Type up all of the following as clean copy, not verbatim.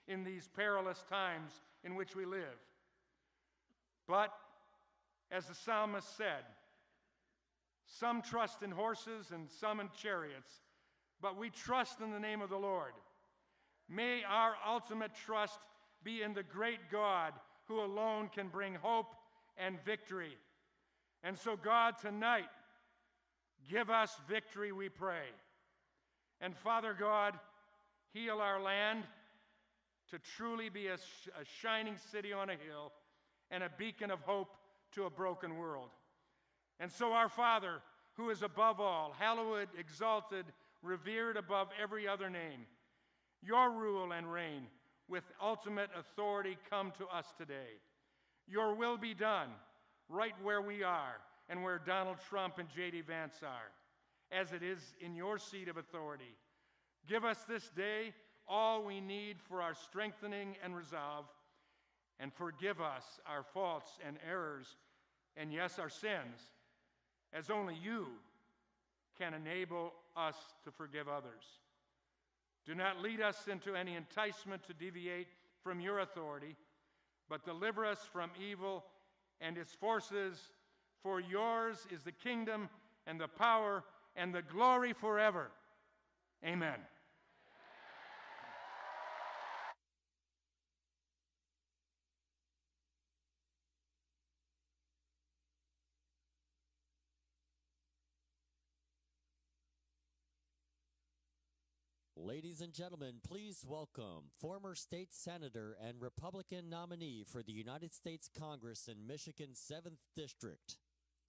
in these perilous times in which we live. But, as the psalmist said, some trust in horses and some in chariots, but we trust in the name of the Lord. May our ultimate trust be in the great God who alone can bring hope and victory. And so, God, tonight, give us victory, we pray. And Father God, heal our land to truly be a shining city on a hill and a beacon of hope to a broken world. And so, our Father, who is above all, hallowed, exalted, revered above every other name, your rule and reign with ultimate authority come to us today. Your will be done right where we are and where Donald Trump and J.D. Vance are, as it is in your seat of authority. Give us this day all we need for our strengthening and resolve, and forgive us our faults and errors, and yes, our sins, as only you can enable us to forgive others. Do not lead us into any enticement to deviate from your authority, but deliver us from evil and its forces, for yours is the kingdom and the power and the glory forever. Amen. Ladies and gentlemen, please welcome former state senator and Republican nominee for the United States Congress in Michigan's 7th District,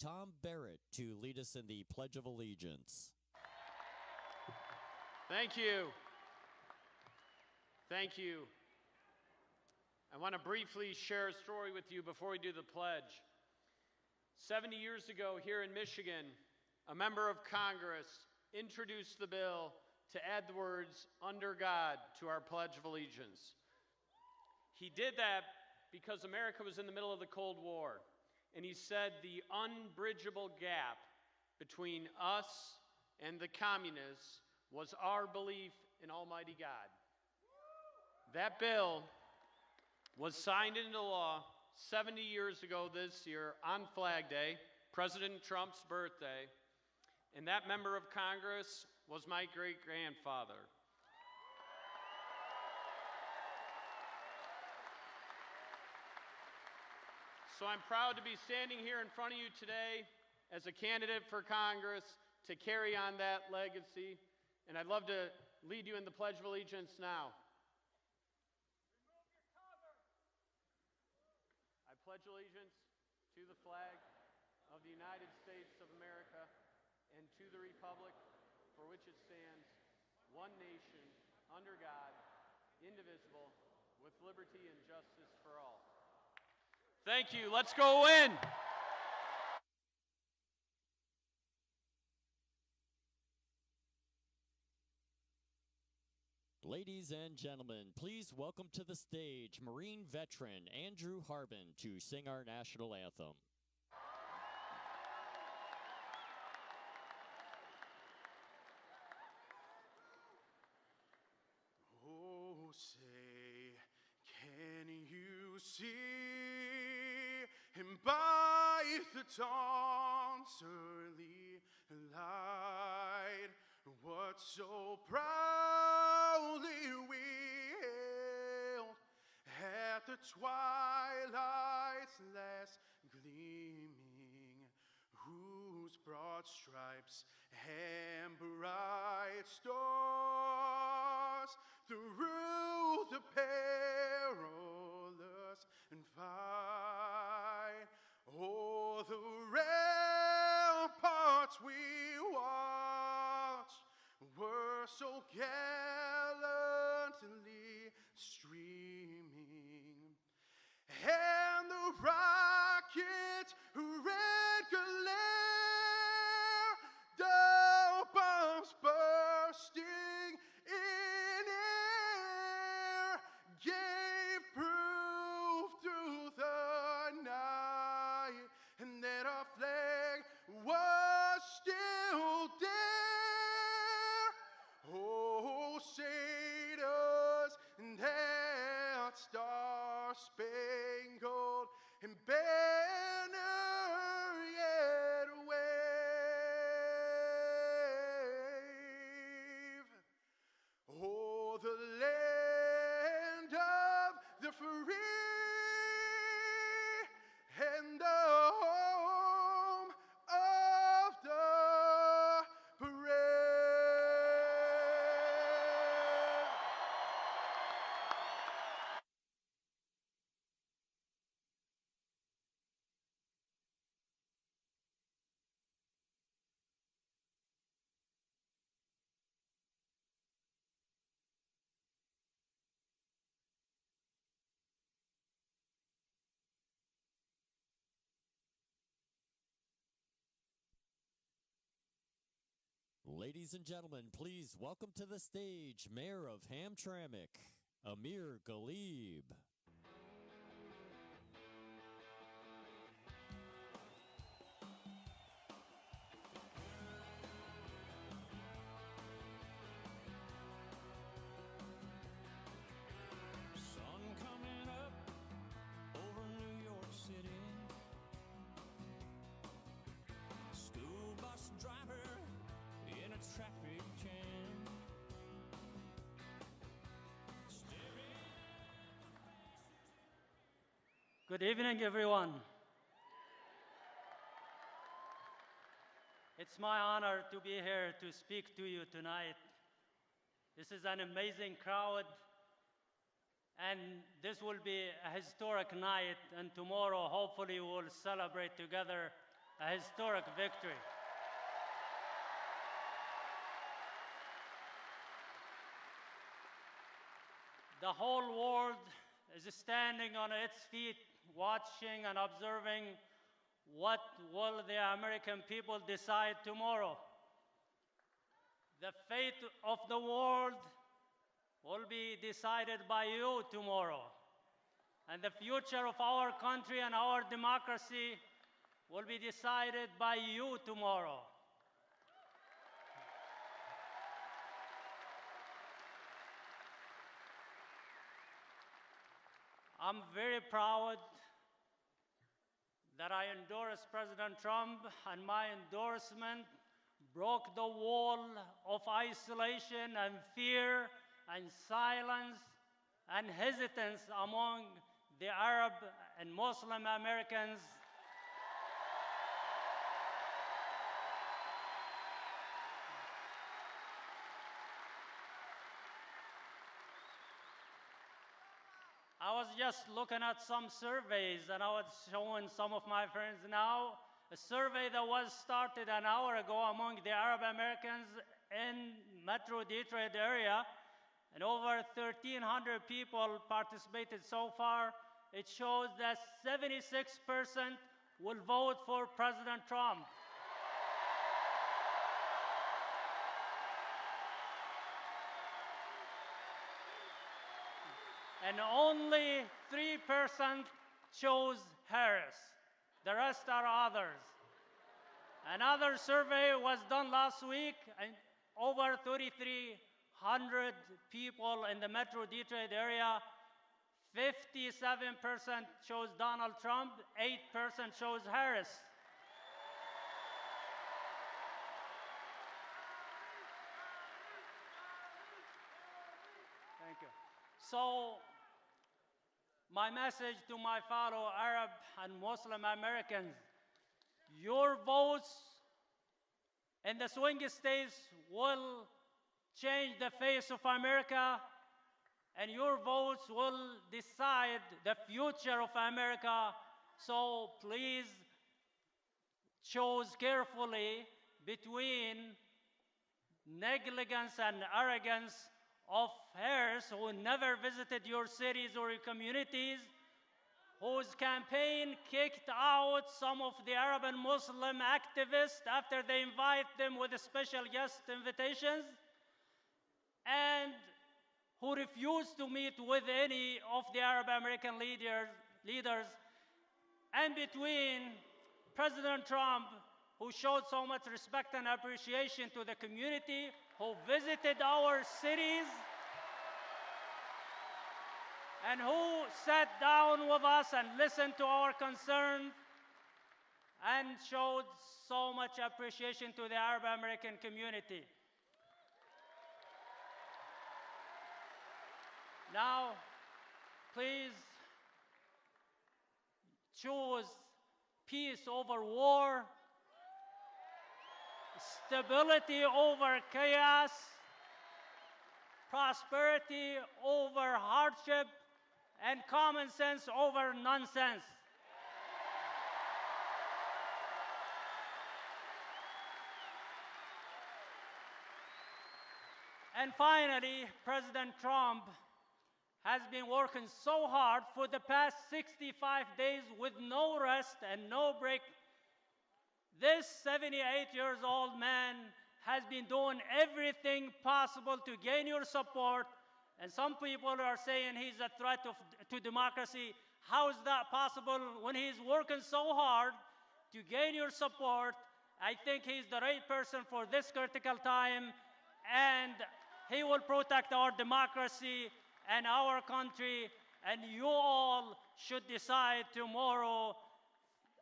Tom Barrett, to lead us in the Pledge of Allegiance. Thank you. Thank you. I want to briefly share a story with you before we do the pledge. 70 years ago here in Michigan, a member of Congress introduced the bill to add the words "under God" to our Pledge of Allegiance. He did that because America was in the middle of the Cold War, and he said the unbridgeable gap between us and the communists was our belief in Almighty God. That bill was signed into law 70 years ago this year on Flag Day, President Trump's birthday, and that member of Congress was my great-grandfather. So I'm proud to be standing here in front of you today as a candidate for Congress to carry on that legacy, and I'd love to lead you in the Pledge of Allegiance now. I pledge allegiance to the flag of the United States of America and to the republic for which it stands, one nation, under God, indivisible, with liberty and justice for all. Thank you. Let's go win! Ladies and gentlemen, please welcome to the stage Marine veteran Andrew Harbin to sing our national anthem. Oh, say, can you see him by the dawn's early light? What so proudly we hailed at the twilight's last gleaming, whose broad stripes and bright stars through the perilous fight, o'er the ramparts we watched were so gallantly streaming, and the rocket's red glare, the bombs bursting in Ladies and gentlemen, please welcome to the stage Mayor of Hamtramck, Amir Ghalib. Sun coming up over New York City. School bus driver in a traffic jam. Good evening, everyone. It's my honor to be here to speak to you tonight. This is an amazing crowd, and this will be a historic night, and tomorrow, hopefully, we'll celebrate together a historic victory. The whole world is standing on its feet, watching and observing what will the American people decide tomorrow. The fate of the world will be decided by you tomorrow. And the future of our country and our democracy will be decided by you tomorrow. I'm very proud that I endorse President Trump, and my endorsement broke the wall of isolation and fear and silence and hesitance among the Arab and Muslim Americans. I was just looking at some surveys, and I was showing some of my friends now a survey that was started an hour ago among the Arab Americans in Metro Detroit area, and over 1,300 people participated so far. It shows that 76% will vote for President Trump. And only 3% chose Harris. The rest are others. Another survey was done last week, and over 3,300 people in the Metro Detroit area, 57% chose Donald Trump, 8% chose Harris. Thank you. So, my message to my fellow Arab and Muslim Americans, your votes in the swing states will change the face of America, and your votes will decide the future of America. So please choose carefully between negligence and arrogance of Harris, who never visited your cities or your communities, whose campaign kicked out some of the Arab and Muslim activists after they invite them with special guest invitations, and who refused to meet with any of the Arab American leaders, and between President Trump, who showed so much respect and appreciation to the community, who visited our cities, and who sat down with us and listened to our concerns and showed so much appreciation to the Arab American community. Now, please choose peace over war, stability over chaos, prosperity over hardship, and common sense over nonsense. And finally, President Trump has been working so hard for the past 65 days with no rest and no break. This 78 years old man has been doing everything possible to gain your support. And some people are saying he's a threat to democracy. How is that possible when he's working so hard to gain your support? I think he's the right person for this critical time, and he will protect our democracy and our country, and you all should decide tomorrow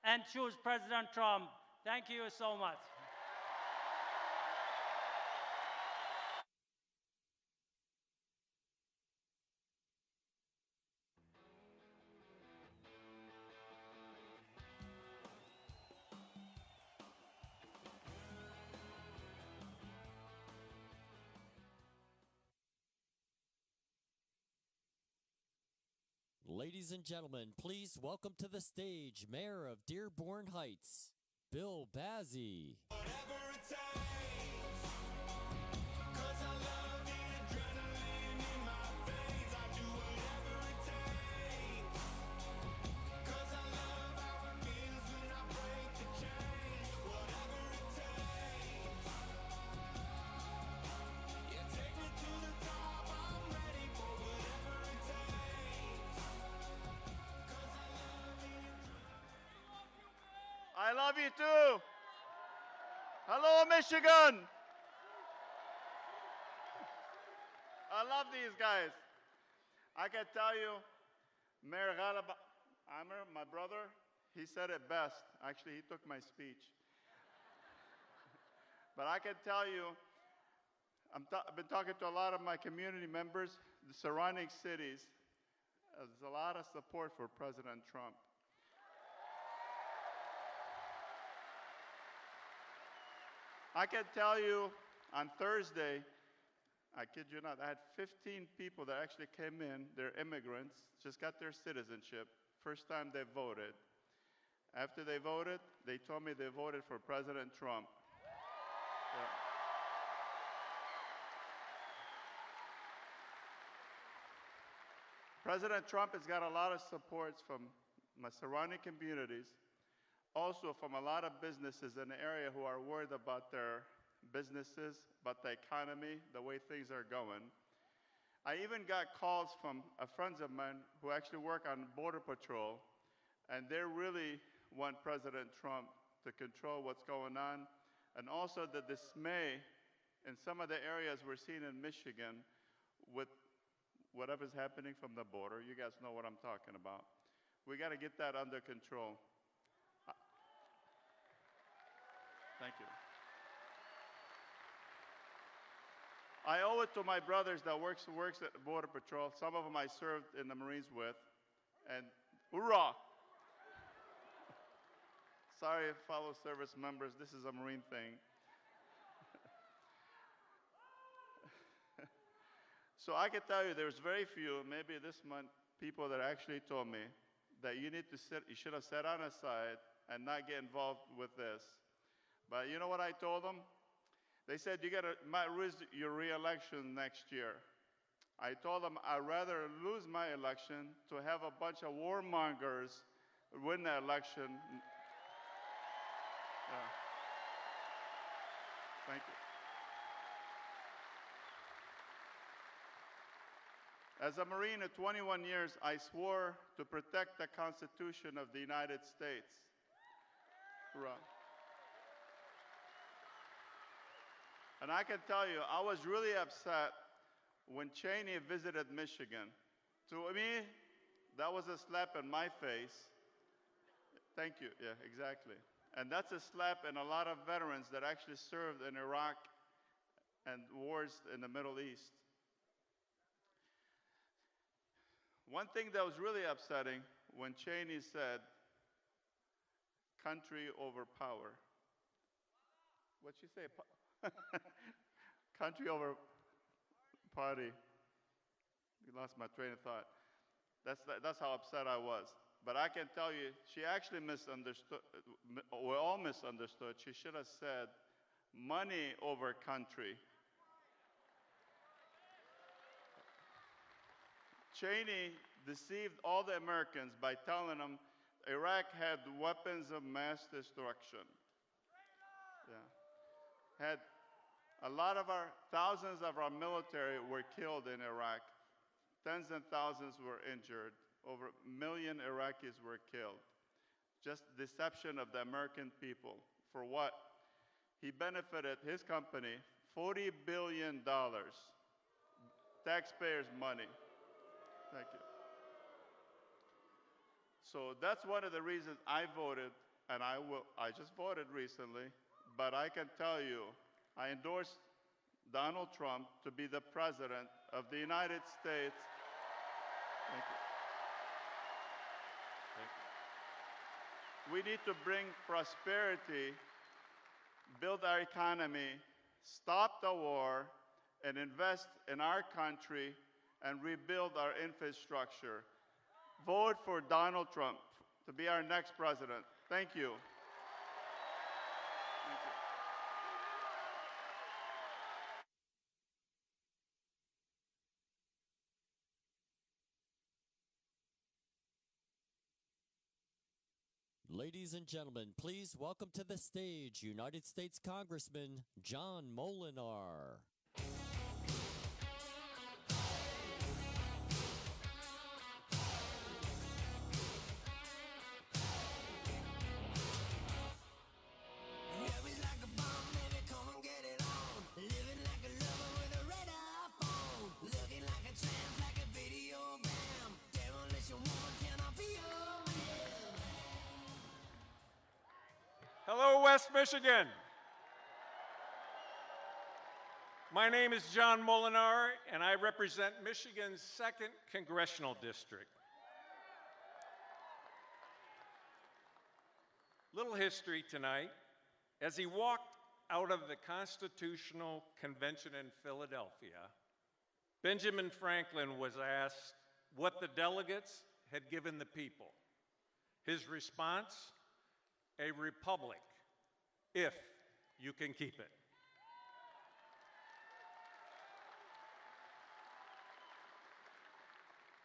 and choose President Trump. Thank you so much. Ladies and gentlemen, please welcome to the stage Mayor of Dearborn Heights, Bill Bazzi. I love you too. Hello, Michigan. I love these guys. I can tell you, Mayor Ghalib Amr, my brother, he said it best. Actually, he took my speech. But I can tell you, I've been talking to a lot of my community members, the surrounding cities. There's a lot of support for President Trump. I can tell you on Thursday, I kid you not, I had 15 people that actually came in. They're immigrants, just got their citizenship, first time they voted. After they voted, they told me they voted for President Trump. Yeah. President Trump has got a lot of support from my surrounding communities, also from a lot of businesses in the area who are worried about their businesses, about the economy, the way things are going. I even got calls from friends of mine who actually work on Border Patrol, and they really want President Trump to control what's going on, and also the dismay in some of the areas we're seeing in Michigan with whatever's happening from the border. You guys know what I'm talking about. We got to get that under control. Thank you. I owe it to my brothers that works at Border Patrol. Some of them I served in the Marines with. And hoorah! Sorry, fellow service members, this is a Marine thing. So I can tell you there's very few, maybe this month, people that actually told me that you should have sat on the side and not get involved with this. But you know what I told them? They said, you might lose your re-election next year. I told them I'd rather lose my election to have a bunch of warmongers win the election. Yeah. Thank you. As a Marine of 21 years, I swore to protect the Constitution of the United States. Right. And I can tell you, I was really upset when Cheney visited Michigan. To me, that was a slap in my face. Thank you, yeah, exactly. And that's a slap in a lot of veterans that actually served in Iraq and wars in the Middle East. One thing that was really upsetting when Cheney said, country over power. What'd she say? Country over party. You lost my train of thought. That's how upset I was. But I can tell you, she actually misunderstood. We all misunderstood. She should have said, money over country. Cheney deceived all the Americans by telling them Iraq had weapons of mass destruction. Yeah. Thousands of our military were killed in Iraq. Tens and thousands were injured. Over a million Iraqis were killed. Just deception of the American people. For what? He benefited his company $40 billion, taxpayers' money. Thank you. So that's one of the reasons I voted, and I just voted recently, but I can tell you, I endorsed Donald Trump to be the President of the United States. Thank you. Thank you. We need to bring prosperity, build our economy, stop the war, and invest in our country and rebuild our infrastructure. Vote for Donald Trump to be our next president. Thank you. Thank you. Ladies and gentlemen, please welcome to the stage United States Congressman John Molinar. Hello, West Michigan. My name is John Molinar, and I represent Michigan's 2nd Congressional District. Little history tonight. As he walked out of the Constitutional Convention in Philadelphia, Benjamin Franklin was asked what the delegates had given the people. His response, a republic, if you can keep it.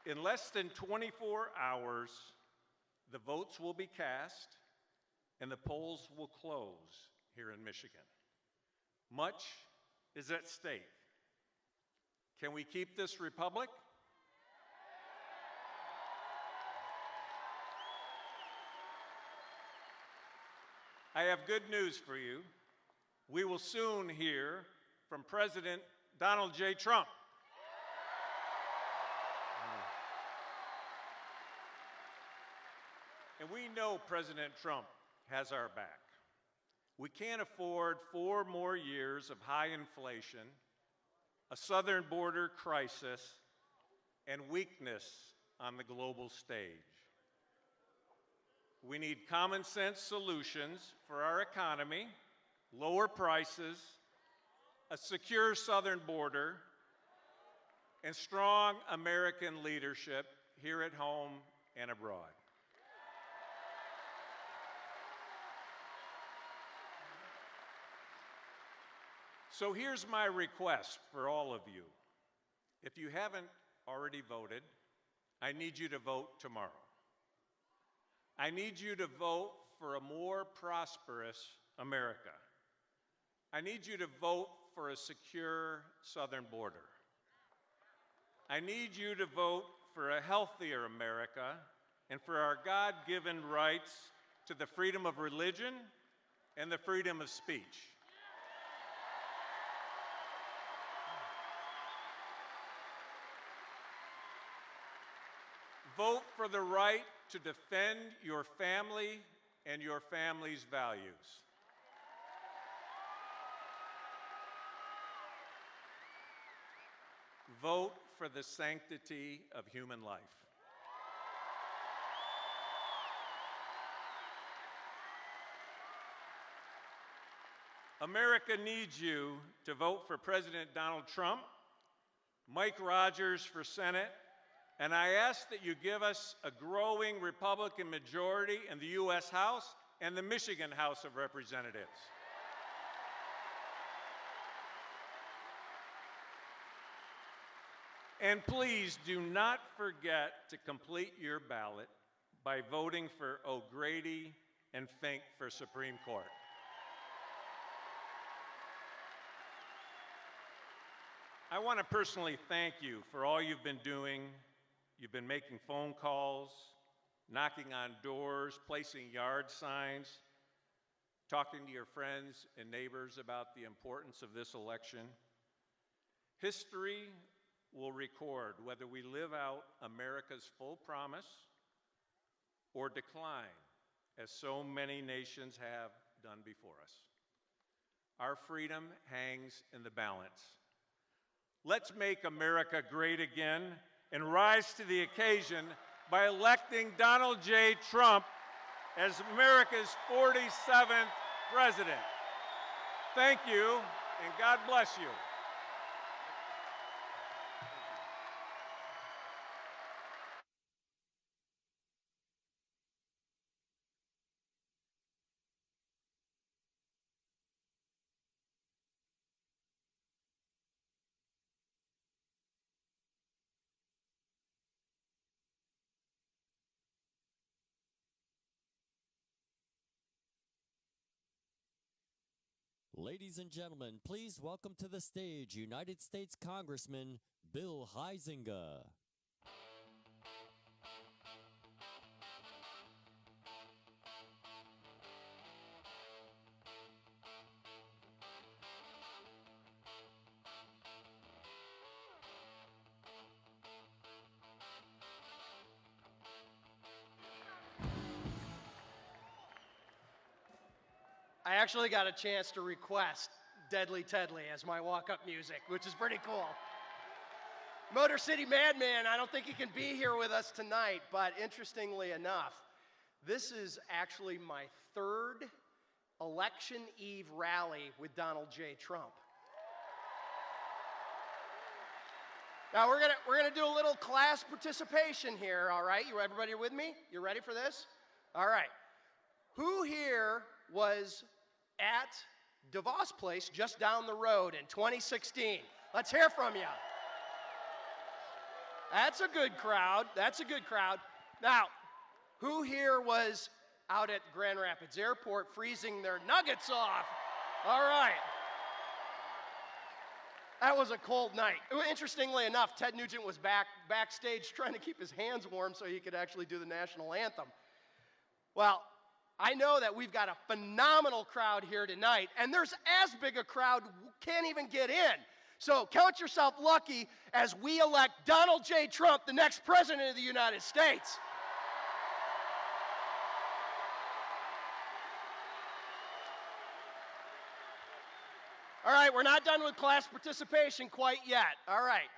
In less than 24 hours, the votes will be cast and the polls will close here in Michigan. Much is at stake. Can we keep this republic? I have good news for you. We will soon hear from President Donald J. Trump. And we know President Trump has our back. We can't afford 4 more years of high inflation, a southern border crisis, and weakness on the global stage. We need common sense solutions for our economy, lower prices, a secure southern border, and strong American leadership here at home and abroad. So here's my request for all of you. If you haven't already voted, I need you to vote tomorrow. I need you to vote for a more prosperous America. I need you to vote for a secure southern border. I need you to vote for a healthier America and for our God-given rights to the freedom of religion and the freedom of speech. Vote for the right to defend your family and your family's values. Vote for the sanctity of human life. America needs you to vote for President Donald Trump, Mike Rogers for Senate, and I ask that you give us a growing Republican majority in the U.S. House and the Michigan House of Representatives. And please do not forget to complete your ballot by voting for O'Grady and Fink for Supreme Court. I want to personally thank you for all you've been doing. You've been making phone calls, knocking on doors, placing yard signs, talking to your friends and neighbors about the importance of this election. History will record whether we live out America's full promise or decline, as so many nations have done before us. Our freedom hangs in the balance. Let's make America great again and rise to the occasion by electing Donald J. Trump as America's 47th president. Thank you, and God bless you. Ladies and gentlemen, please welcome to the stage United States Congressman Bill Huizenga. I actually got a chance to request Deadly Tedley as my walk-up music, which is pretty cool. Motor City Madman, I don't think he can be here with us tonight, but interestingly enough, this is actually my third election eve rally with Donald J. Trump. Now we're gonna do a little class participation here, all right? Everybody with me? You ready for this? All right. Who here was at DeVos Place just down the road in 2016? Let's hear from you. That's a good crowd. That's a good crowd. Now, who here was out at Grand Rapids Airport freezing their nuggets off? All right. That was a cold night. Interestingly enough, Ted Nugent was backstage trying to keep his hands warm so he could actually do the national anthem. Well, I know that we've got a phenomenal crowd here tonight, and there's as big a crowd can't even get in. So count yourself lucky as we elect Donald J. Trump, the next president of the United States. All right, we're not done with class participation quite yet. All right,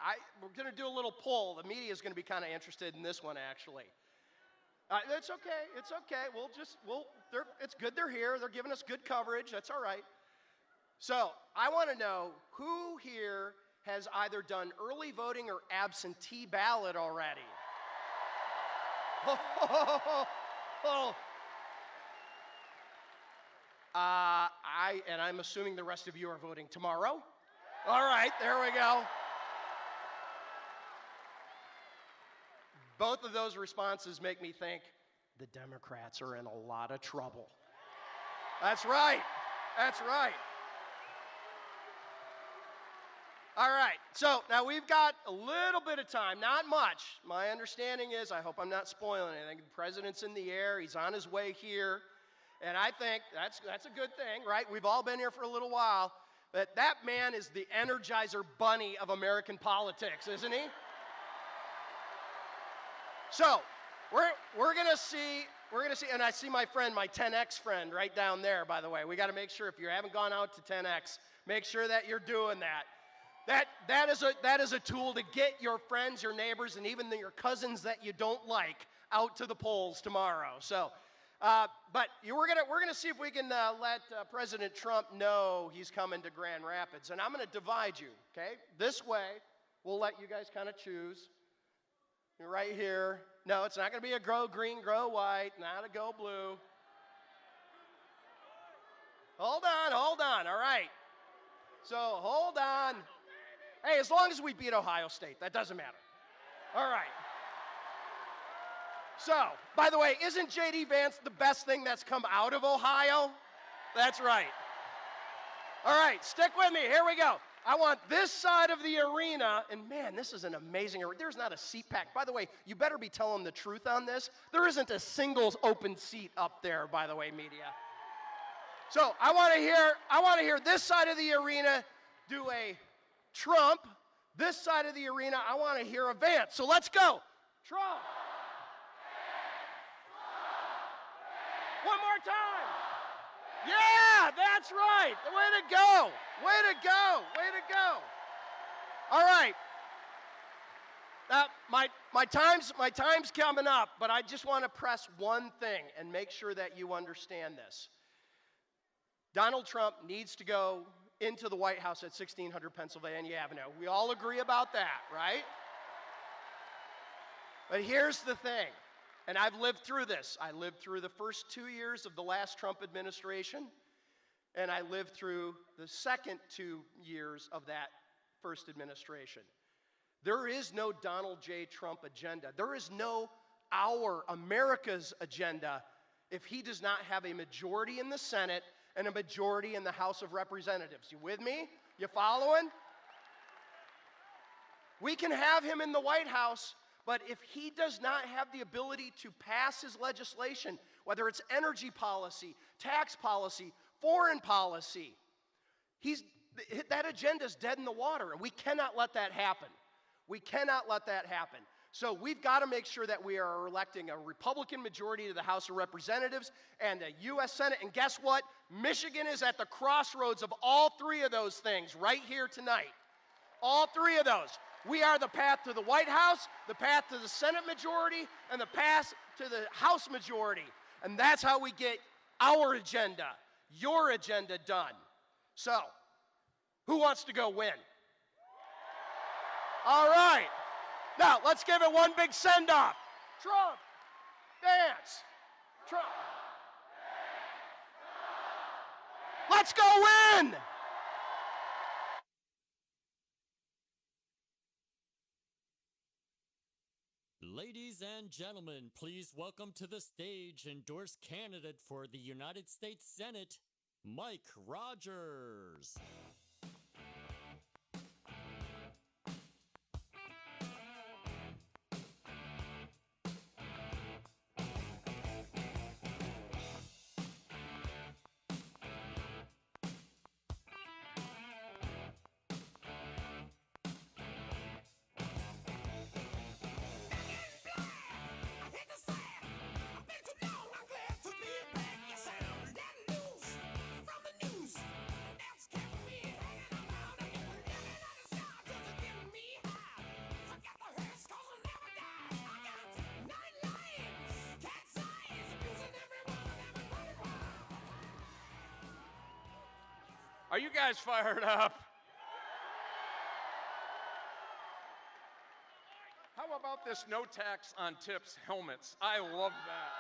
we're going to do a little poll. The media is going to be kind of interested in this one, actually. It's okay. It's okay. It's good they're here. They're giving us good coverage. That's all right. So I want to know who here has either done early voting or absentee ballot already. I'm assuming the rest of you are voting tomorrow. All right, there we go. Both of those responses make me think the Democrats are in a lot of trouble. That's right. That's right. All right. So now we've got a little bit of time, not much. My understanding is, I hope I'm not spoiling anything, the president's in the air. He's on his way here. And I think that's a good thing, right? We've all been here for a little while. But that man is the Energizer Bunny of American politics, isn't he? So, we're gonna see, and I see my friend, my 10X friend right down there, by the way. We gotta make sure, if you haven't gone out to 10X, make sure that you're doing that. That is a tool to get your friends, your neighbors, and even your cousins that you don't like out to the polls tomorrow. So, but we're gonna see if we can let President Trump know he's coming to Grand Rapids, and I'm gonna divide you, okay? This way, we'll let you guys kind of choose. Right here. No, it's not going to be a grow green, grow white, not a go blue. Hold on, all right. So, hold on. Hey, as long as we beat Ohio State, that doesn't matter. All right. So, by the way, isn't J.D. Vance the best thing that's come out of Ohio? That's right. All right, stick with me. Here we go. I want this side of the arena, and man, this is an amazing arena. There's not a seat pack. By the way, you better be telling the truth on this. There isn't a single open seat up there, by the way, media. So I want to hear this side of the arena do a Trump. This side of the arena, I want to hear a Vance. So let's go. Trump. One more time. Yeah, that's right. Way to go. Way to go. Way to go. All right. My time's coming up, but I just want to press one thing and make sure that you understand this. Donald Trump needs to go into the White House at 1600 Pennsylvania Avenue. We all agree about that, right? But here's the thing, and I've lived through this. I lived through the first 2 years of the last Trump administration, and I lived through the second 2 years of that first administration. There is no Donald J. Trump agenda. There is no America's agenda if he does not have a majority in the Senate and a majority in the House of Representatives. You with me? You following? We can have him in the White House, but if he does not have the ability to pass his legislation, whether it's energy policy, tax policy, foreign policy, that agenda is dead in the water, and we cannot let that happen. We cannot let that happen. So we've got to make sure that we are electing a Republican majority to the House of Representatives and a U.S. Senate. And guess what? Michigan is at the crossroads of all three of those things right here tonight. All three of those. We are the path to the White House, the path to the Senate majority, and the path to the House majority. And that's how we get our agenda, your agenda done. So, who wants to go win? All right. Now, let's give it one big send-off. Trump, Vance, Trump. Let's go win! Ladies and gentlemen, please welcome to the stage endorsed candidate for the United States Senate, Mike Rogers. Are you guys fired up? How about this no tax on tips helmets? I love that.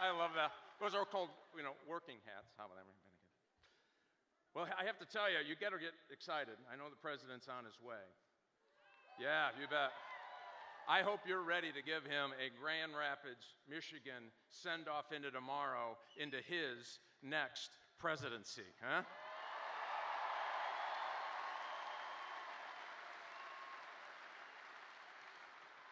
I love that. Those are called, working hats. How about that? Well, I have to tell you, you got to get excited. I know the president's on his way. Yeah, you bet. I hope you're ready to give him a Grand Rapids, Michigan send-off into tomorrow, into his next presidency, huh?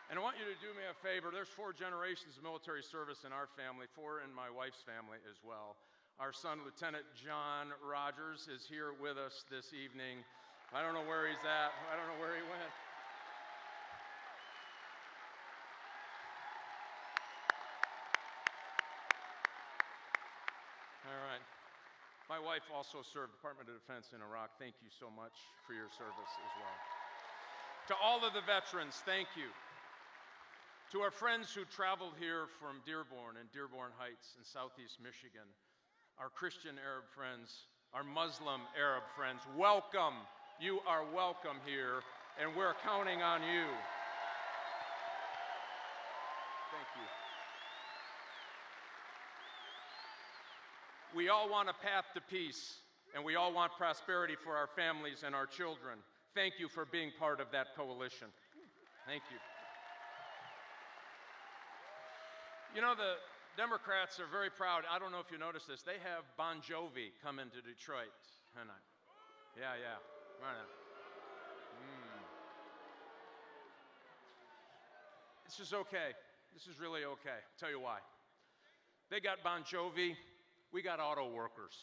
And I want you to do me a favor. There's 4 generations of military service in our family, 4 in my wife's family as well. Our son, Lieutenant John Rogers, is here with us this evening. I don't know where he's at. I don't know where he went. All right. My wife also served Department of Defense in Iraq. Thank you so much for your service as well. To all of the veterans, thank you. To our friends who traveled here from Dearborn and Dearborn Heights in southeast Michigan, our Christian Arab friends, our Muslim Arab friends, welcome. You are welcome here, and we're counting on you. Thank you. We all want a path to peace, and we all want prosperity for our families and our children. Thank you for being part of that coalition. Thank you. You know, the Democrats are very proud. I don't know if you noticed this. They have Bon Jovi come into Detroit tonight. Yeah. Right on. This is okay. This is really okay. I'll tell you why. They got Bon Jovi. We got auto workers.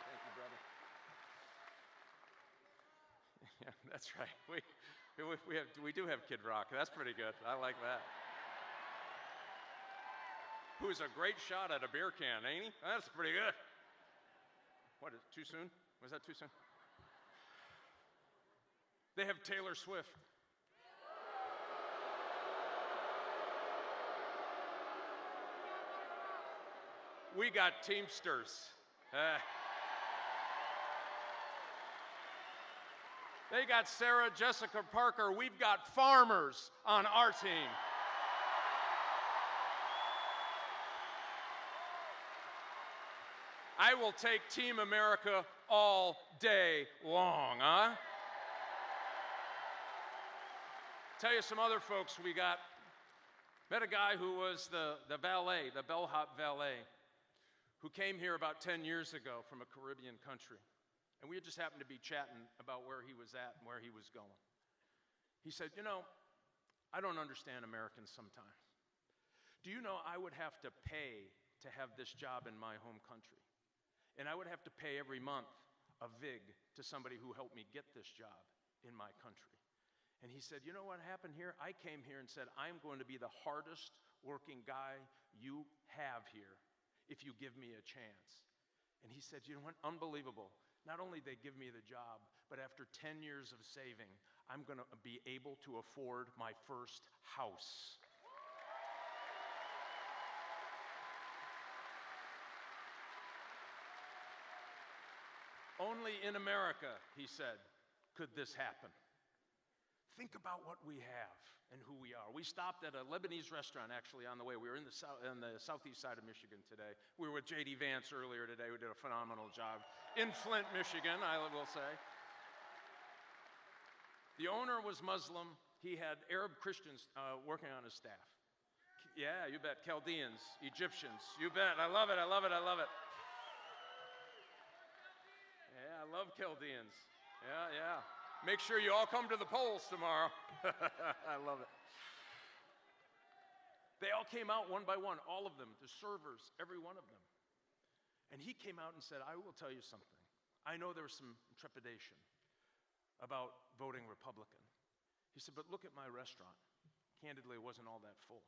Thank you, brother. Yeah, that's right. We do have Kid Rock. That's pretty good. I like that. Who's a great shot at a beer can, ain't he? That's pretty good. What, is too soon? Was that too soon? They have Taylor Swift. We got Teamsters. They got Sarah Jessica Parker. We've got farmers on our team. I will take Team America all day long, huh? Tell you some other folks we got. Met a guy who was the valet, the bellhop valet, who came here about 10 years ago from a Caribbean country. And we just happened to be chatting about where he was at and where he was going. He said, you know, I don't understand Americans sometimes. Do you know I would have to pay to have this job in my home country? And I would have to pay every month a VIG to somebody who helped me get this job in my country. And he said, you know what happened here? I came here and said, I'm going to be the hardest working guy you have here if you give me a chance. And he said, you know what? Unbelievable. Not only they give me the job, but after 10 years of saving, I'm going to be able to afford my first house. Only in America, he said, could this happen. Think about what we have and who we are. We stopped at a Lebanese restaurant actually on the way. We were in the southeast side of Michigan today. We were with J.D. Vance earlier today, who did a phenomenal job. In Flint, Michigan, I will say. The owner was Muslim. He had Arab Christians working on his staff. Yeah, you bet. Chaldeans, Egyptians, you bet. I love it, I love it, I love it. Yeah, I love Chaldeans. Yeah. Make sure you all come to the polls tomorrow. I love it. They all came out one by one, all of them, the servers, every one of them. And he came out and said, I will tell you something. I know there was some trepidation about voting Republican. He said, but look at my restaurant. Candidly, it wasn't all that full.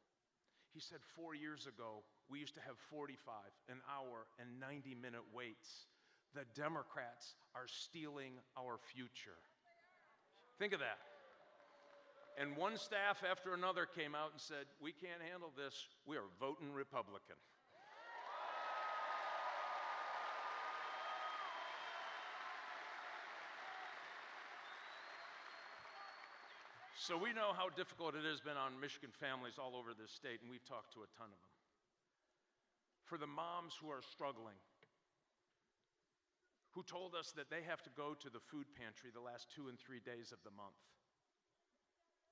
He said 4 years ago, we used to have 45, an hour, and 90-minute waits. The Democrats are stealing our future. Think of that. And one staff after another came out and said, we can't handle this. We are voting Republican. So we know how difficult it has been on Michigan families all over this state, and we've talked to a ton of them. For the moms who are struggling, who told us that they have to go to the food pantry the last 2 and 3 days of the month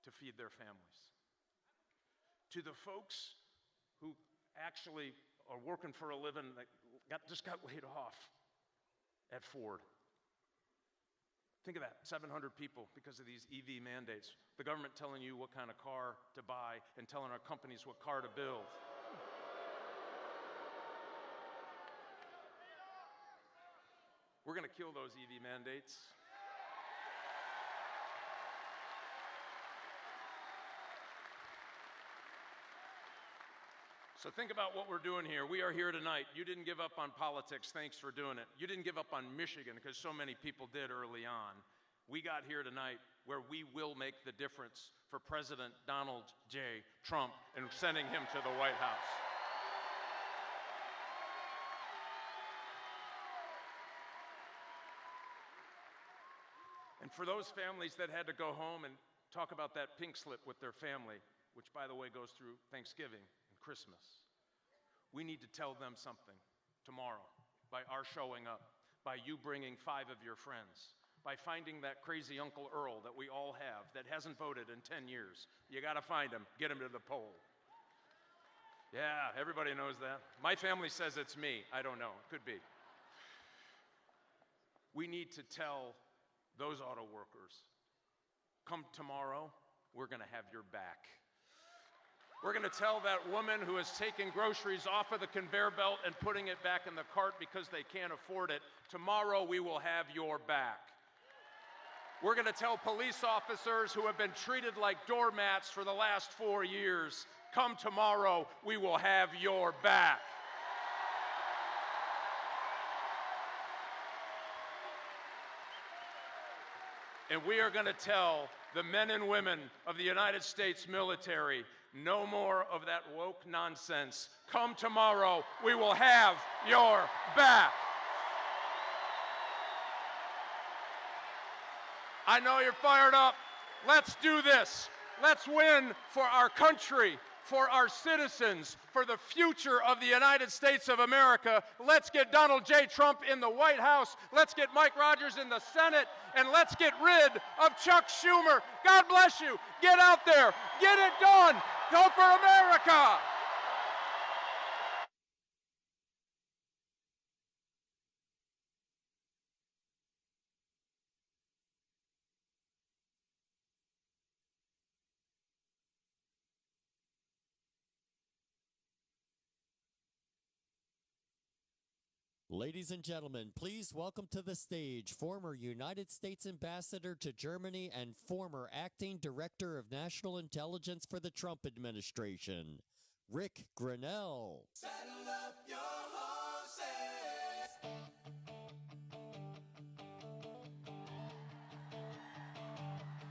to feed their families. To the folks who actually are working for a living that just got laid off at Ford. Think of that, 700 people because of these EV mandates. The government telling you what kind of car to buy and telling our companies what car to build. We're going to kill those EV mandates. So think about what we're doing here. We are here tonight. You didn't give up on politics. Thanks for doing it. You didn't give up on Michigan because so many people did early on. We got here tonight where we will make the difference for President Donald J. Trump and sending him to the White House. And for those families that had to go home and talk about that pink slip with their family, which, by the way, goes through Thanksgiving and Christmas, we need to tell them something tomorrow by our showing up, by you bringing 5 of your friends, by finding that crazy Uncle Earl that we all have that hasn't voted in 10 years. You got to find him, get him to the poll. Yeah, everybody knows that. My family says it's me. I don't know. It could be. We need to tell those auto workers, come tomorrow, we're going to have your back. We're going to tell that woman who is taking groceries off of the conveyor belt and putting it back in the cart because they can't afford it, tomorrow we will have your back. We're going to tell police officers who have been treated like doormats for the last 4 years, come tomorrow, we will have your back. And we are going to tell the men and women of the United States military, no more of that woke nonsense. Come tomorrow, we will have your back. I know you're fired up. Let's do this. Let's win for our country, for our citizens, for the future of the United States of America. Let's get Donald J. Trump in the White House. Let's get Mike Rogers in the Senate. And let's get rid of Chuck Schumer. God bless you. Get out there. Get it done. Go for America. Ladies and gentlemen, please welcome to the stage former United States Ambassador to Germany and former Acting Director of National Intelligence for the Trump administration, Rick Grinnell. Saddle up your horses.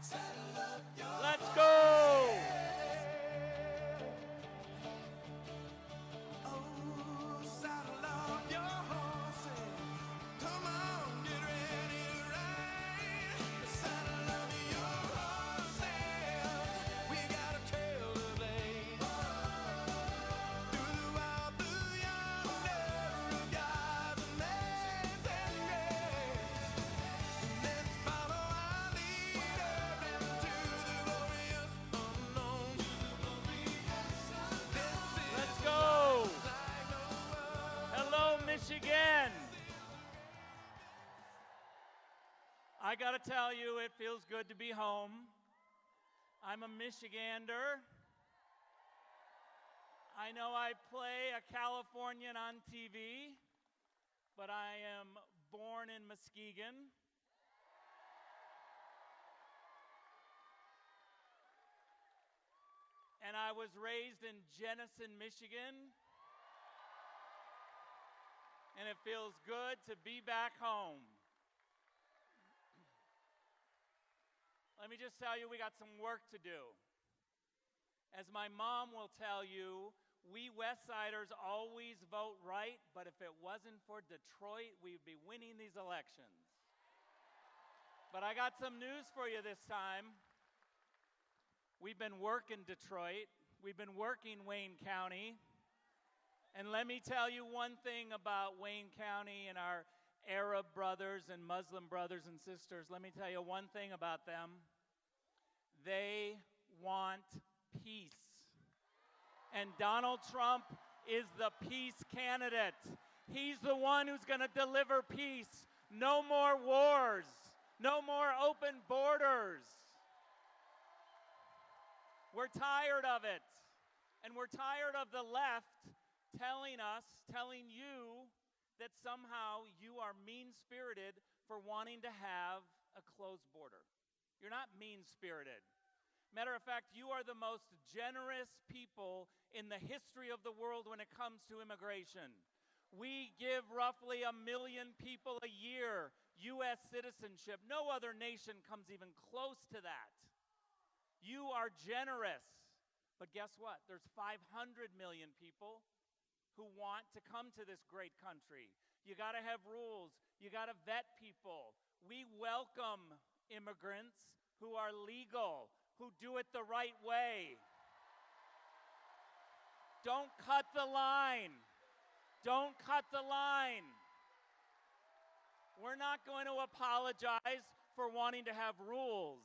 Saddle up your Let's go! Oh, saddle up your horses. Come on, get ready to ride. Saddle up your horses. We got a tale to play. Throughout the yonder of God's lands and grace. Let's follow our leader into the glorious unknown. Let's go! Hello, Michigan! I gotta tell you, it feels good to be home. I'm a Michigander. I know I play a Californian on TV, but I am born in Muskegon. And I was raised in Jenison, Michigan. And it feels good to be back home. Let me just tell you, we got some work to do. As my mom will tell you, we West Siders always vote right, but if it wasn't for Detroit, we'd be winning these elections. But I got some news for you this time. We've been working Detroit. We've been working Wayne County. And let me tell you one thing about Wayne County and our Arab brothers and Muslim brothers and sisters. Let me tell you one thing about them. They want peace. And Donald Trump is the peace candidate. He's the one who's going to deliver peace. No more wars. No more open borders. We're tired of it. And we're tired of the left telling us, telling you, that somehow you are mean-spirited for wanting to have a closed border. You're not mean-spirited. Matter of fact, you are the most generous people in the history of the world when it comes to immigration. We give roughly 1 million people a year U.S. citizenship. No other nation comes even close to that. You are generous. But guess what? There's 500 million people who want to come to this great country. You got to have rules. You got to vet people. We welcome immigrants who are legal, who do it the right way. Don't cut the line. Don't cut the line. We're not going to apologize for wanting to have rules.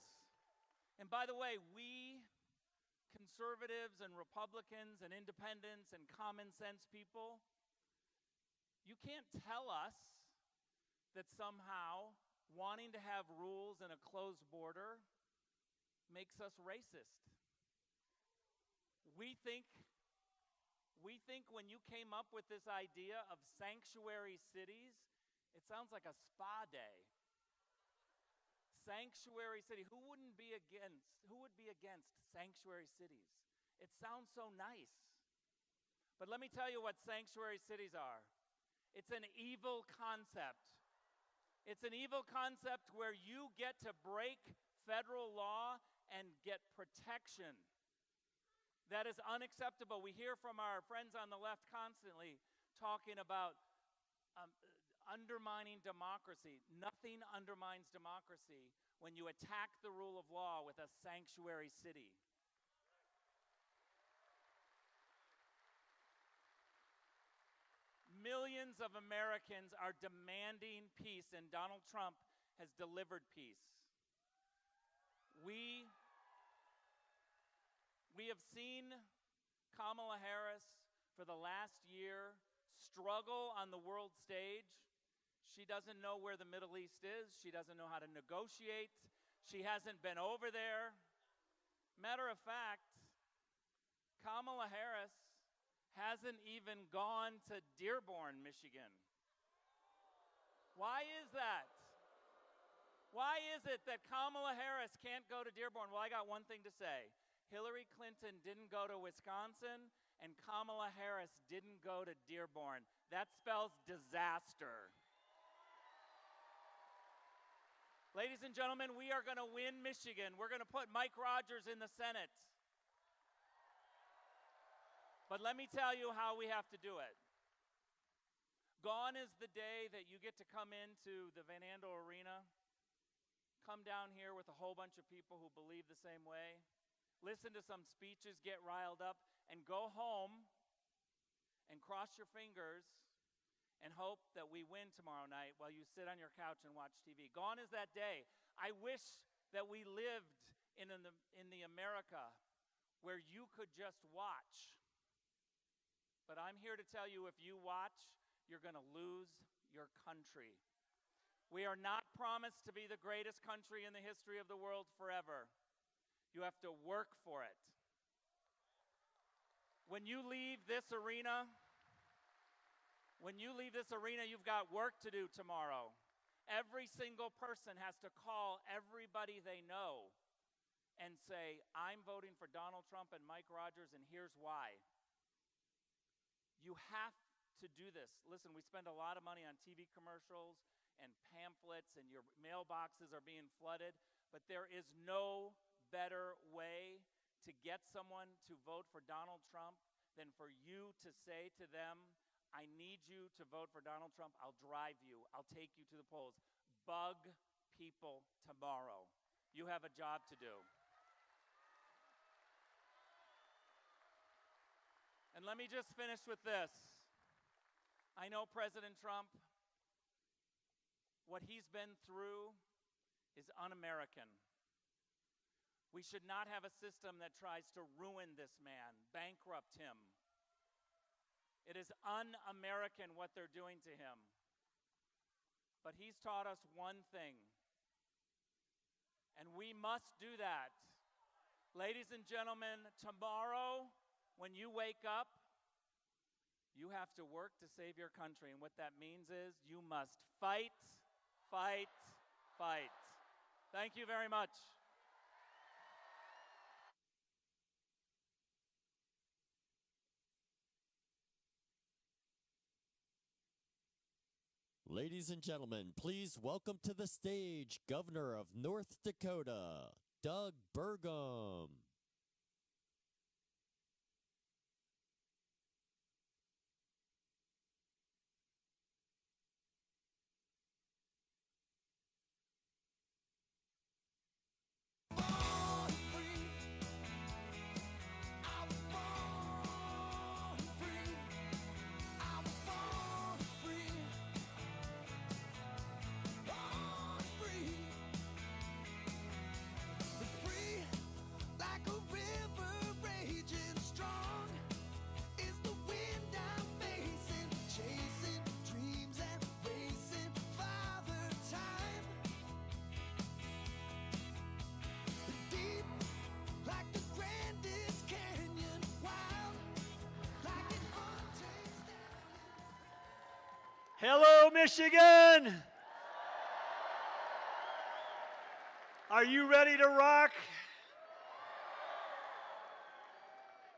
And by the way, we conservatives and Republicans and independents and common sense people, you can't tell us that somehow wanting to have rules and a closed border makes us racist. We think when you came up with this idea of sanctuary cities, it sounds like a spa day. Sanctuary city. Who would be against sanctuary cities? It sounds so nice. But let me tell you what sanctuary cities are. It's an evil concept. It's an evil concept where you get to break federal law and get protection. That is unacceptable. We hear from our friends on the left constantly talking about undermining democracy. Nothing undermines democracy when you attack the rule of law with a sanctuary city. Millions of Americans are demanding peace, and Donald Trump has delivered peace. We have seen Kamala Harris for the last year struggle on the world stage. She doesn't know where the Middle East is. She doesn't know how to negotiate. She hasn't been over there. Matter of fact, Kamala Harris hasn't even gone to Dearborn, Michigan. Why is that? Why is it that Kamala Harris can't go to Dearborn? Well, I got one thing to say. Hillary Clinton didn't go to Wisconsin, and Kamala Harris didn't go to Dearborn. That spells disaster. Ladies and gentlemen, we are going to win Michigan. We're going to put Mike Rogers in the Senate. But let me tell you how we have to do it. Gone is the day that you get to come into the Van Andel Arena, come down here with a whole bunch of people who believe the same way, listen to some speeches, get riled up, and go home and cross your fingers and hope that we win tomorrow night while you sit on your couch and watch TV. Gone is that day. I wish that we lived in the America where you could just watch. But I'm here to tell you, if you watch, you're going to lose your country. We are not promised to be the greatest country in the history of the world forever. You have to work for it. When you leave this arena, you've got work to do tomorrow. Every single person has to call everybody they know and say, I'm voting for Donald Trump and Mike Rogers, and here's why. You have to do this. Listen, we spend a lot of money on TV commercials and pamphlets, and your mailboxes are being flooded, but there is no better way to get someone to vote for Donald Trump than for you to say to them, I need you to vote for Donald Trump. I'll drive you. I'll take you to the polls. Bug people tomorrow. You have a job to do. And let me just finish with this. I know President Trump, what he's been through is un-American. We should not have a system that tries to ruin this man, bankrupt him. It is un-American what they're doing to him. But he's taught us one thing, and we must do that. Ladies and gentlemen, tomorrow, when you wake up, you have to work to save your country. And what that means is you must fight, fight, fight. Thank you very much. Ladies and gentlemen, please welcome to the stage Governor of North Dakota, Doug Burgum. Hello, Michigan! Are you ready to rock?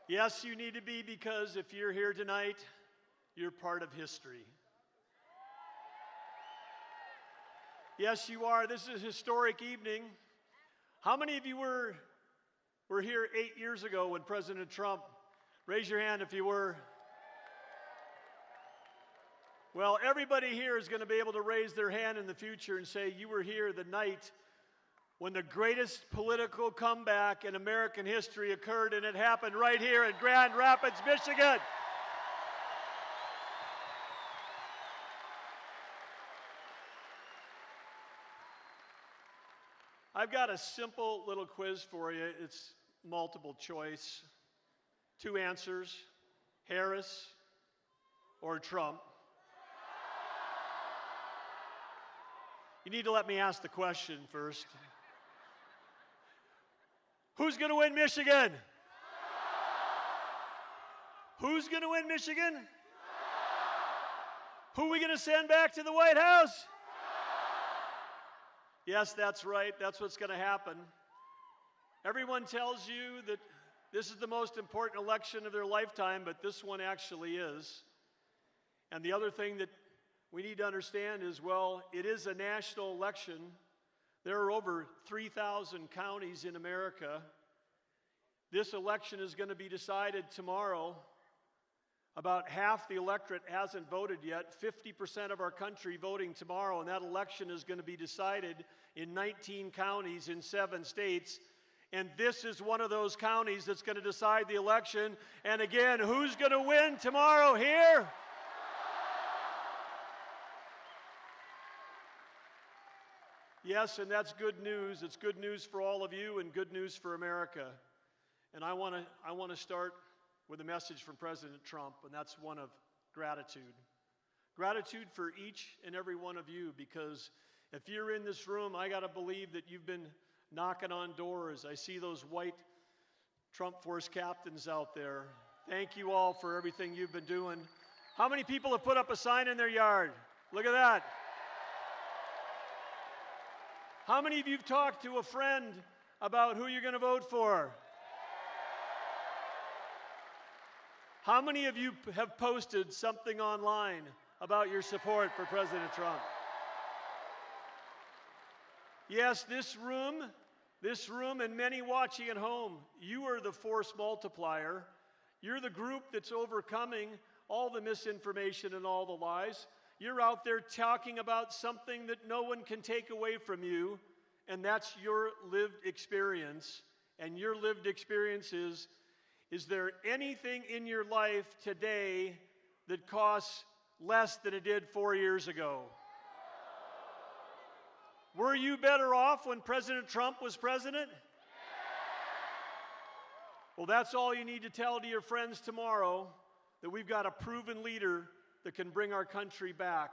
Yes, you need to be, because if you're here tonight, you're part of history. Yes, you are. This is a historic evening. How many of you were here 8 years ago when President Trump? Raise your hand if you were. Well, everybody here is going to be able to raise their hand in the future and say you were here the night when the greatest political comeback in American history occurred, and it happened right here in Grand Rapids, Michigan. I've got a simple little quiz for you. It's multiple choice. 2 answers, Harris or Trump. You need to let me ask the question first. Who's going to win Michigan? Who's going to win Michigan? Who are we going to send back to the White House? Yes, that's right. That's what's going to happen. Everyone tells you that this is the most important election of their lifetime, but this one actually is. And the other thing that we need to understand is, well, it is a national election. There are over 3,000 counties in America. This election is going to be decided tomorrow. About half the electorate hasn't voted yet, 50% of our country voting tomorrow, and that election is going to be decided in 19 counties in 7 states. And this is one of those counties that's going to decide the election. And again, who's going to win tomorrow here? Yes, and that's good news. It's good news for all of you and good news for America. And I want to start with a message from President Trump, and that's one of gratitude. Gratitude for each and every one of you, because if you're in this room, I got to believe that you've been knocking on doors. I see those white Trump Force captains out there. Thank you all for everything you've been doing. How many people have put up a sign in their yard? Look at that. How many of you have talked to a friend about who you're going to vote for? How many of you have posted something online about your support for President Trump? Yes, this room and many watching at home, you are the force multiplier. You're the group that's overcoming all the misinformation and all the lies. You're out there talking about something that no one can take away from you, and that's your lived experience. And your lived experience is there anything in your life today that costs less than it did 4 years ago? Were you better off when President Trump was president? Well, that's all you need to tell to your friends tomorrow, that we've got a proven leader that can bring our country back,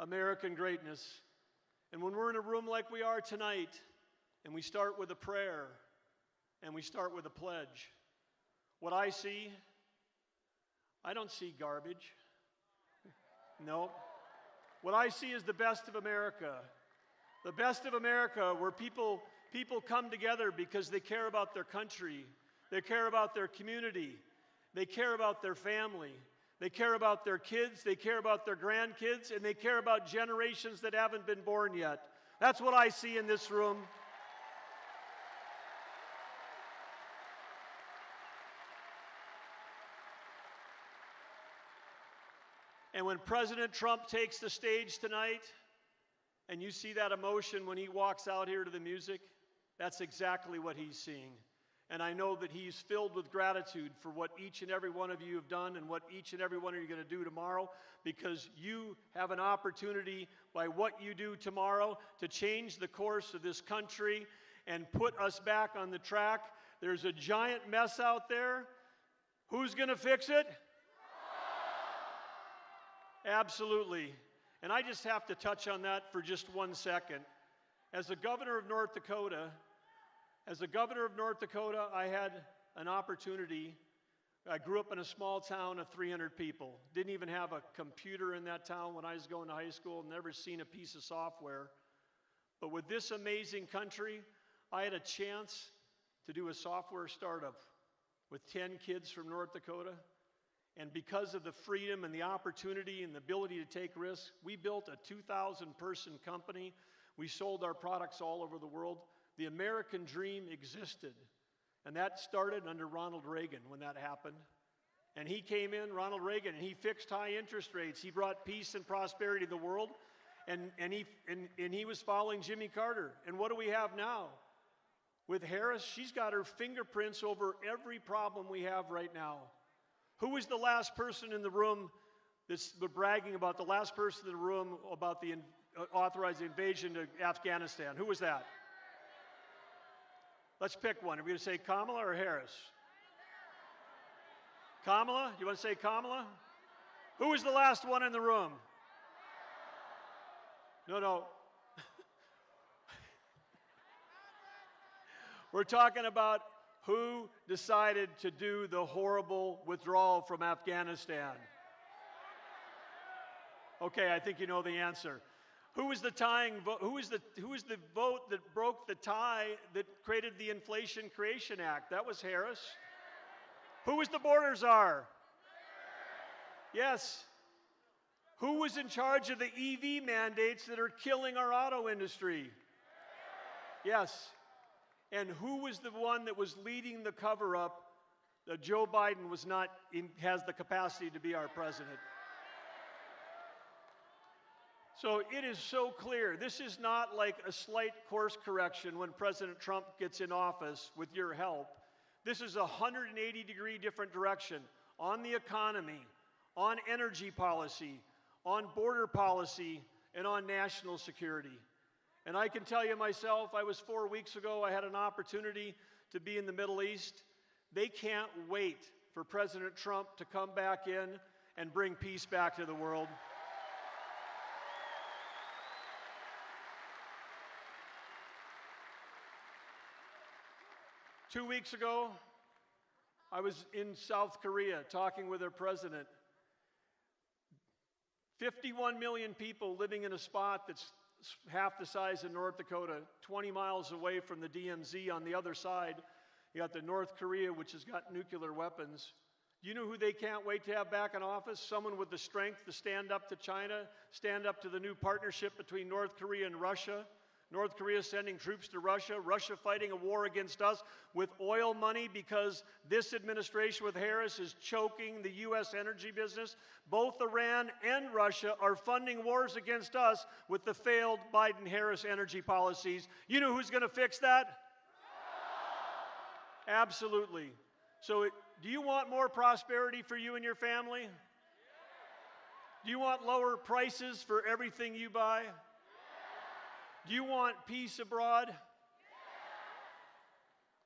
American greatness. And when we're in a room like we are tonight, and we start with a prayer, and we start with a pledge, what I don't see garbage. No. What I see is the best of America. The best of America, where people come together because they care about their country, they care about their community, they care about their family, they care about their kids, they care about their grandkids, and they care about generations that haven't been born yet. That's what I see in this room. And when President Trump takes the stage tonight, and you see that emotion when he walks out here to the music, that's exactly what he's seeing. And I know that he's filled with gratitude for what each and every one of you have done and what each and every one of you are going to do tomorrow, because you have an opportunity by what you do tomorrow to change the course of this country and put us back on the track. There's a giant mess out there. Who's going to fix it? Absolutely. And I just have to touch on that for just 1 second. As the governor of North Dakota, I had an opportunity I grew up in a small town of 300 people. Didn't even have a computer in that town when I was going to high school, never seen a piece of software. But with this amazing country, I had a chance to do a software startup with 10 kids from North Dakota. And because of the freedom and the opportunity and the ability to take risks, we built a 2,000-person company. We sold our products all over the world. The American dream existed. And that started under Ronald Reagan when that happened. And he came in, Ronald Reagan, and he fixed high interest rates. He brought peace and prosperity to the world. And he was following Jimmy Carter. And what do we have now? With Harris, she's got her fingerprints over every problem we have right now. Who was the last person in the room that's bragging about the last person in the room about the authorized invasion to Afghanistan? Who was that? Let's pick one. Are we going to say Kamala or Harris? Kamala? You want to say Kamala? Who was the last one in the room? No. We're talking about who decided to do the horrible withdrawal from Afghanistan. Okay, I think you know the answer. Who was the tying vote? Who was the vote that broke the tie that created the Inflation Creation Act? That was Harris. Who was the border czar? Yes. Who was in charge of the EV mandates that are killing our auto industry? Yes. And who was the one that was leading the cover-up that Joe Biden has the capacity to be our president? So it is so clear. This is not like a slight course correction when President Trump gets in office with your help. This is a 180-degree different direction on the economy, on energy policy, on border policy, and on national security. And I can tell you myself, 4 weeks ago, I had an opportunity to be in the Middle East. They can't wait for President Trump to come back in and bring peace back to the world. Two weeks ago, I was in South Korea talking with their president. 51 million people living in a spot that's half the size of North Dakota, 20 miles away from the DMZ on the other side. You got the North Korea, which has got nuclear weapons. You know who they can't wait to have back in office? Someone with the strength to stand up to China, stand up to the new partnership between North Korea and Russia. North Korea sending troops to Russia, Russia fighting a war against us with oil money because this administration with Harris is choking the U.S. energy business. Both Iran and Russia are funding wars against us with the failed Biden-Harris energy policies. You know who's going to fix that? Absolutely. So do you want more prosperity for you and your family? Do you want lower prices for everything you buy? Do you want peace abroad?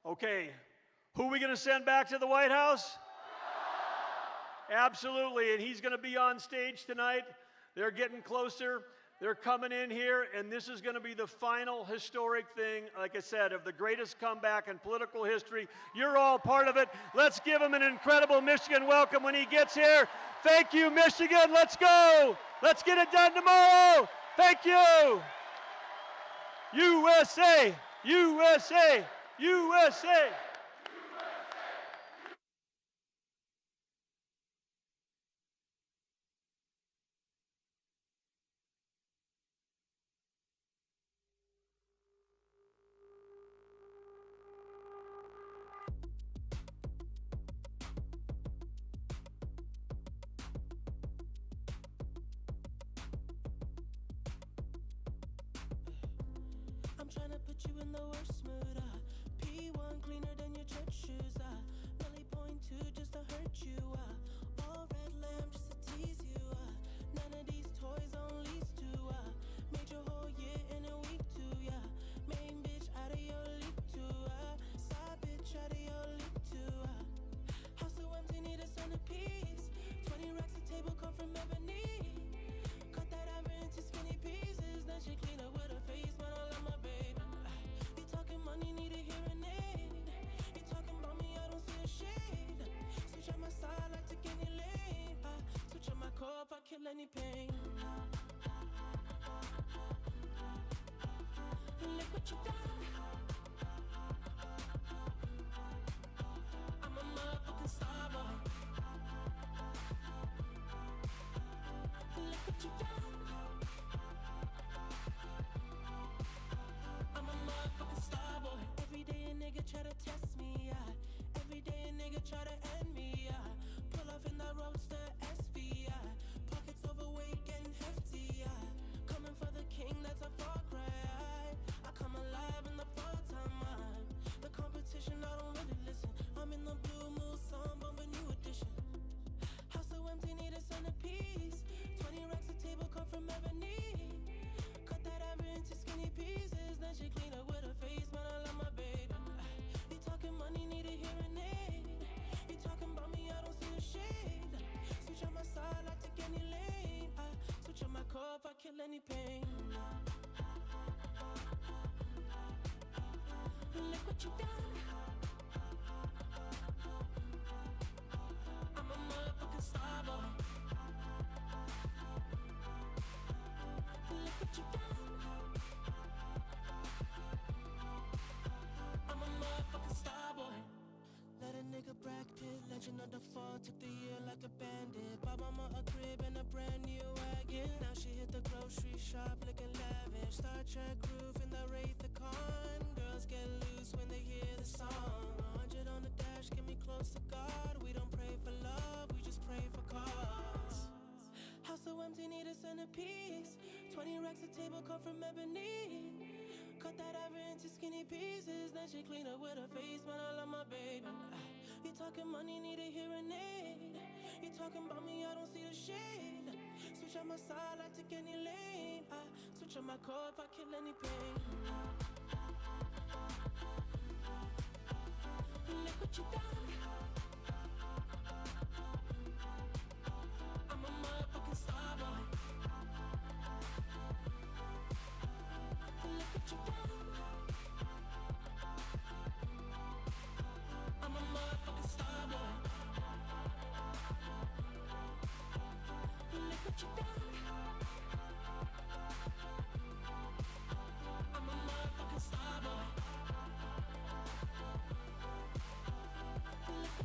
Okay. Who are we going to send back to the White House? Absolutely. And he's going to be on stage tonight. They're getting closer. They're coming in here, and this is going to be the final historic thing, like I said, of the greatest comeback in political history. You're all part of it. Let's give him an incredible Michigan welcome when he gets here. Thank you, Michigan. Let's go. Let's get it done tomorrow. Thank you. USA, USA, USA. Tryna put you in the worst mood, P1 cleaner than your church shoes, Millie point two just to hurt you, all red lamb just to tease you, none of these toys on lease to, made your whole year in a week too, yeah, main bitch out of your league too, side bitch out of your league too, house so empty need a centerpiece, 20 racks a table come from ebony, cut that ever into skinny pieces, then she clean up with her face, man I love my baby. Money need a hearing aid. You talking about me, I don't see a shade. Switch out my any pain. Look what you done. I'm a motherfucking star boy. Look what you done. I'm a motherfucking star boy. Every day a nigga try to test me, yeah. Every day a nigga try to end me, yeah. Pull off in the roadster SV, yeah. Pockets overweight getting hefty, yeah. Coming for the king, that's a far cry. I come alive in the fall time. The competition, I don't really listen. I'm in the blue moon, song bumping new edition. House so empty, need a centerpiece. 20 racks a table come from ebony. Cut that ever into skinny pieces. Then she clean up with her face, man, I love my baby. You talking money, need a hearing aid. You talking about me, I don't see a shade. Switch on my side, I take any lane. I switch on my car if I kill any pain. Look what you done. I'm a motherfucking star boy. Look what you done. I'm a motherfucking star boy. Let a nigga Brad Pitt, legend of the fall, took the year like a bandit. Bought mama a crib and a brand new wagon. Now she hit the grocery shop looking lavish. Star Trek roof in the Wraith the Con. Girls get loose when they hear the song. 100 on the dash, get me close to God. We don't pray for love, we just pray for cause. House so empty, need a centerpiece. 20 racks a table come from ebony. Cut that ever into skinny pieces. Then she clean up with her face, man, I love my baby. You talking money, need a hearing aid. You talking about me, I don't see the shade. Switch on my side, I take any lane. I switch on my car if I kill any pain. Look what you done. I'm a motherfucking star boy. Look what you done. I'm a motherfucking star boy. Look what you done. I'm a motherfucking star boy. Look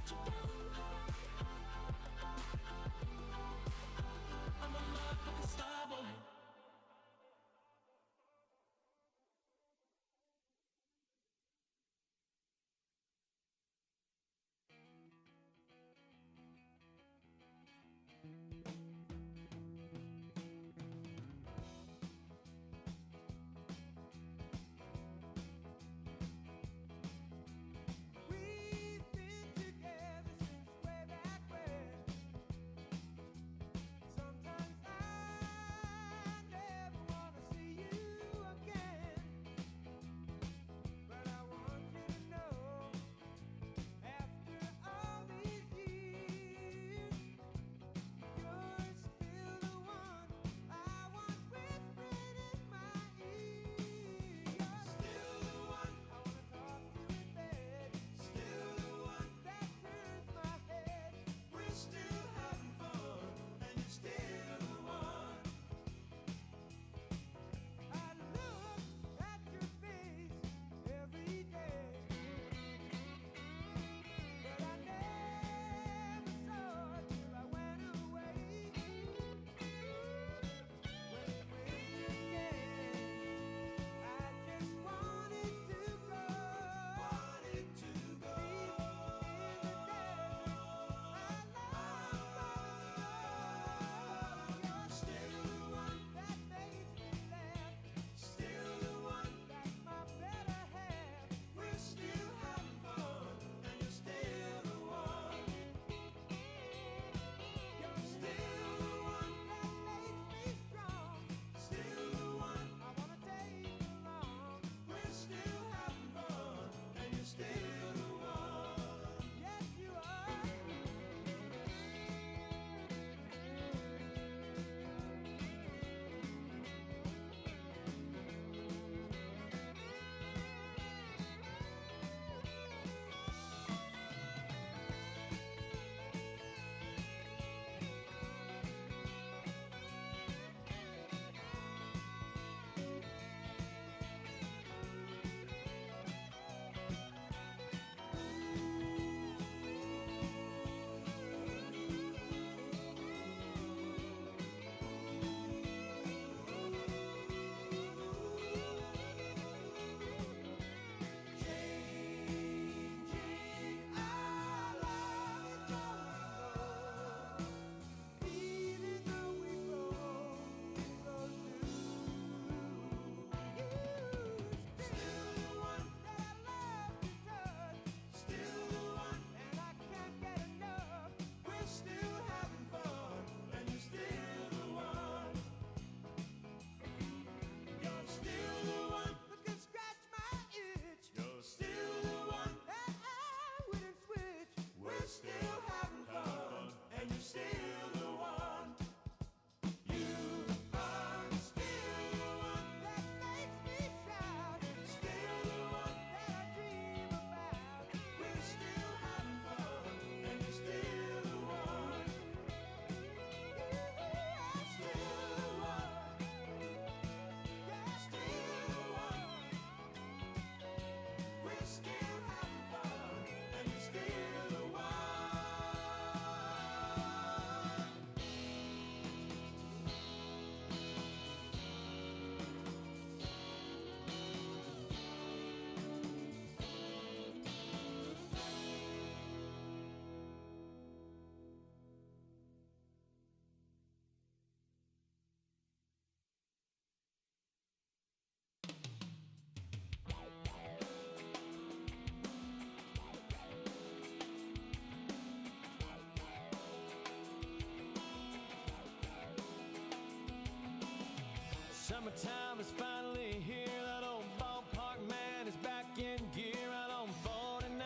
Summertime is finally here. That old ballpark man is back in gear out on 49.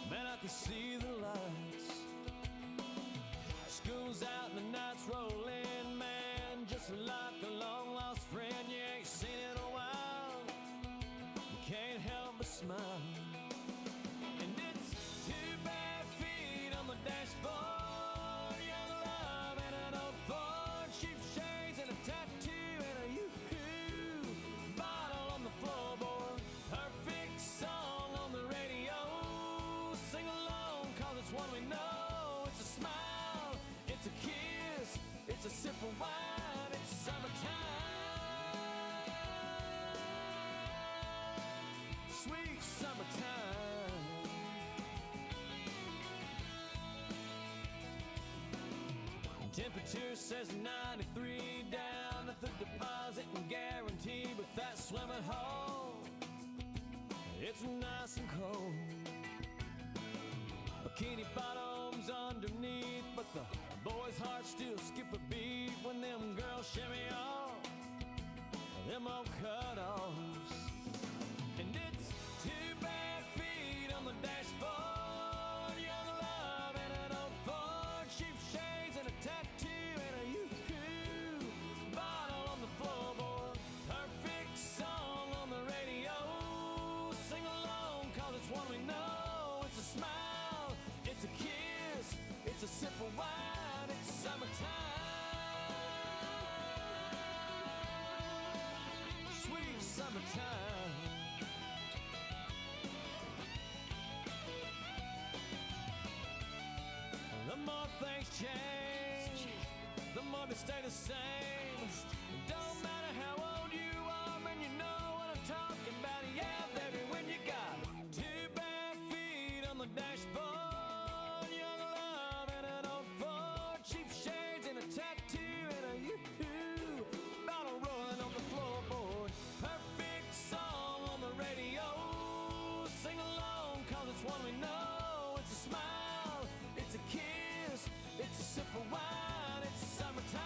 Man, I can see the lights. School's out and the nights roll in, man. Just like a long lost friend you ain't seen in a while. You can't help but smile. And it's 2 bare feet on the dashboard. Young love and an old Ford. Cheap shades and a tattoo and a yoo-hoo bottle on the floorboard. Perfect song on the radio. Sing along, cause it's one we know. It's a smile, it's a kiss, it's a sip of wine. It's summertime, sweet summertime. Temperature says 93 down at the deposit and guarantee, but that swimming hole, it's nice and cold. Bikini bottoms underneath, but the boys' hearts still skip a beat when them girls shimmy off them old cutoffs. And it's 2 bare feet on the dashboard. Young love and an old Ford. Cheap shades and a tattoo and a yoo-hoo bottle on the floorboard. Perfect song on the radio. Sing along, cause it's one we know. It's a smile, it's a kiss, it's a sip of wine. It's summertime, sweet summertime. The more things change, the more they stay the same. It don't matter how old you are, and you know what I'm talking about. Yeah, baby, when you got 2 bare feet on the dashboard. Young love and an old Ford. Cheap shades and a tattoo and a yoo-hoo bottle rolling on the floorboard. Perfect song on the radio. Sing along, cause it's one we know. It's a smile, it's a kiss, it's a sip of wine. It's summertime,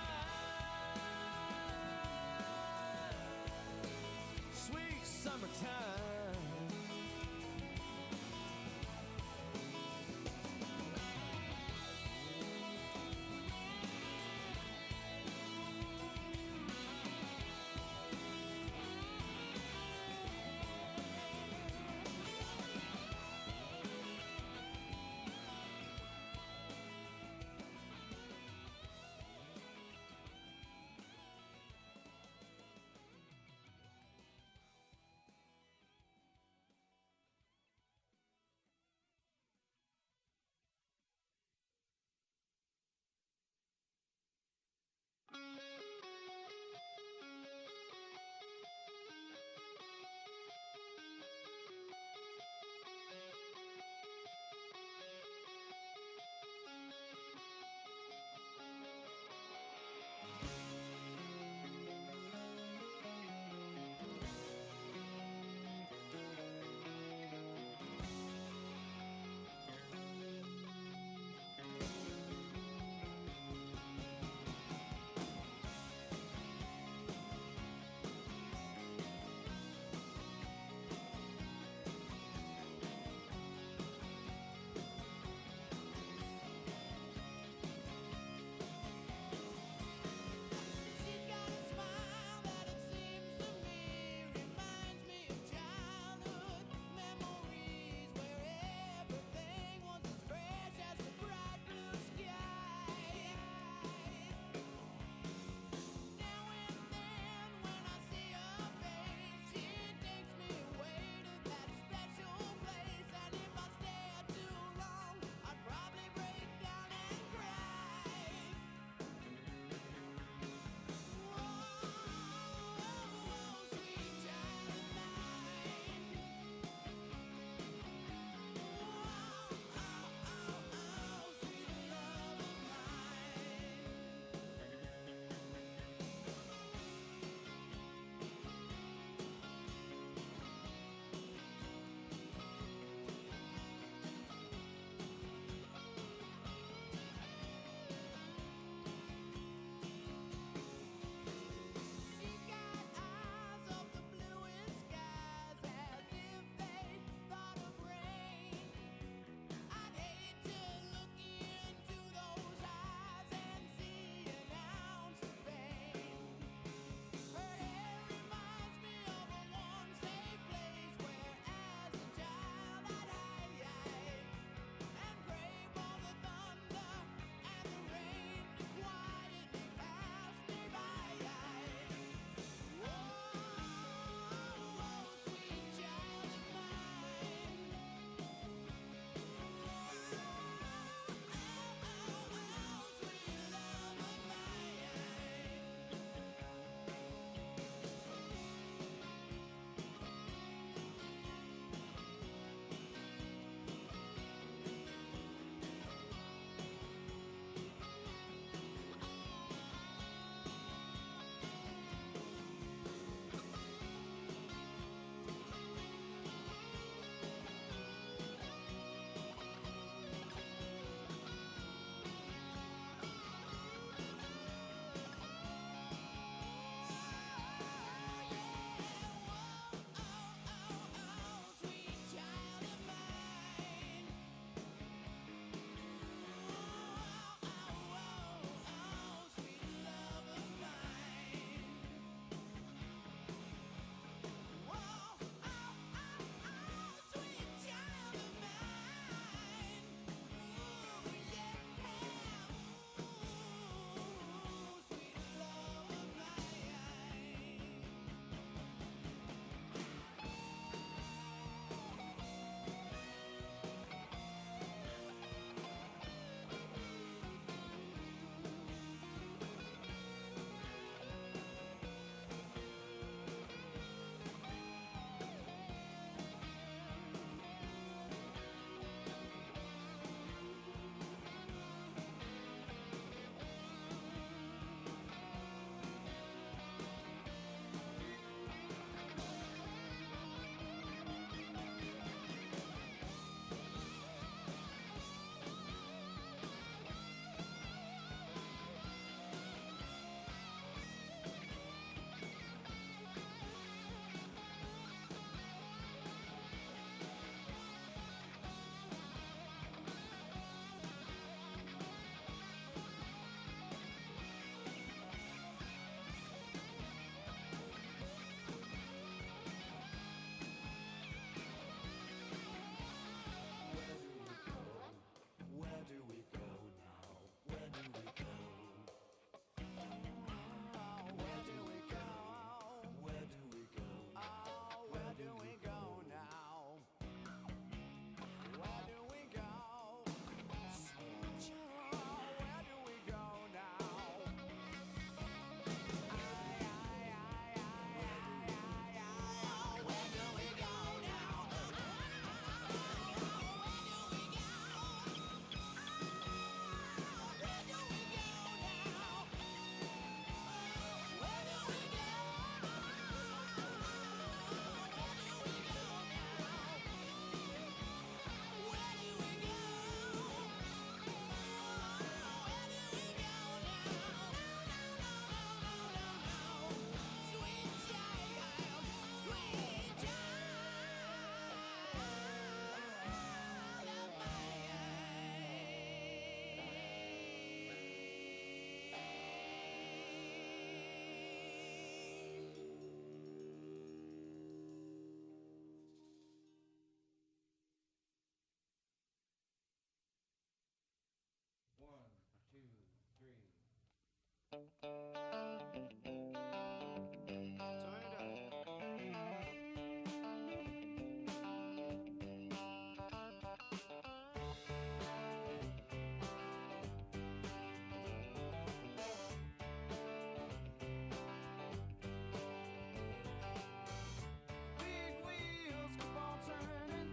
Big wheels keep on turning,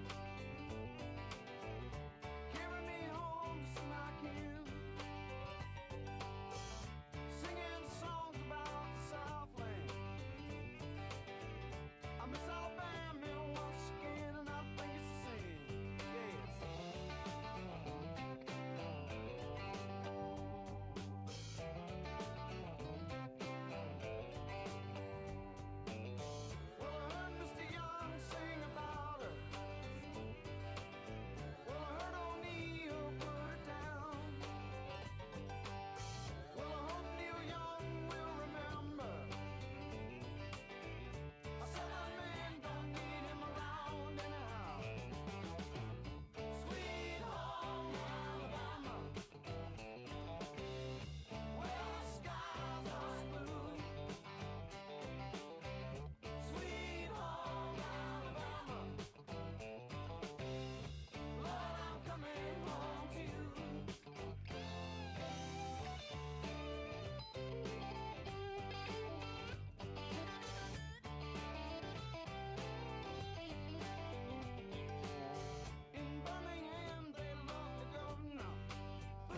carry me home just like you. Singing songs about the Southland. I miss Alabama once again, and I think it's the same. Yes. Well, I heard Mr. Young sing about her. Well, I heard O'Neill put her down. Well, I hope Neil Young will remember. I said that man don't need him around anyhow. Sweet home Alabama, where the skies are blue. Sweet home Alabama, Lord, I'm coming home to you. In Birmingham, they love the governor. Boo,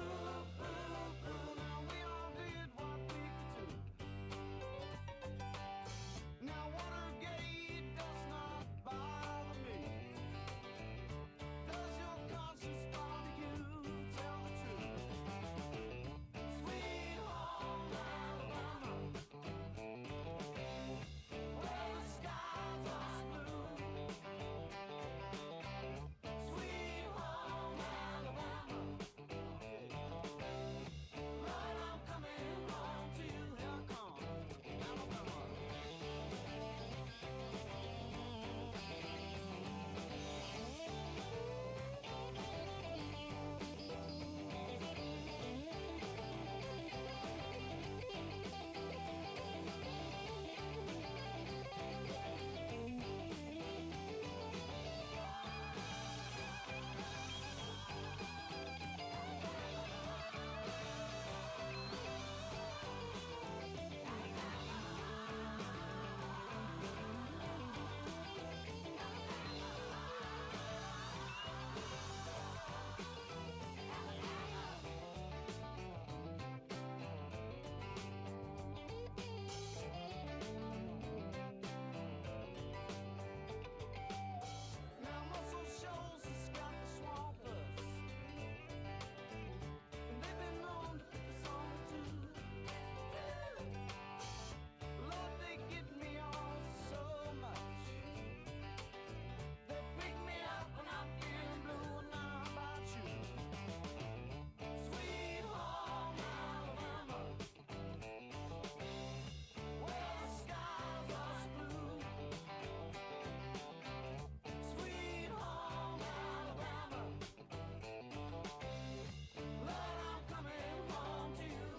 boo, boo. Now we all did what we could do. Now Watergate does not bother me. Does your conscience bother you? Tell the truth. Sweet home Alabama, where the skies are blue. Sweet home Alabama, Lord, I'm coming home to you. Here I come, Alabama. Now Muscle Shoals has got the swampers, and they've been known to pick us on too. Lord, they get me on so much. They pick me up when I'm feeling blue, and now about you. Sweet home Alabama, where the skies are blue. Sweet home Alabama, Lord, I'm coming home to you.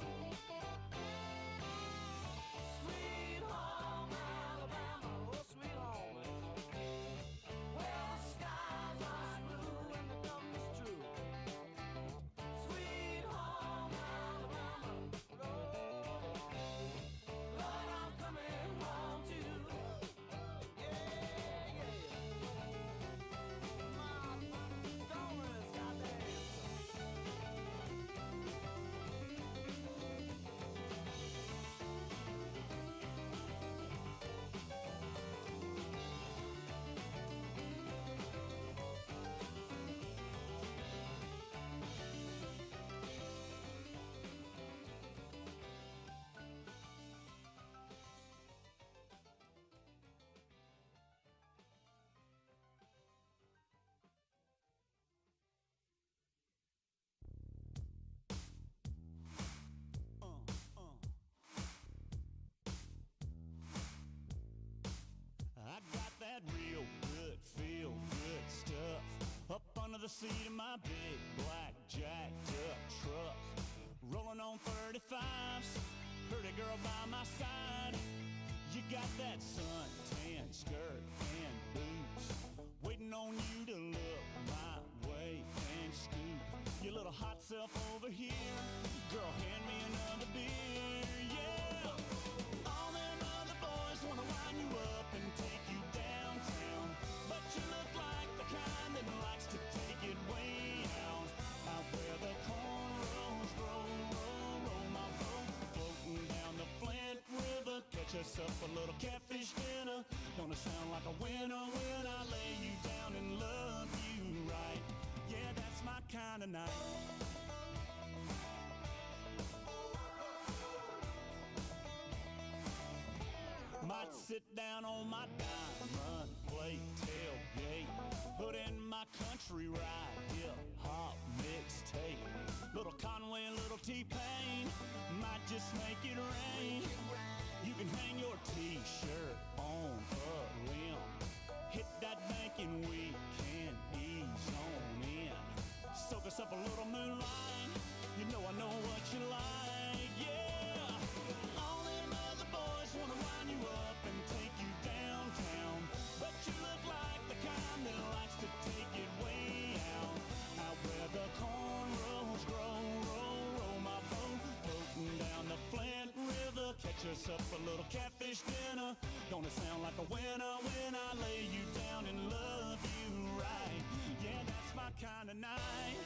Sweet home Alabama, oh sweet home, where the skies are blue and the government's true. Sweet home Alabama, Lord, I'm coming home to you. Yeah, yeah. My Montgomery's got the answer. I got that real good, feel good stuff up under the seat of my big black jacked up truck, rolling on 35s, Pretty girl by my side. You got that suntan skirt and boots, waiting on you to look my way and scoot your little hot self over here. Girl, hand me another beer, yeah. All them other boys wanna wind you up and take you downtown, but you look like the kind that likes to take it way out. Out where the cornrows grow, roll my boat, floating down the Flint River. Catch us up a little catfish dinner. Gonna sound like a winner when I lay you down and love you right. Yeah, that's my kind of night. Might sit down on my diamond plate tailgate, put in my country ride, hip-hop mixtape. Little Conway, little T-Pain, might just make it rain. You can hang your t-shirt on a limb. Hit that bank and we can ease on in. Soak us up a little moonlight. You know I know what you like, yeah. All them other boys wanna wind you up and take you downtown, but you look like the kind that likes to take it way out. Out where the cornrows grow, roll my boat, floating down the Flint River. Catch us up a little catfish dinner. Gonna sound like a winner when I lay you down and love you right. Yeah, that's my kind of night.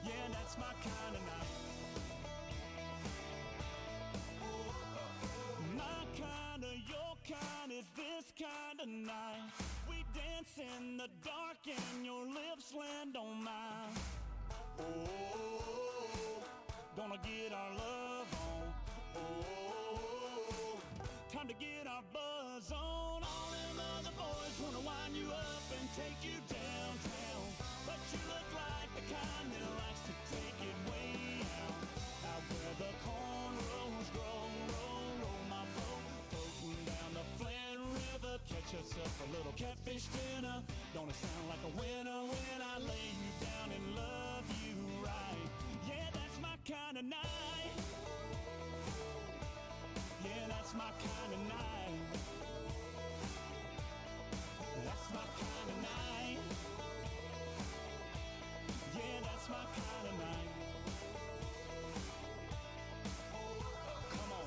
Yeah, that's my kind of night. My kind of, your kind is this kind of night. We dance in the dark and your lips land on mine. Oh, gonna get our love on. Oh, time to get our buzz on. All them other boys wanna wind you up and take you downtown, but you look like the kind that likes to take it way out. Out where the cornrows grow, roll my boat, floating down the Flint River. Catch us up a little catfish dinner. Gonna sound like a winner when I lay you down and love you right. Yeah, that's my kind of night. Yeah, that's my kind of night. That's my kind of night. Yeah, that's my kind of night. Come on.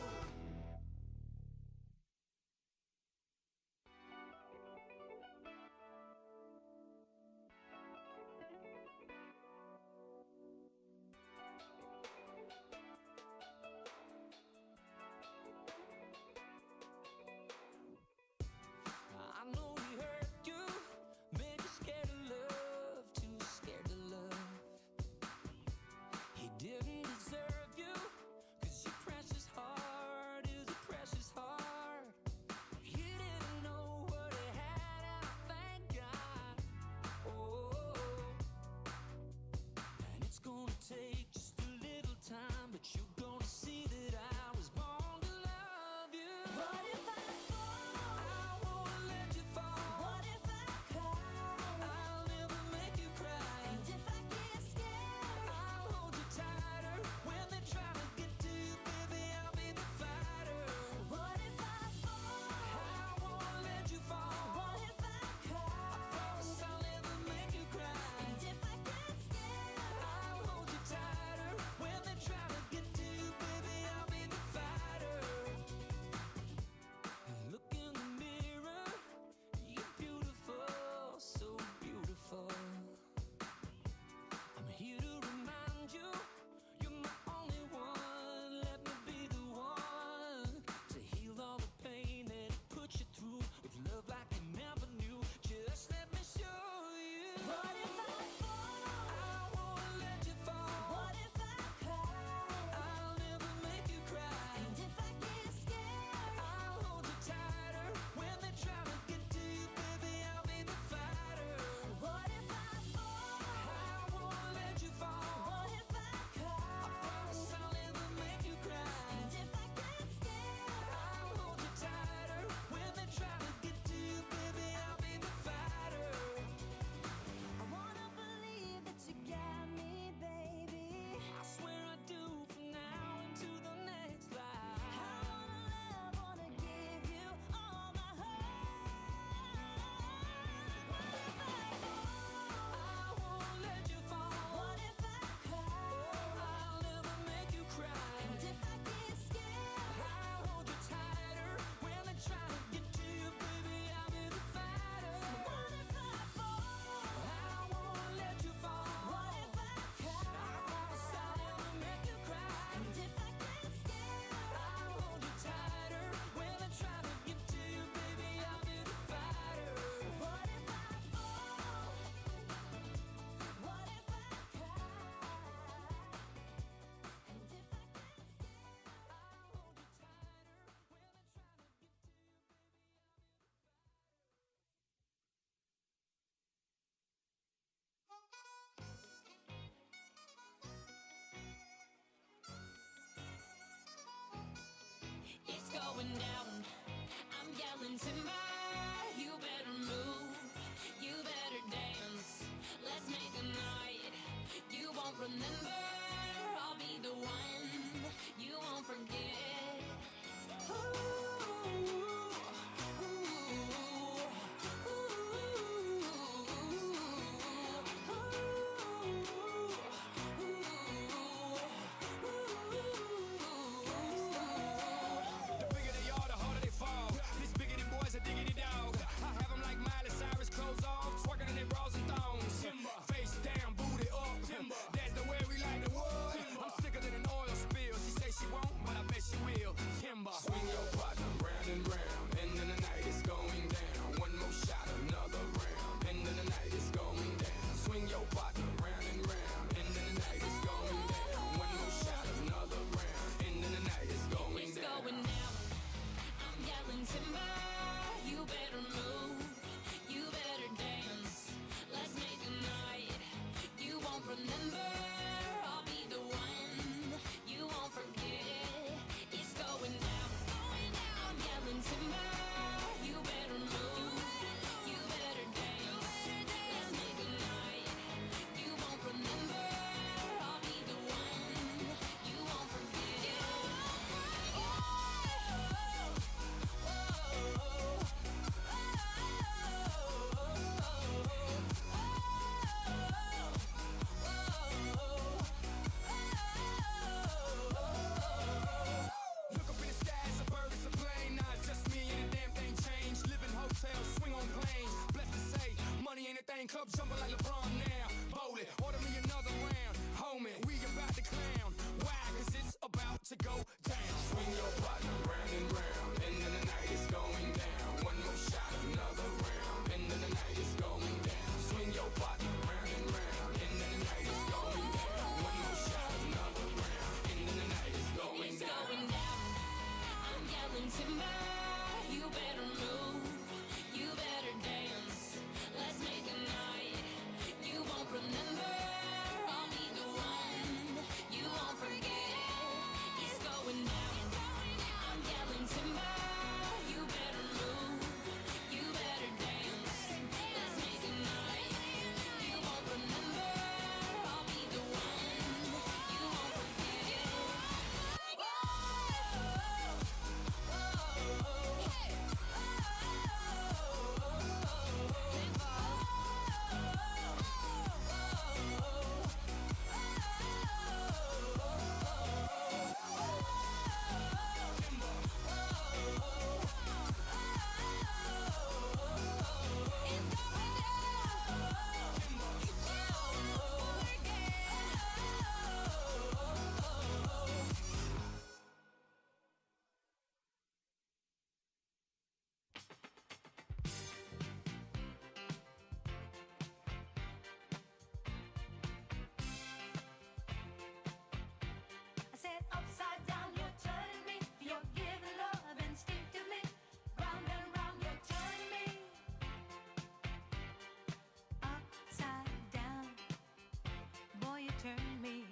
turn me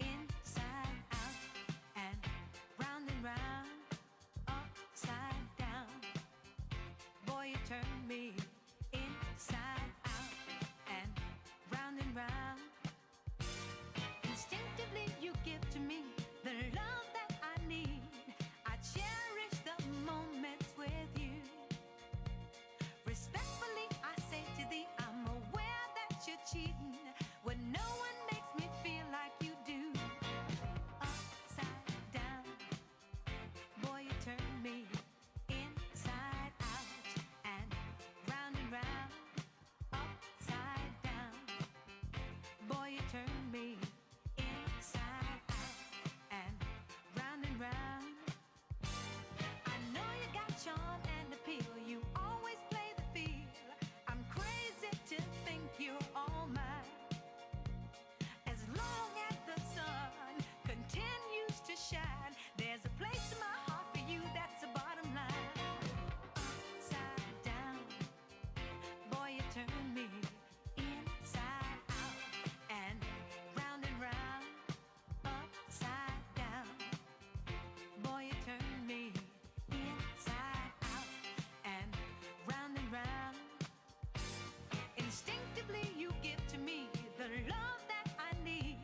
inside out and round, upside down. Boy, you turn me inside out and round. Instinctively, you give to me the love that I need. I cherish the moments with you. Respectfully, I say to thee, I'm aware that you're cheating when no one makes me feel like you do. Upside down, boy, you turn me inside out and round, upside down. Boy, you turn me inside out and round. I know you got charm and appeal. You always play the field. I'm crazy to think you're all mine. As long as the sun continues to shine, there's a place in my heart for you. That's the bottom line. Upside down, boy, you turn me inside out and round, upside down. Boy, you turn me inside out and round. Instinctively, you give to me the love that I need.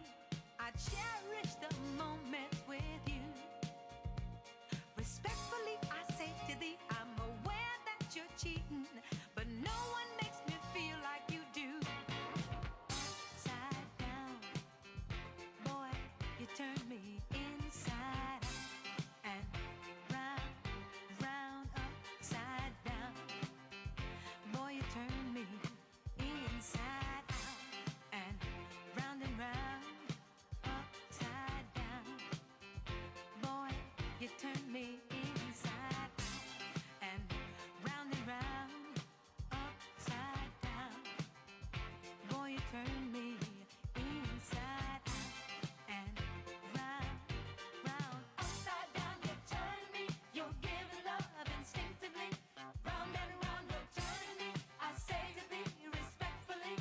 I cherish the moments with you. Respectfully, I say to thee, I'm aware that you're cheating, but no one makes me feel like you do. Upside down, boy, you turn me inside out and round, upside down. Boy, you turn me inside out and round, upside down. Boy, you turn me inside out and round, upside down. Boy, you turn me inside out and round, upside down. You turn me, you're giving love instinctively. Round and round, you're turning me. I say to thee respectfully,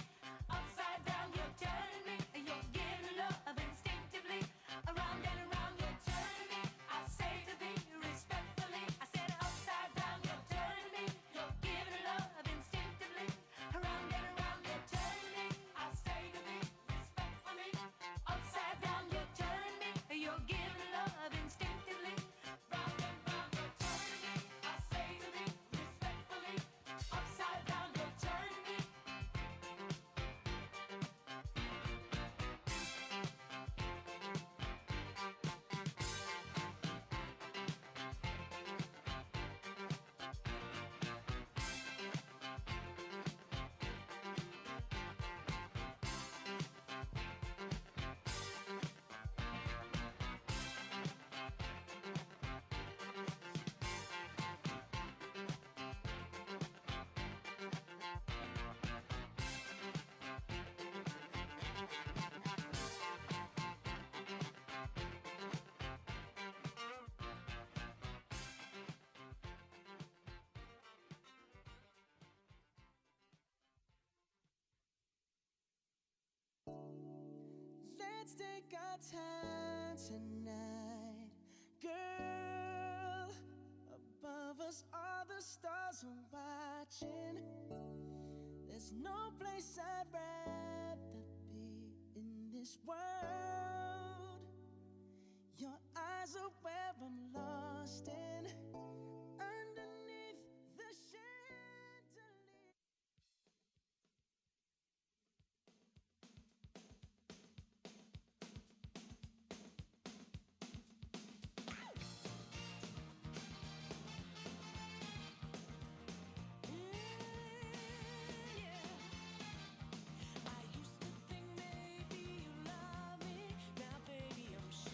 upside down, you're turning me. You're giving love instinctively. Around and around, you're turning me. I say to thee respectfully. I said upside down, you're turning me. You're giving love instinctively. Around and around, you're turning me. I say to thee respectfully. Upside down, you're turning me. You're giving love instinctively. Round and round, you're turning me. I say to thee respectfully. Upside down, you're turning me. Let's take our time tonight, girl. Above us, all the stars are watching. There's no place I'd rather be in this world. Your eyes are where I'm lost in. Underneath the chandelier. I used to think maybe you love me. Now, baby, I'm sure.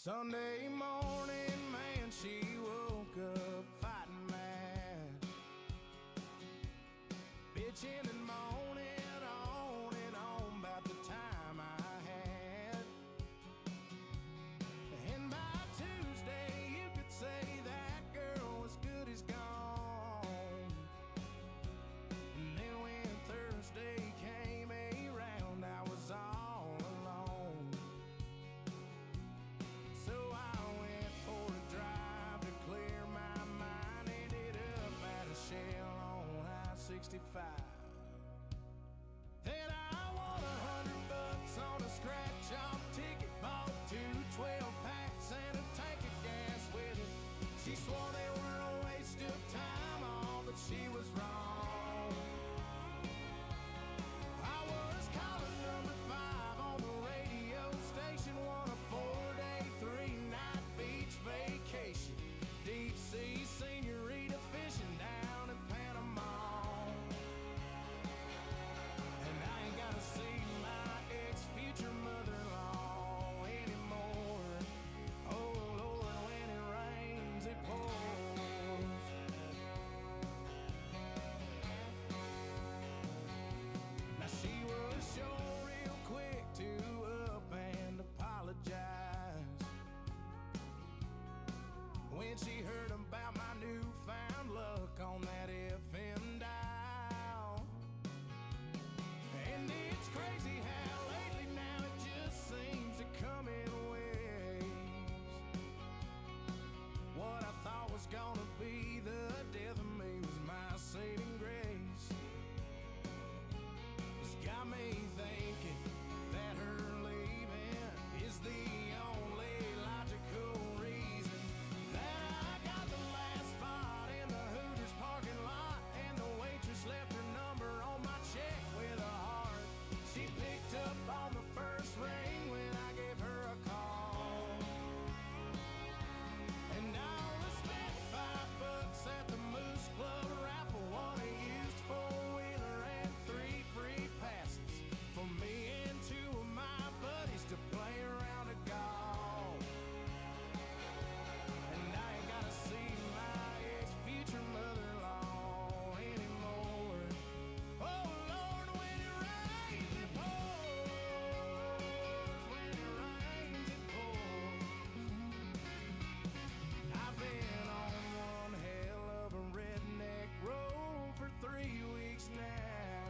Sunday morning, man, she woke up fighting mad, bitching and moaning on and on about the time I had. And by Tuesday, you could say that girl was good as gone. And then when Thursday came around, I was all alone. So I went for a drive to clear my mind. Ended up at a Shell on I-65. Then I won $100 on a scratch-off ticket. Bought 2 12-packs and a tank of gas with it. She swore they were a waste of time, all, but she was wrong. I was calling number 5 on the radio station, won a 4-day, 3-night beach vacation. Deep sea senorita fishing down in Panama. And I ain't gotta see my ex-future mother-in-law anymore. Oh Lord, when it rains, it pours. Now she was sure real quick to up and apologize when she heard about my newfound luck on that FM dial. And it's crazy how lately now it just seems to come in waves. What I thought was gonna be the death of me was my saving grace. It's got me thinking that her leaving is the only logical reason that I got the last spot in the Hooters parking lot, and the waitress left her number on my check with a heart. She picked up on the first ring when I gave her a call. And I only spent $5 at the Moose Club raffle, won a used four-wheeler and 3 free passes for me and 2 of my buddies to play around a golf. And I ain't gotta see my ex-future mother-in-law anymore. Oh Lord, when it rains, it pours. When it rains, it pours. I've been on one hell of a redneck road for 3 weeks now,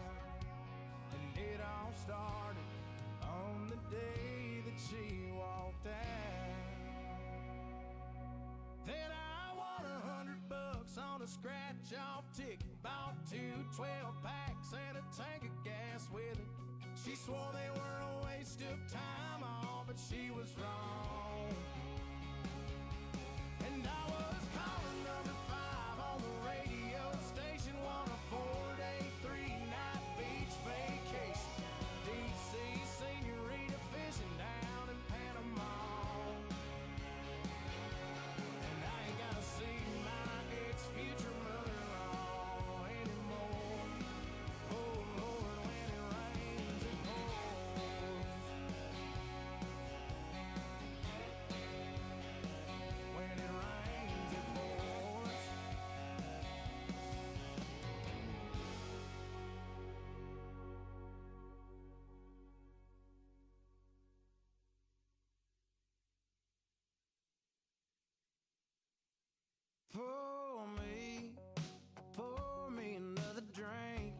and it all started on the day that she walked out. Then I won $100 on a scratch-off ticket, bought 2 12-packs and a tank of gas with it. She swore they were a waste of time, all, but she was wrong. And I was calling number 5 on the radio station, won a 4-day, 3-night beach vacation. Deep sea senorita fishing down in Panama. And I ain't gotta see my ex-future mother-in-law anymore. Oh Lord, when it rains, it pours. When it rains, it pours. Pour me another drink,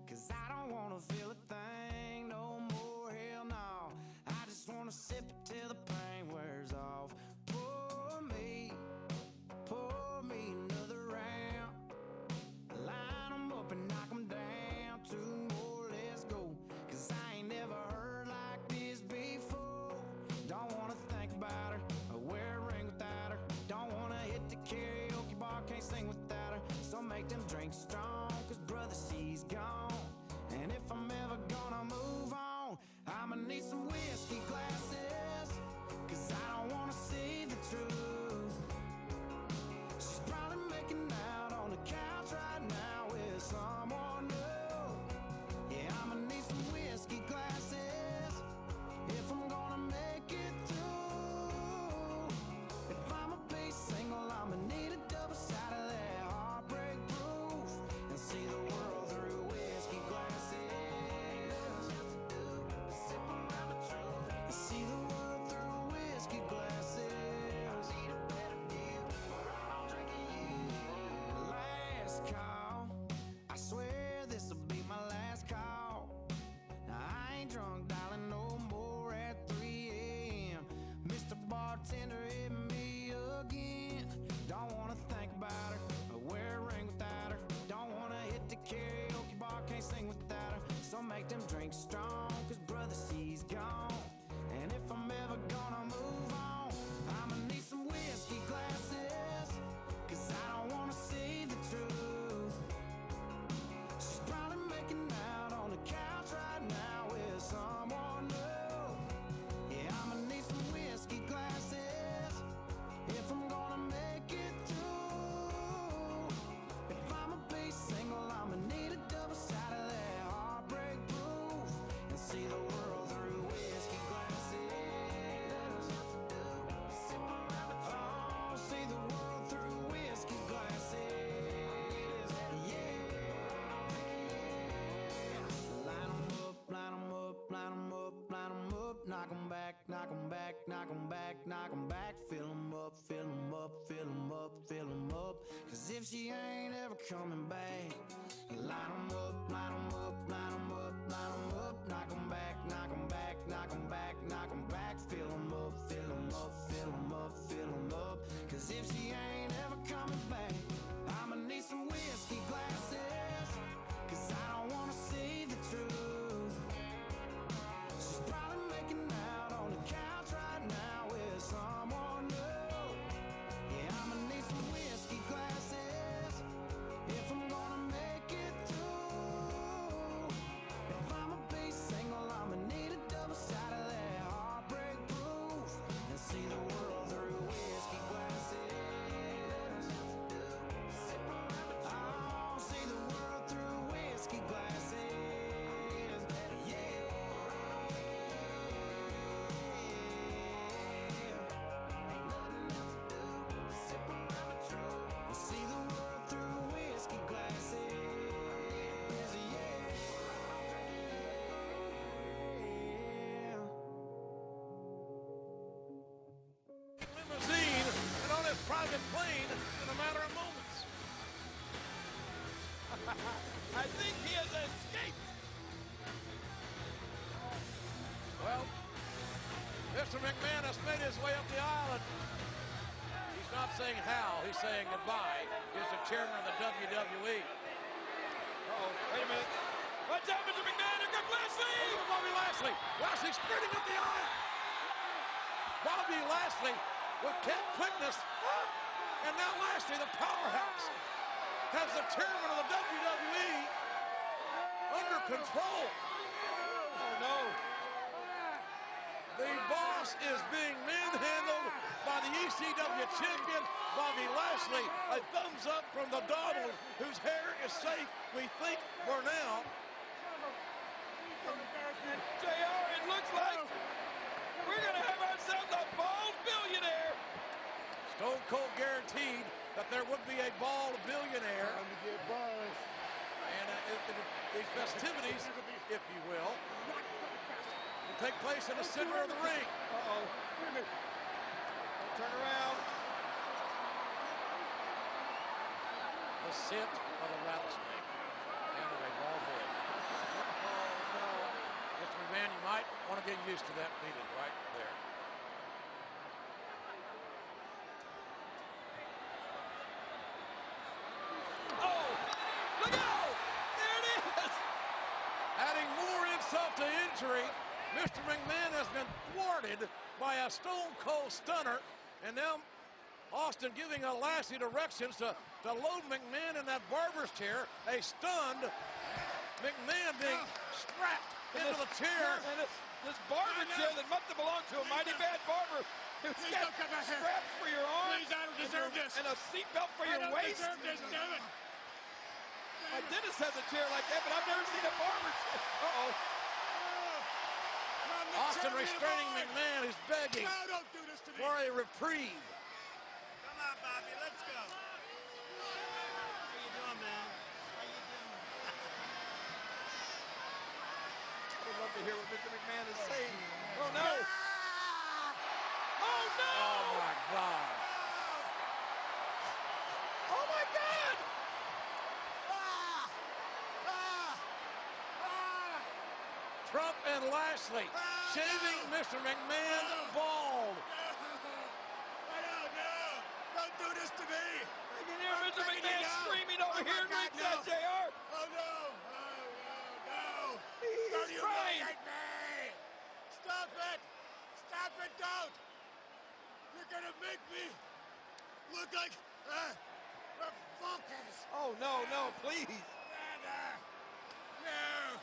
'cause I don't wanna feel a thing no more, hell no. I just wanna sip it till the pain wears off. Pour me another round. Line 'em up and knock 'em down. 2 more, let's go, 'cause I ain't never heard like this before. Don't wanna think about her or wear a ring without her. Don't wanna hit the karaoke bar, can't sing without her. So make them drinks strong, 'cause brother, she's gone. And if I'm ever gonna move on, I'ma need some whiskey glasses, 'cause I don't wanna see the truth. She's probably making out on the couch right now with someone new. Yeah, I'ma need some whiskey glasses if I'm gonna make it through. drink strong, cause brother, she's gone. And if I'm ever gonna move on, I'ma need some whiskey glasses, cause I don't wanna see the truth. She's probably making out on the couch right now with someone new. Yeah, I'ma need some whiskey glasses if I'm gonna make it through. If I'ma be single, I'ma need a double shot of that heartbreak proof and see the world through whiskey glasses. Oh, see the world through whiskey glasses. Yeah. Line 'em up, line 'em up, line 'em up, line 'em up. Knock 'em back, knock 'em back, knock 'em back, knock 'em back. Fill 'em up, fill 'em up, fill 'em up, fill 'em up. Cause if she ain't ever coming back, line 'em up, line 'em up, line 'em up, line 'em up. Knock 'em back, knock 'em back, knock 'em back, knock 'em back. Fill 'em up, fill 'em up, fill 'em up, fill 'em up. Cause if she ain't ever coming back, I'ma need some whiskey glasses, cause I don't wanna see the truth. She's probably making out on the couch right now with someone new. Yeah, I'ma need some whiskey glasses if I'm gonna make it through. If I'ma be single, I'ma need a double shot of that heartbreak proof and see the world through whiskey glasses. Oh, see the world through whiskey glasses. Yeah. See the world through whiskey glasses. Limousine and on his private plane in a matter of moments. I think he has escaped. Well, Mr. McMahon has made his way up the aisle. And he's not saying how, he's saying goodbye. He's the chairman of the WWE. Uh-oh, wait a minute. Watch out, Mr. McMahon, here comes Lashley! Bobby Lashley. Lashley sprinting up the aisle. Bobby Lashley with cat quickness. And now Lashley, the powerhouse, has the chairman of the WWE under control. Oh, no. The boss is being manhandled by the ECW champion, Bobby Lashley. A thumbs up from the Donald, whose hair is safe, we think, for now. JR, it looks like we're going to have ourselves a bald billionaire. Stone Cold guaranteed that there would be a bald billionaire. And the festivities, if you will take place in the center of the ring. Uh-oh. Wait a minute. Don't turn around. The scent of a rattlesnake and of a bald head. Oh, no. Mr. McMahon, you might want to get used to that feeling right there. Oh, look out! There it is! Adding more insult to injury, Mr. McMahon has been thwarted by a Stone Cold Stunner, and now Austin giving a Lashley directions to load McMahon in that barber's chair. A stunned McMahon being strapped into the chair. And this barber chair that must have belonged to a mighty bad barber. Who's got straps for your arms. Please, I don't deserve this. And a seatbelt for your waist. I don't deserve this, damn it. My dentist has a chair like that, but I've never seen a barber chair. Uh-oh. Austin restraining McMahon, who's begging No, don't do this to me. for a reprieve. Come on, Bobby, let's go. How you doing, man? How you doing? I would love to hear what Mr. McMahon is saying. Oh, no. Oh, no. Oh, my God. Oh, my God. Trump and Lashley shaving Mr. McMahon bald. Don't do this to me. I can hear Mr. McMahon screaming over here at ringside, JR. Oh, no. Oh, no. 30 crying. Stop it! Stop it, don't! You're gonna make me look like a fuckers. Oh, no, no, please. No!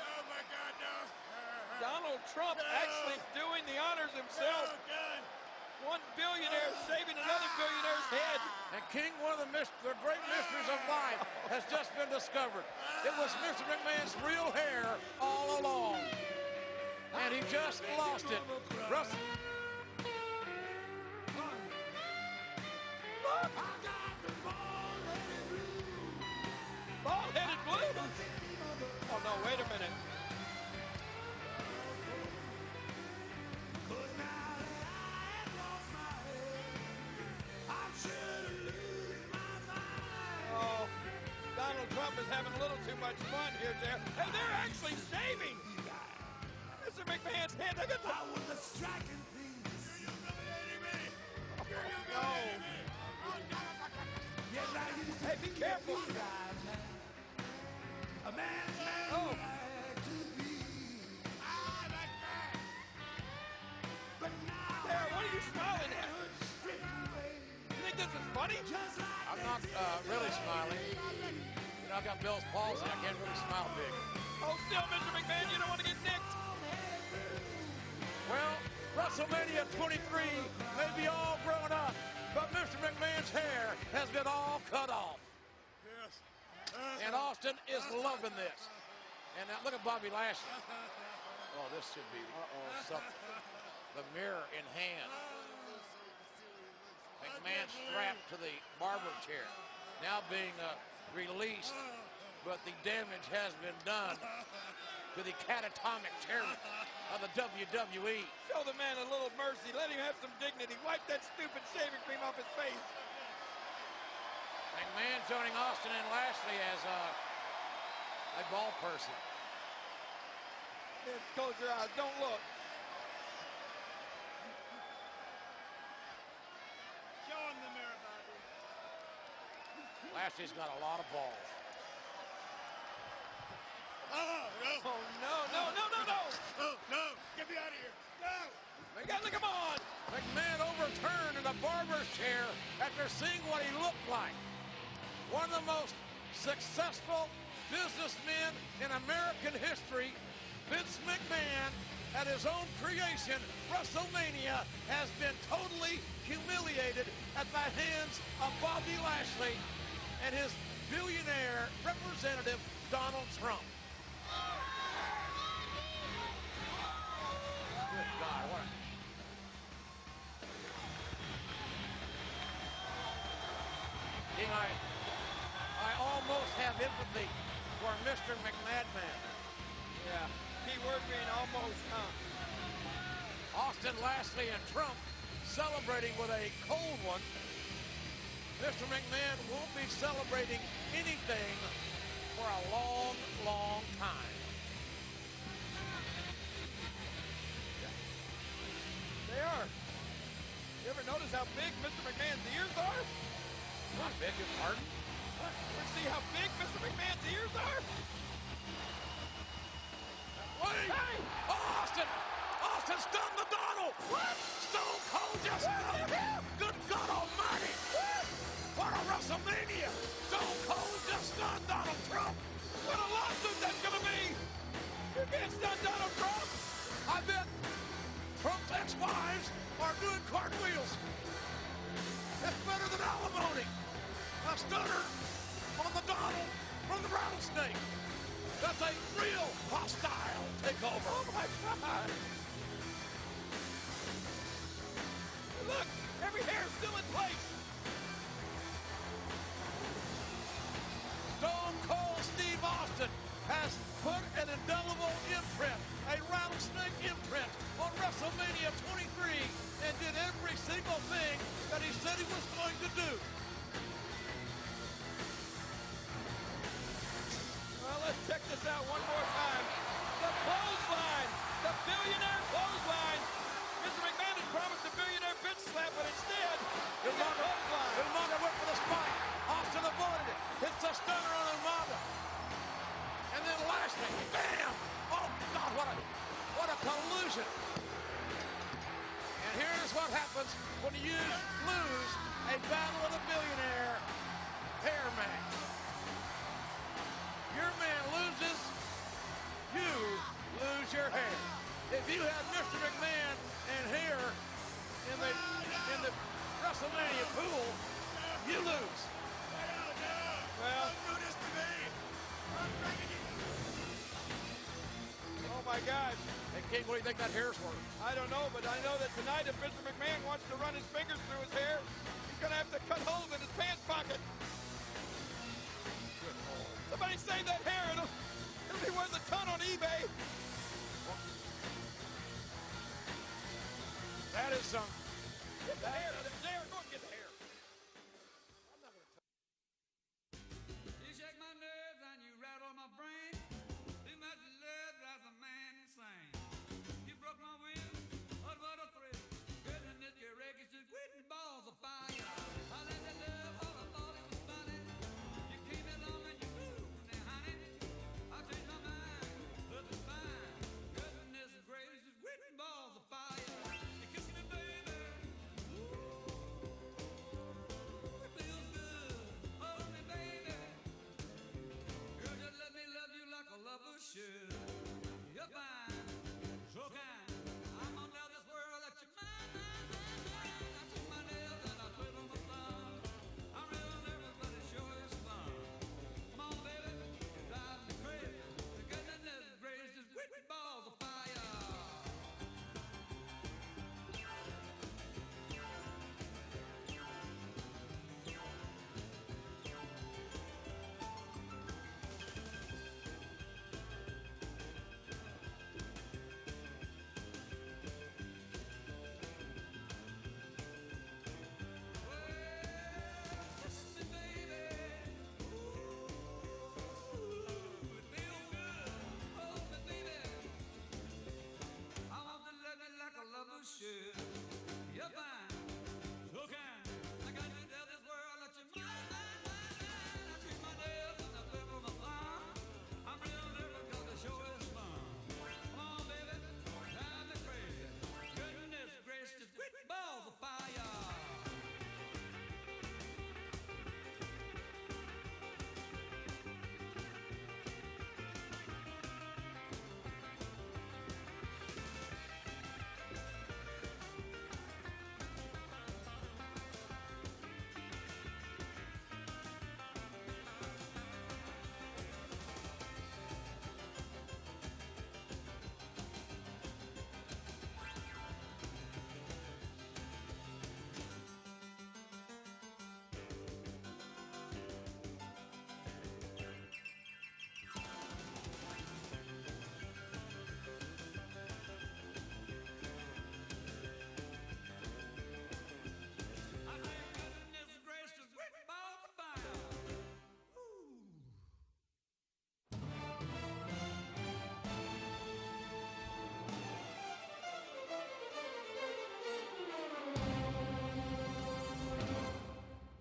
No, my God, no! Donald Trump actually doing the honors himself. No, God! One billionaire saving another billionaire's head. And King, one of the great mysteries of life has just been discovered. It was Mr. McMahon's real hair all along. And he just lost it. Russell. Bald-headed blues. Oh, no, wait a minute. Oh, Donald Trump is having a little too much fun here, Jer. Hey, they're actually shaving Mr. McMahon's head. Look at that. No. Hey, be careful. Oh. There, what are you smiling at? You think this is funny? I'm not really smiling. You know, I got Bell's palsy. I can't really smile big. Oh, still, Mr. McMahon, you don't want to get nicked. Well, WrestleMania 23 may be all grown up, but Mr. McMahon's hair has been all cut off. And Austin is loving this. And now look at Bobby Lashley. Oh, this should be something. The mirror in hand. McMahon strapped to the barber chair, now being released, but the damage has been done to the catatonic chairman of the WWE. Show the man a little mercy. Let him have some dignity. Wipe that stupid shaving cream off his face. McMahon joining Austin and Lashley as a ball person. Just close your eyes. Don't look. Show him the mirror, Bobby. Lashley's got a lot of balls. Oh, no. Oh, no, no, no, no, no. Oh, no. Get me out of here. No. We got to look him on. McMahon overturned in a barber's chair after seeing what he looked like. One of the most successful businessmen in American history, Vince McMahon, at his own creation, WrestleMania, has been totally humiliated at the hands of Bobby Lashley and his billionaire representative, Donald Trump. Good God, what a... King, I almost have empathy for Mr. McMahon. Yeah, key word being almost, huh? Austin, Lashley, and Trump celebrating with a cold one. Mr. McMahon won't be celebrating anything for a long, long time. They are. You ever notice how big Mr. McMahon's ears are? I beg your pardon? You see how big Mr. McMahon's ears are? Wait! Hey! Oh, Austin! Austin stunned the Donald! What? Stone Cold just stunned him! Good God Almighty! What a WrestleMania! Stone Cold just stunned Donald Trump! What a lawsuit that's gonna be! You can't stun Donald Trump! I bet Trump's ex-wives are doing cartwheels. It's better than alimony. A stunner on the Donald from the rattlesnake. That's a real hostile takeover. Oh my God! Look, every hair's still in place. Stone Cold Steve Austin has put an indelible imprint, a rattlesnake imprint, on WrestleMania 23 and did every single thing that he said he was going to do. Well, let's check this out one more time. The clothesline, the billionaire clothesline. Mr. McMahon had promised a billionaire bitch slap, but instead, he got a clothesline. Umaga went for the spike. Austin avoided it. Hits a stunner on Umaga. And then Lashley, bam, what happens when you lose a battle of the billionaire hair match. Your man loses, you lose your hair. If you have Mr. McMahon and hair in the WrestleMania pool, you lose. Well, oh my gosh. Hey, King, what do you think that hair's worth? I don't know, but I know that tonight if Mr. McMahon wants to run his fingers through his hair, he's going to have to cut holes in his pants pocket. Somebody save that hair. It'll be worth a ton on eBay. That is some. Get the hair. There, go and get the hair. You shake my nerves and you rattle my brain. Too much love drives a man insane. You broke my will, what a thrill. Goodness, your wreckage is quitting balls of fire. I let that love, all I thought it was funny. You came along and you moved me, honey. I changed my mind, love is fine. Goodness gracious, quitting balls of fire. You kiss me, baby. Ooh, it feels good. Hold me, baby. Girl, just let me love you like a lover should. You're fine, so kind. I'm gonna tell this world that you're mine. I took my nails and I twiddle my thumb. I'm real nervous, but it sure is fun. Come on, baby, drive me crazy. The goodness gracious, quitting balls of fire. Should. You're fine, so kind. I got to tell this world that you're mine. I treat my nails and I twiddle my thumb. I'm real nervous 'cause the show is fun. Come on, baby, drive me crazy. Goodness gracious, quit balls of fire.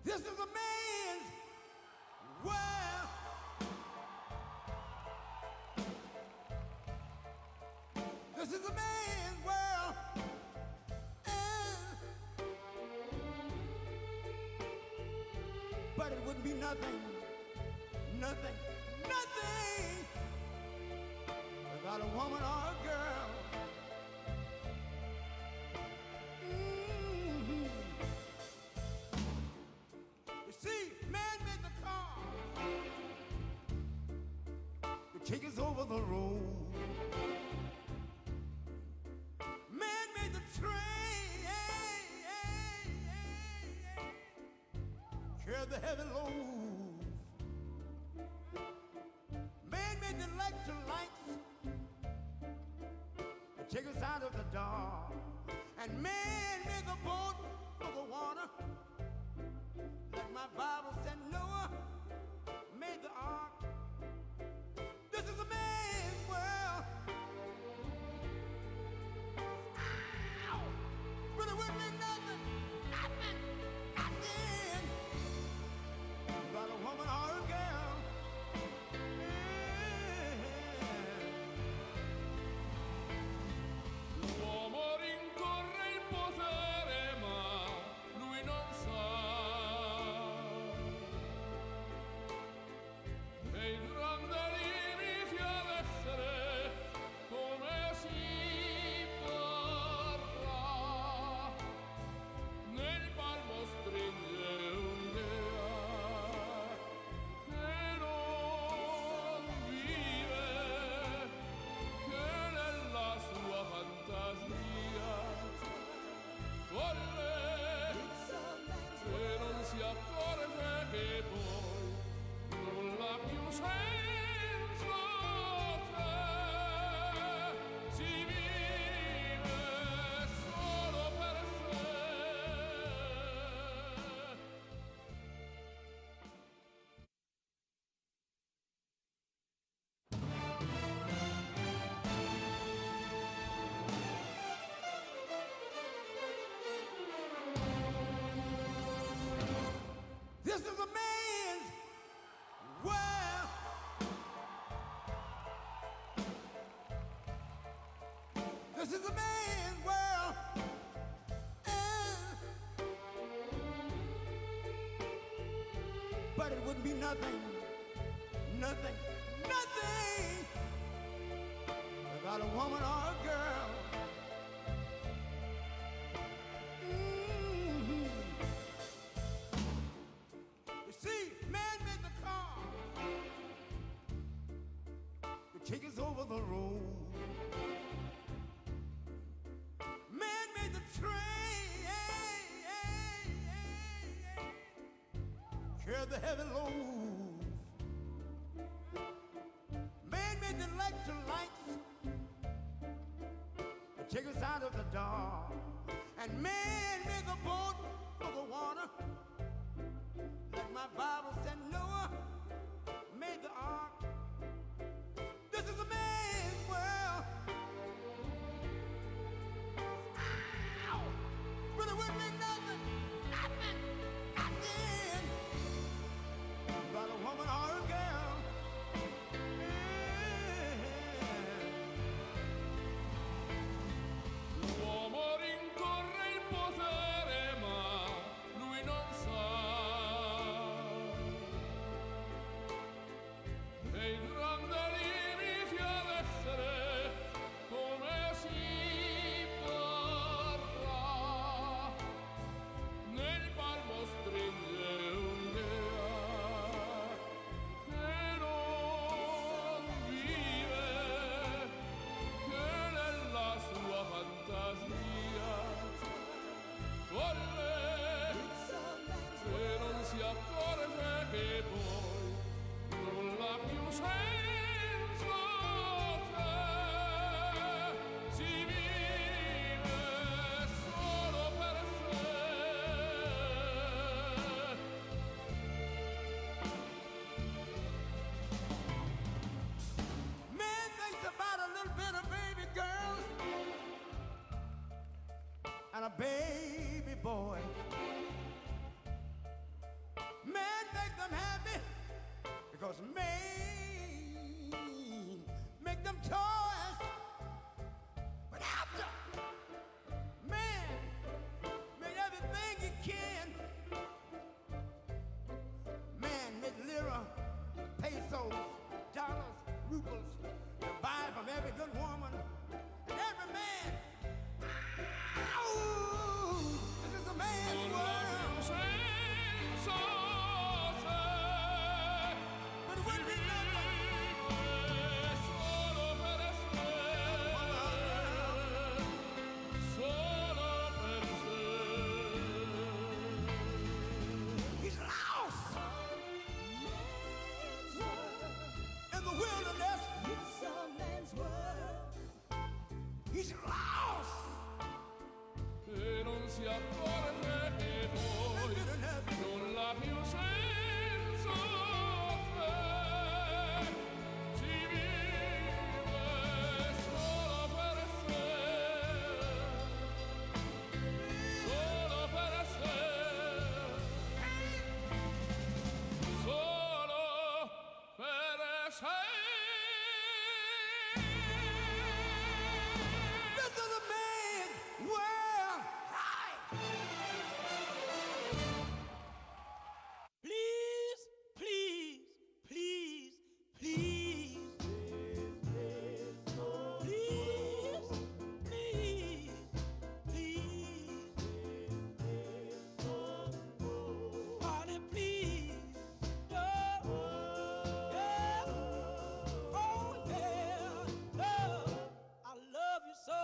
This is a man's world. This is a man's world. But it wouldn't be nothing without a woman or a girl. See, man made the car to take us over the road. Man made the train carry the heavy load. Man made the lights to take us out of the dark. And man made the boat for the water. Like my Bible said, Noah made the ark. This is a man's world. Ow! But it wouldn't be nothing about a woman or a girl. L'uomo rincorre il potere man's world. But it wouldn't be nothing, nothing, nothing without a woman or a girl. Mhm. You see, man made the car to take us over the road. Man made the train, carry the heavy load. Man made the electrolytes to take us out of the dark. And man made the boat for the water. Like my Bible said, Noah made the ark. This is a man's world. Ow! But it wouldn't be nothing, nothing, nothing about a woman or a girl. L'uomo rincorre il potere, ma lui non sa che il grande limiti ad essere come si vorrà. Nel palmo stringe un'idea che non vive, che nella sua fantasia folle, se non si accorge che poi nulla più senso c'è, si vive solo per sé. Man thinks about a little bit of baby girls and a baby boy. Man make them happy because man make them toys. But after man made everything he can, man made lira, pesos, dollars, rubles to buy from every good woman and every man. Ow! This is a man's world. But it wouldn't be He's lost in the wilderness. It's a man's world. He's lost. E non si accorge che poi nulla più senso c'è, si vive solo per sé, solo per sé, solo per sé. This is a man's world. Please, please, please, please. Please, please, please. Honey, please. No. Yeah. Oh, yeah. No. I love you so.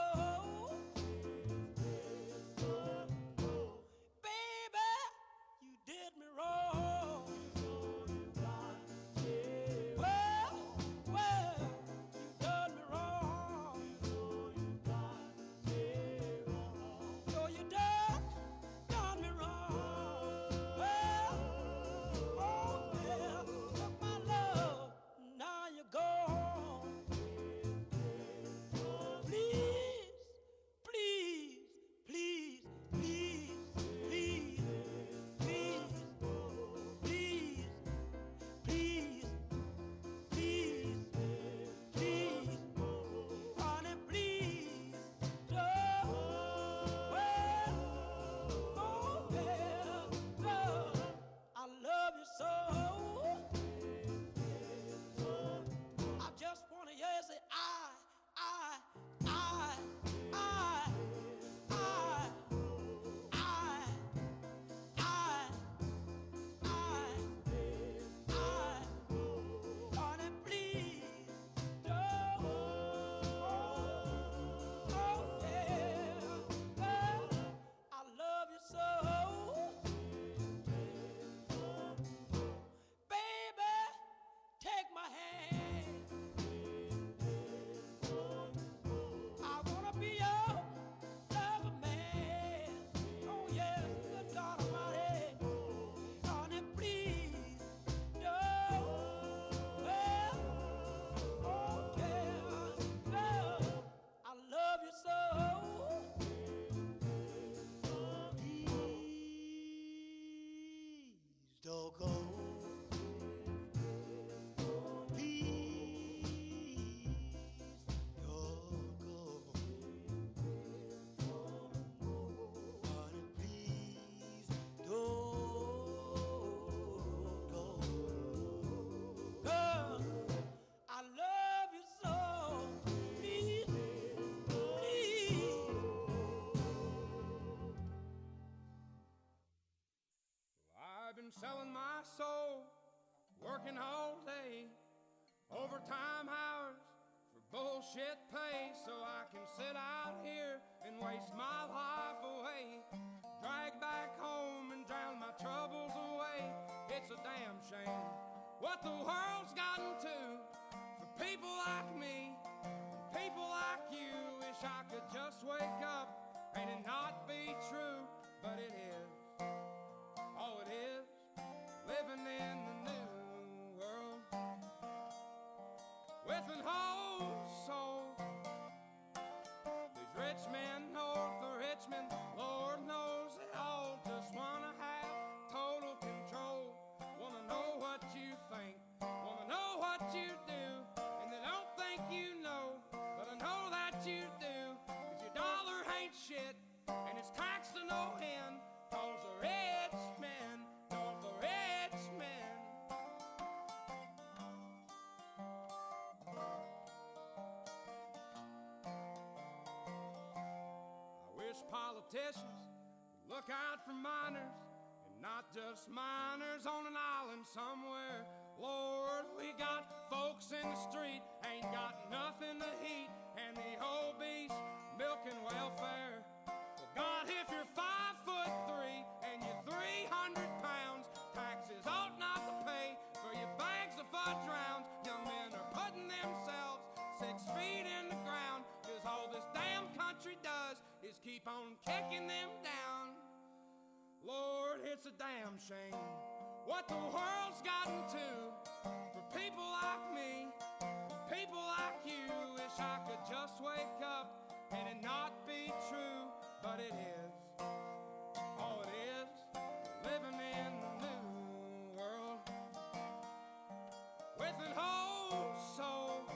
working all day, overtime hours for bullshit pay, so I can sit out here and waste my life away, drag back home and drown my troubles away. It's a damn shame what the world's gotten to for people like me, people like you. Wish I could just wake up and it not be true, but it is. Oh, it is living in the new world with an whole soul. These rich men north of Richmond, Lord knows they all just wanna have total control. Wanna know what you think, wanna know what you do, and they don't think you know, but I know that you do. 'Cause your dollar ain't shit, and it's taxed to no end. 'Cause the rich men, north of Richmond. I wish politicians would look out for miners, and not just miners on an island somewhere. Lord, we got folks in the street, ain't got nothing to eat, and the whole beast milking welfare. Well, God, if you're 5'3" and you're 300 pounds, taxes ought not to pay for your bags of fudge rounds. Young men are putting themselves 6 feet in the ground, 'cause all this damn country does is keep on kicking them down. Lord, it's a damn shame what the world's gotten to for people like me, people like you. Wish I could just wake up and it not be true, but it is. Oh, it is living in the new world with an whole soul.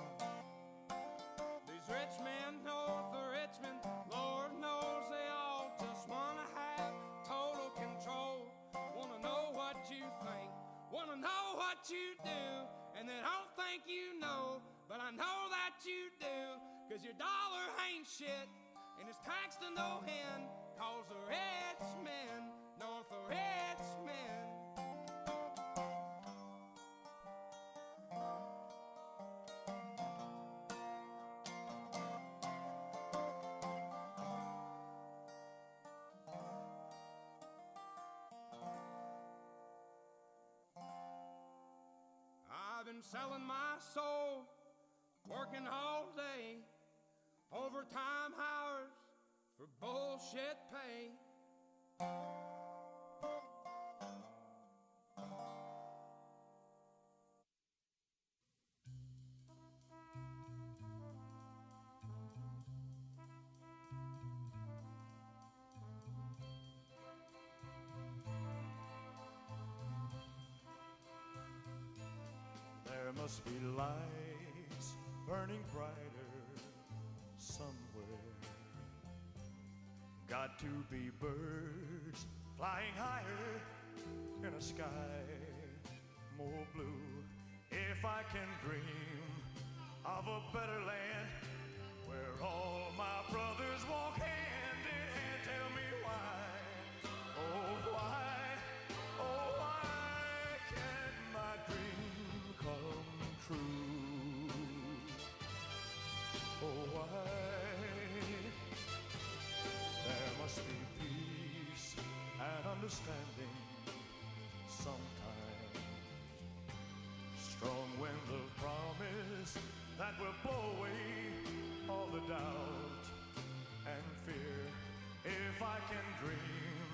These rich men north of Richmond, Lord knows they all just wanna have total control. Wanna know what you think, wanna know what you do, and they don't think you know, but I know that you do. 'Cause your dollar ain't shit, and it's taxed to no end. 'Cause the rich men, north of Richmond. I've been selling my soul, working all day, overtime hours for bullshit pay. There must be lights burning brighter somewhere. Got to be birds flying higher in a sky more blue. If I can dream of a better land where all my brothers walk hand in hand, tell me why, oh why, oh why can't my dream come true? Oh why? There must be peace and understanding sometimes. Strong winds of promise that will blow away all the doubt and fear. If I can dream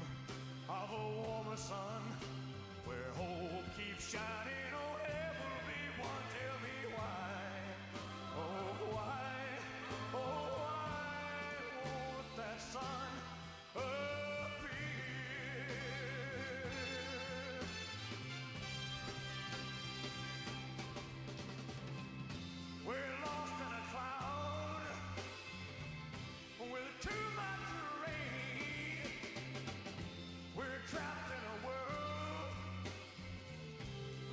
of a warmer sun where hope keeps shining, oh everyone, tell me why, oh why, oh why won't that sun appear? We're lost in a cloud with too much rain. We're trapped in a world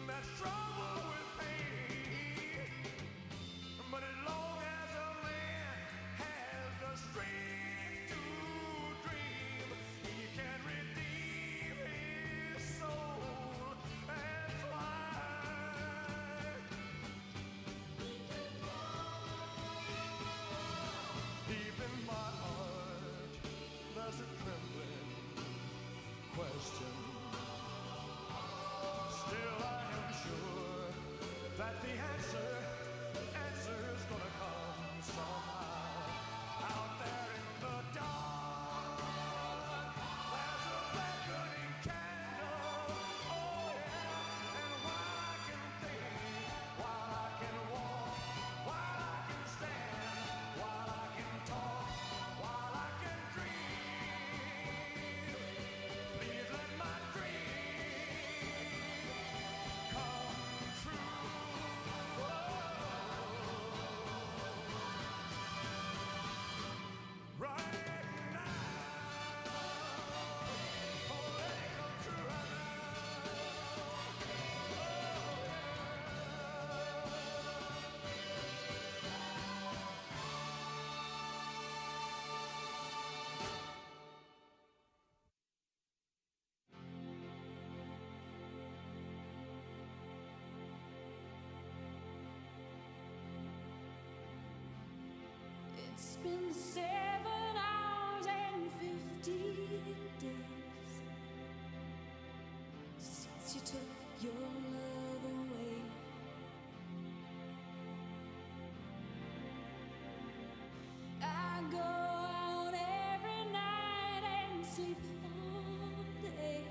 that question. Still, I am sure that the answer's gonna come somehow. Out there in the dark, there's a beckoning candle. Oh yeah, and while I can think, while I can walk, while I can stand, while I can talk, while I can dream, please let my dream come true. Right now, oh, let it come true right It's been 7 hours and 50 days since you took your love away. I go out every night and sleep all day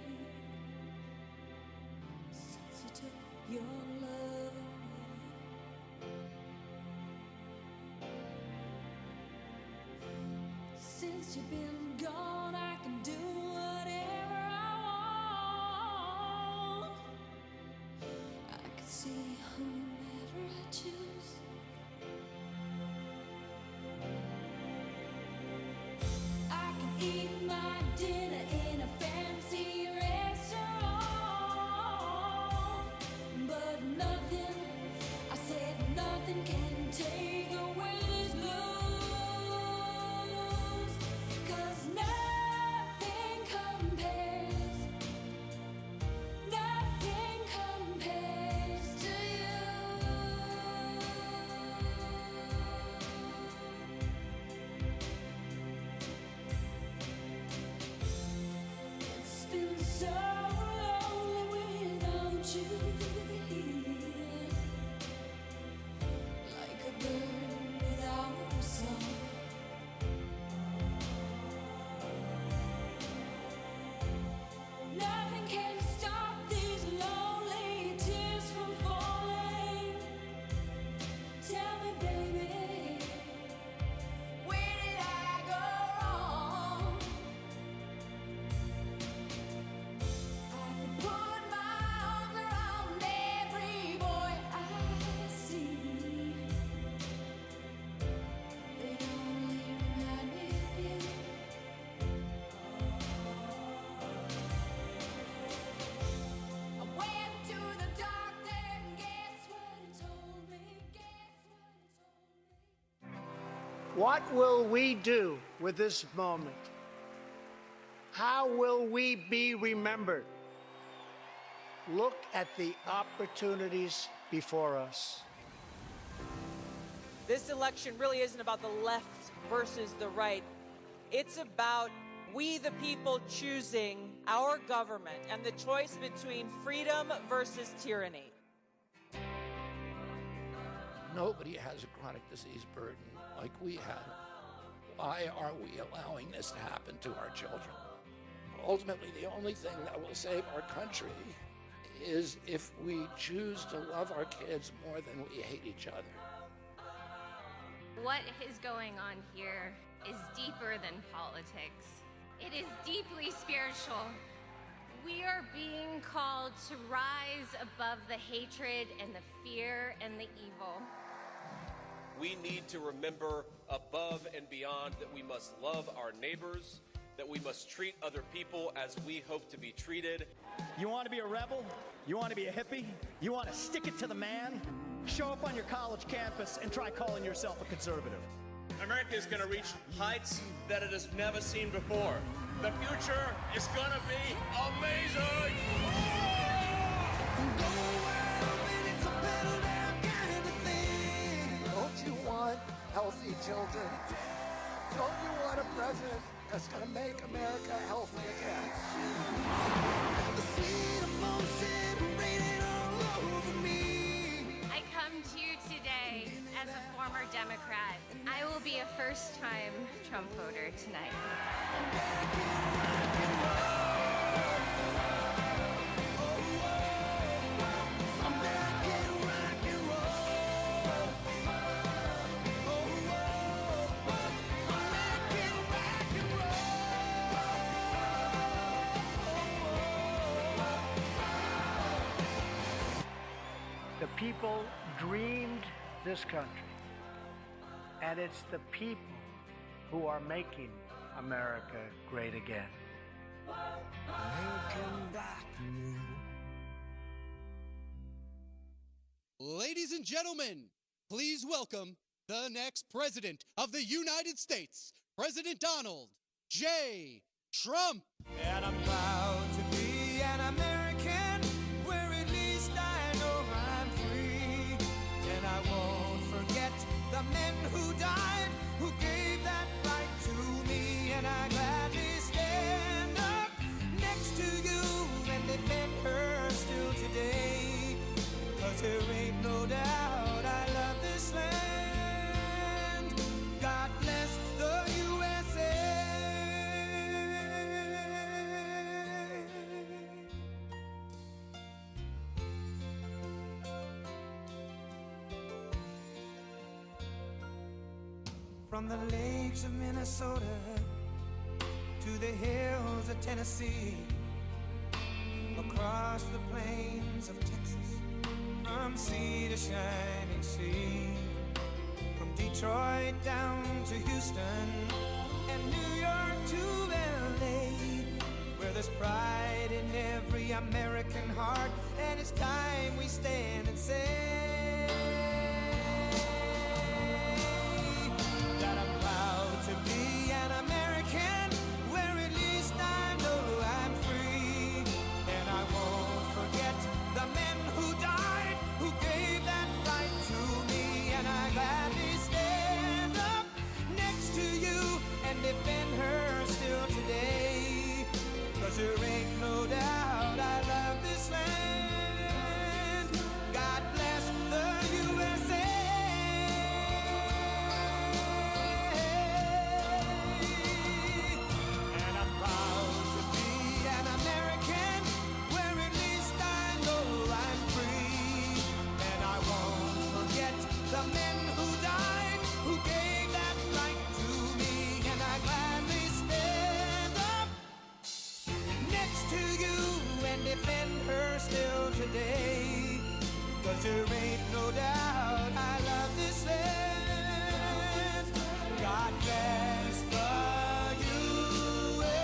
since you took your love away. Since you've been gone, I can do whatever I want. I can see whomever I choose. I can eat my dinner in a fancy restaurant, but nothing, I said nothing can take away this blues. 'Cause nothing compares to you. It's been so lonely without you here, like a bird without a song. Nothing can stop these lonely tears from falling. Tell me, baby, where did I go wrong? I could put my arms around every boy I see. They only remind me of you. I went to the doctor and guess what he told me? What will we do with this moment? How will we be remembered? Look at the opportunities before us. This election really isn't about the left versus the right. It's about we, the people, choosing our government and the choice between freedom versus tyranny. Nobody has a chronic disease burden like we have. Why are we allowing this to happen to our children? Ultimately, the only thing that will save our country is if we choose to love our kids more than we hate each other. What is going on here is deeper than politics. It is deeply spiritual. We are being called to rise above the hatred and the fear and the evil. We need to remember above and beyond that we must love our neighbors, that we must treat other people as we hope to be treated. You want to be a rebel? You want to be a hippie? You want to stick it to the man? Show up on your college campus and try calling yourself a conservative. America is going to reach heights that it has never seen before. The future is going to be amazing! Don't you want healthy children? Don't you want a president that's going to make America healthy again? our Democrat. I will be a first-time Trump voter tonight. The people dreamed this country, and it's the people who are making America great again. Ladies and gentlemen, please welcome the next president of the United States, President Donald J. Trump. And I'm proud to be an American, where at least I know I'm free. And I won't forget the men who died, who gave that right to me. And I gladly stand up next to you and defend her still today. 'Cause there ain't no doubt I love this land. God bless the USA. From the lakes of Minnesota to the hills of Tennessee, across the plains of Texas, from sea to shining sea, from Detroit down to Houston and New York to LA, where there's pride in every American heart, and it's time we stand and say that I'm proud to be an American, where at least I know I'm free. And I won't forget the men who died, who gave that right to me. And I gladly stand up next to you and defend her still today. 'Cause there ain't no doubt I love this land. God bless the USA. And I'm proud to be an American, where at least I know I'm free. And I won't forget the men who died, who gave that right to me. And I gladly stand up next to you and defend her still today. 'Cause there ain't no doubt I love this land. God bless the USA.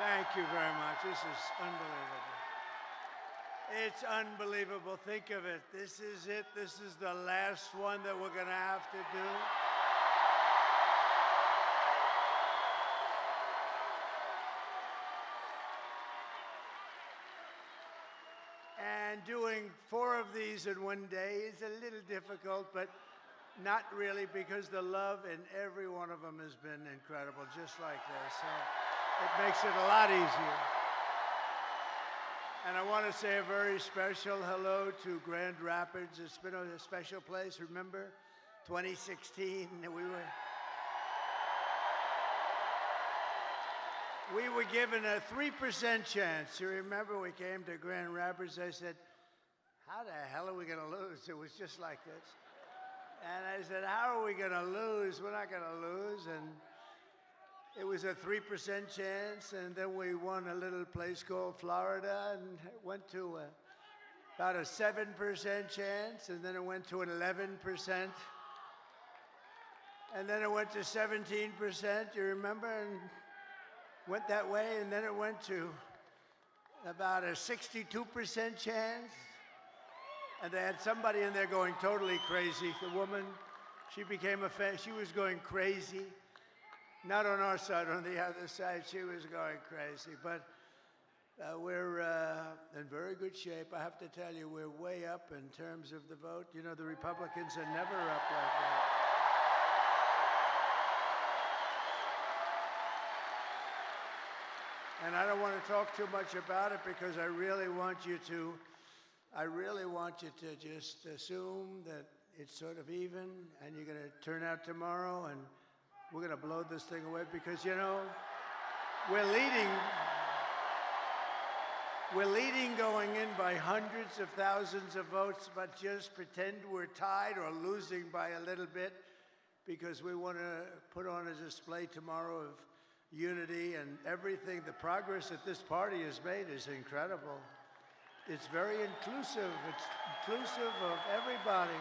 Thank you very much. This is unbelievable. It's unbelievable. Think of it. This is it. This is the last one that we're going to have to do. And doing 4 of these in one day is a little difficult, but not really, because the love in every one of them has been incredible, just like this. So it makes it a lot easier. And I want to say a very special hello to Grand Rapids. It's been a special place. Remember, 2016, we were given a 3% chance. You remember, we came to Grand Rapids. I said, how the hell are we going to lose? It was just like this. And I said, how are we going to lose? We're not going to lose. And it was a 3% chance. And then we won a little place called Florida and went to about a 7% chance. And then it went to an 11%. And then it went to 17%, you remember? And went that way. And then it went to about a 62% chance. And they had somebody in there going totally crazy. The woman, she became a fan. She was going crazy. Not on our side, on the other side, she was going crazy. But we're in very good shape. I have to tell you, we're way up in terms of the vote. You know, the Republicans are never up like that. And I don't want to talk too much about it because I really want you to just assume that it's sort of even, and you're going to turn out tomorrow, and we're going to blow this thing away because, you know, we're leading going in by hundreds of thousands of votes, but just pretend we're tied or losing by a little bit because we want to put on a display tomorrow of unity and everything. The progress that this party has made is incredible. It's very inclusive. It's inclusive of everybody,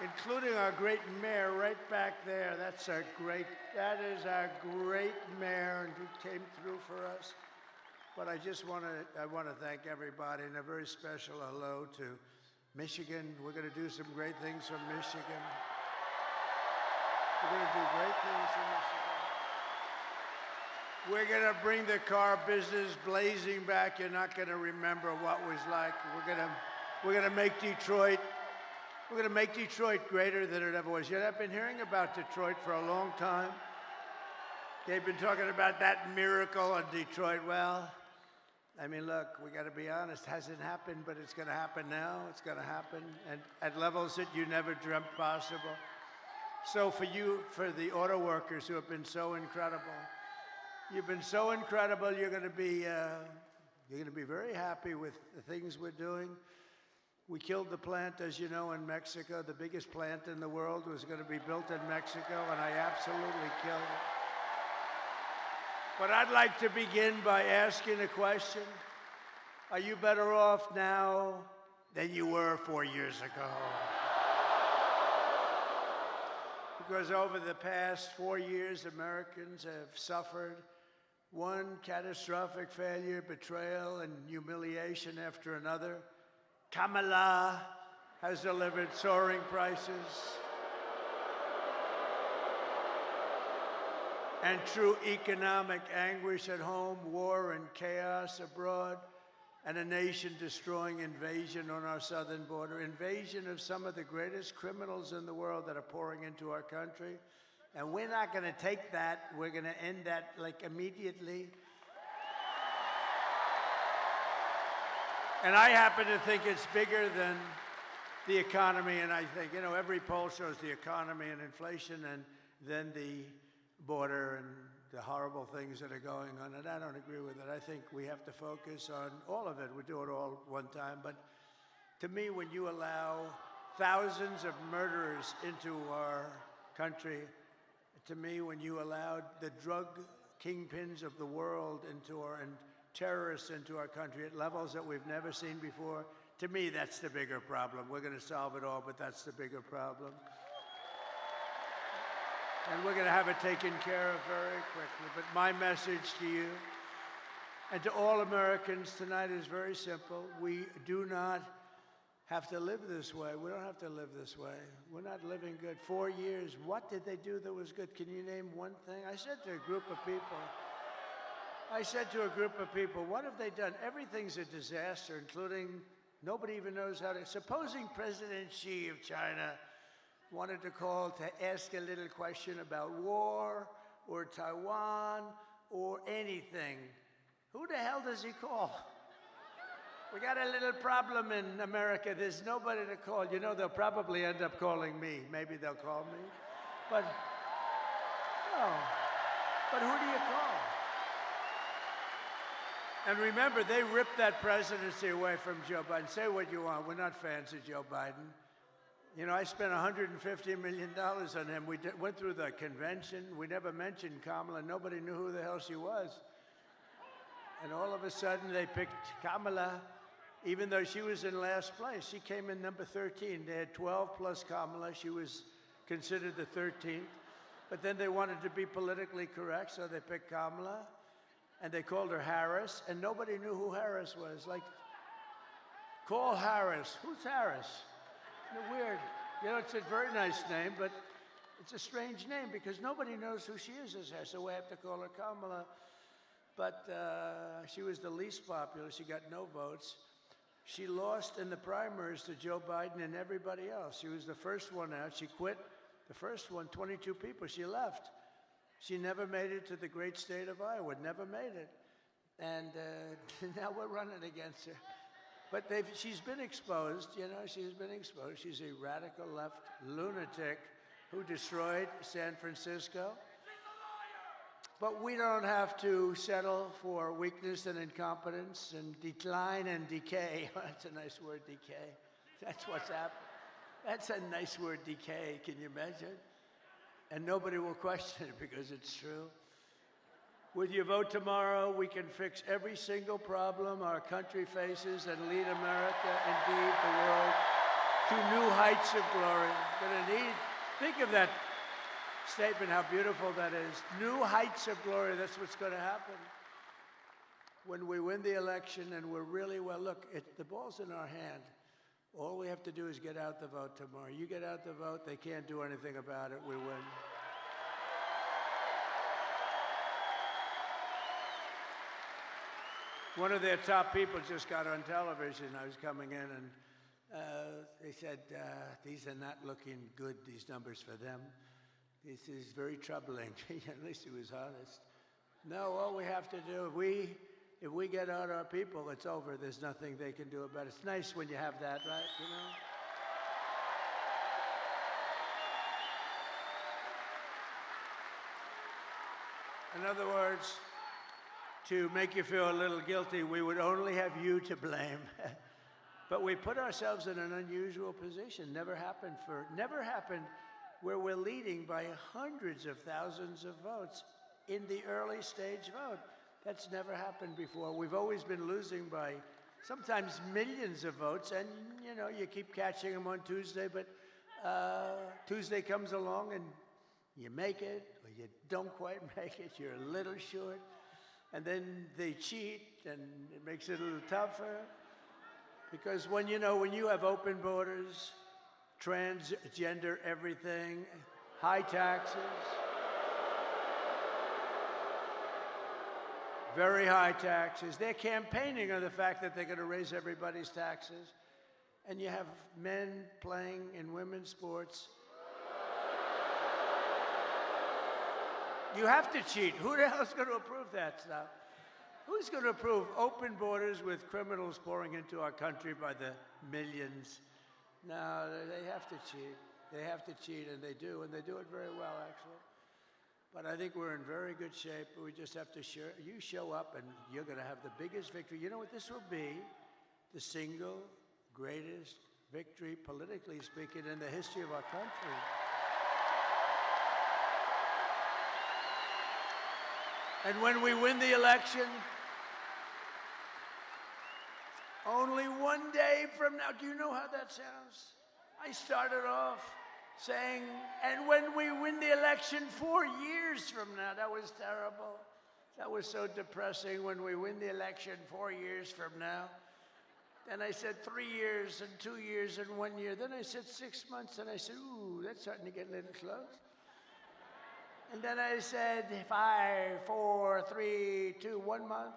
including our great mayor right back there. That is our great mayor, and who came through for us. But I want to thank everybody, and a very special hello to Michigan. We're going to do some great things from Michigan. We're going to do great things from Michigan. We're going to bring the car business blazing back. You're not going to remember what was like. We're going to make Detroit. We're going to make Detroit greater than it ever was. You know, I've been hearing about Detroit for a long time. They've been talking about that miracle in Detroit. Well, I mean, look, we got to be honest. It hasn't happened, but it's going to happen now. It's going to happen, and at levels that you never dreamt possible. So for you, for the auto workers who have been so incredible, you've been so incredible. You're going to be very happy with the things we're doing. We killed the plant, as you know, in Mexico. The biggest plant in the world was going to be built in Mexico, and I absolutely killed it. But I'd like to begin by asking a question. Are you better off now than you were 4 years ago? Because over the past 4 years, Americans have suffered one catastrophic failure, betrayal, and humiliation after another. Kamala has delivered soaring prices and true economic anguish at home, war and chaos abroad, and a nation-destroying invasion on our southern border, invasion of some of the greatest criminals in the world that are pouring into our country. And we're not going to take that. We're going to end that, like, immediately. And I happen to think it's bigger than the economy, and I think, you know, every poll shows the economy and inflation and then the border and the horrible things that are going on, and I don't agree with it. I think we have to focus on all of it. We do it all one time, but to me, when you allow thousands of murderers into our country, to me, when you allowed the drug kingpins of the world into our, and terrorists into our country at levels that we've never seen before, to me, that's the bigger problem. We're going to solve it all, but that's the bigger problem. And we're going to have it taken care of very quickly. But my message to you and to all Americans tonight is very simple. We do not have to live this way. We don't have to live this way. We're not living good. 4 years, what did they do that was good? Can you name one thing? I said to a group of people, what have they done? Everything's a disaster, including nobody even knows how to. Supposing President Xi of China wanted to call to ask a little question about war or Taiwan or anything, who the hell does he call? We got a little problem in America. There's nobody to call. You know, they'll probably end up calling me. Maybe they'll call me. But, no. But who do you call? And remember, they ripped that presidency away from Joe Biden. Say what you want. We're not fans of Joe Biden. You know, I spent $150 million on him. We went through the convention. We never mentioned Kamala. Nobody knew who the hell she was. And all of a sudden, they picked Kamala, even though she was in last place. She came in number 13. They had 12 plus Kamala. She was considered the 13th. But then they wanted to be politically correct, so they picked Kamala. And they called her Harris, and nobody knew who Harris was. Like, call Harris. Who's Harris? Weird. You know, it's a very nice name, but it's a strange name because nobody knows who she is as Harris, so we have to call her Kamala. But she was the least popular. She got no votes. She lost in the primaries to Joe Biden and everybody else. She was the first one out. She quit the first one, 22 people. She left. She never made it to the great state of Iowa, never made it. And now we're running against her. But she's been exposed, you know, she's been exposed. She's a radical left lunatic who destroyed San Francisco. But we don't have to settle for weakness and incompetence and decline and decay. That's a nice word, decay. That's what's happened. That's a nice word, decay. Can you imagine? And nobody will question it because it's true. With your vote tomorrow, we can fix every single problem our country faces and lead America, indeed the world, to new heights of glory. Think of that statement, how beautiful that is. New heights of glory, that's what's going to happen. When we win the election and we're really well, look, the ball's in our hand. All we have to do is get out the vote tomorrow. You get out the vote, they can't do anything about it, we win. One of their top people just got on television. I was coming in and they said, these are not looking good, these numbers for them. This is very troubling. At least he was honest. No, all we have to do, if we get out our people, it's over. There's nothing they can do about it. It's nice when you have that, right? You know? In other words, to make you feel a little guilty, we would only have you to blame. But we put ourselves in an unusual position. Never happened where we're leading by hundreds of thousands of votes in the early stage vote. That's never happened before. We've always been losing by sometimes millions of votes, and you know, you keep catching them on Tuesday, but Tuesday comes along and you make it, or you don't quite make it, you're a little short, and then they cheat, and it makes it a little tougher. Because when you have open borders, transgender everything, high taxes, very high taxes. They're campaigning on the fact that they're going to raise everybody's taxes. And you have men playing in women's sports. You have to cheat. Who the hell is going to approve that stuff? Who's going to approve open borders with criminals pouring into our country by the millions? No, they have to cheat. They have to cheat, and they do it very well, actually. But I think we're in very good shape. We just have to show up, and you're going to have the biggest victory. You know what? This will be the single greatest victory, politically speaking, in the history of our country. And when we win the election, only one day from now, do you know how that sounds? I started off saying, and when we win the election 4 years from now, that was terrible. That was so depressing, when we win the election 4 years from now. Then I said 3 years and 2 years and 1 year. Then I said 6 months, and I said, ooh, that's starting to get a little close. And then I said 5, 4, 3, 2, 1 month.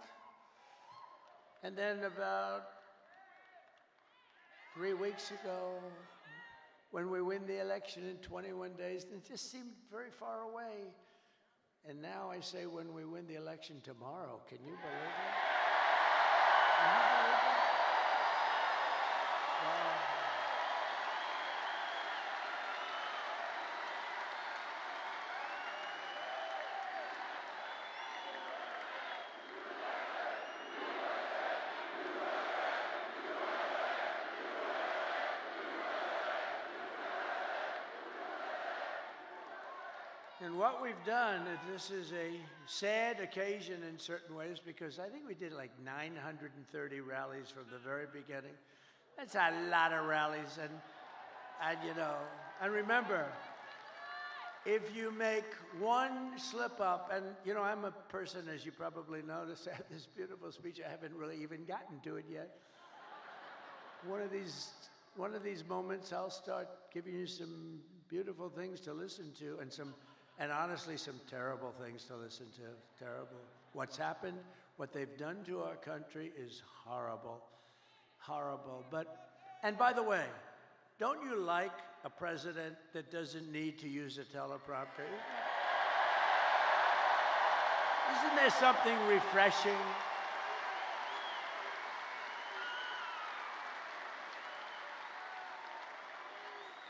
And then about 3 weeks ago, when we win the election in 21 days, it just seemed very far away. And now I say when we win the election tomorrow. Can you believe it? Can you believe it? Wow. And what we've done, this is a sad occasion in certain ways, because I think we did like 930 rallies from the very beginning. That's a lot of rallies, and you know, and remember, if you make one slip up, and you know, I'm a person, as you probably noticed, I have this beautiful speech, I haven't really even gotten to it yet. One of these moments, I'll start giving you some beautiful things to listen to, and honestly, some terrible things to listen to. Terrible. What's happened, what they've done to our country is horrible. Horrible. And by the way, don't you like a president that doesn't need to use a teleprompter? Isn't there something refreshing?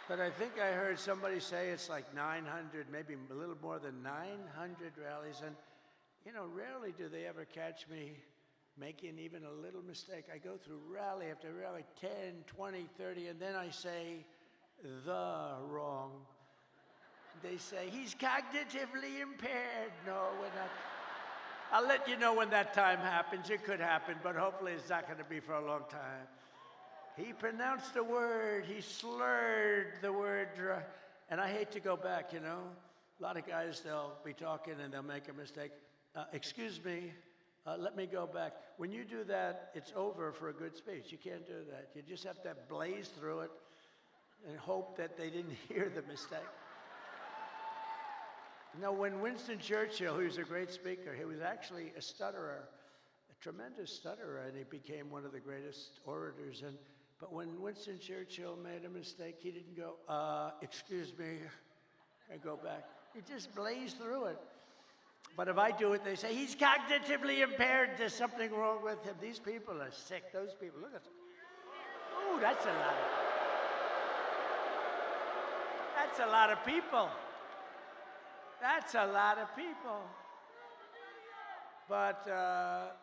But I think I heard somebody say it's like 900, maybe a little more than 900 rallies. And, you know, rarely do they ever catch me making even a little mistake. I go through rally after rally, 10, 20, 30, and then I say the wrong. They say, he's cognitively impaired. No, we're not. I'll let you know when that time happens. It could happen, but hopefully it's not going to be for a long time. He pronounced a word, he slurred the word, and I hate to go back, you know. A lot of guys, they'll be talking and they'll make a mistake. Excuse me, let me go back. When you do that, it's over for a good speech. You can't do that. You just have to blaze through it and hope that they didn't hear the mistake. Now, when Winston Churchill, who was a great speaker, he was actually a stutterer, a tremendous stutterer, and he became one of the greatest orators. But when Winston Churchill made a mistake, he didn't go, excuse me, and go back. He just blazed through it. But if I do it, they say, he's cognitively impaired, there's something wrong with him. These people are sick, those people, look at them. Ooh, that's a lot of people. That's a lot of people. But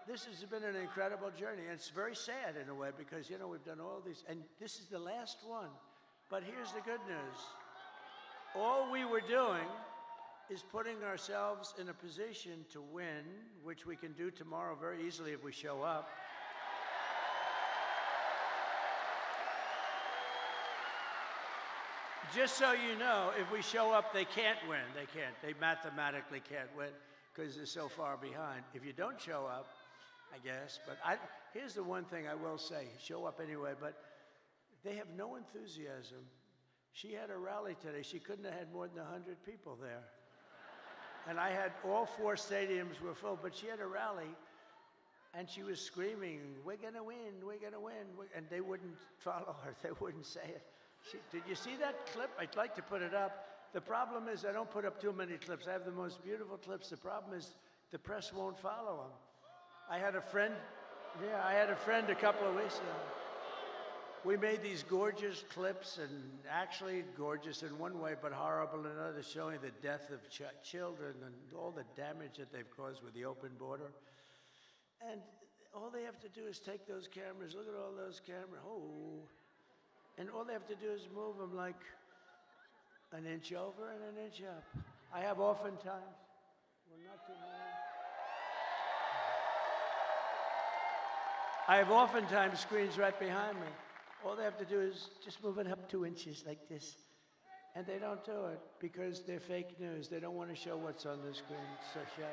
this has been an incredible journey. And it's very sad in a way because, you know, we've done all these, and this is the last one. But here's the good news. All we were doing is putting ourselves in a position to win, which we can do tomorrow very easily if we show up. Just so you know, if we show up, they can't win. They can't. They mathematically can't win because they're so far behind. If you don't show up, I guess. But here's the one thing I will say. Show up anyway, but they have no enthusiasm. She had a rally today. She couldn't have had more than 100 people there. And I had all 4 stadiums were full, but she had a rally, and she was screaming, we're going to win, we're going to win. And they wouldn't follow her. They wouldn't say it. Did you see that clip? I'd like to put it up. The problem is I don't put up too many clips. I have the most beautiful clips. The problem is the press won't follow them. I had a friend a couple of weeks ago. We made these gorgeous clips, and actually gorgeous in one way, but horrible in another, showing the death of children and all the damage that they've caused with the open border. And all they have to do is take those cameras, look at all those cameras, and all they have to do is move them like an inch over and an inch up. I have oftentimes, well, not too many. I have oftentimes screens right behind me. All they have to do is just move it up 2 inches like this. And they don't do it because they're fake news. They don't want to show what's on the screen. It's so shame.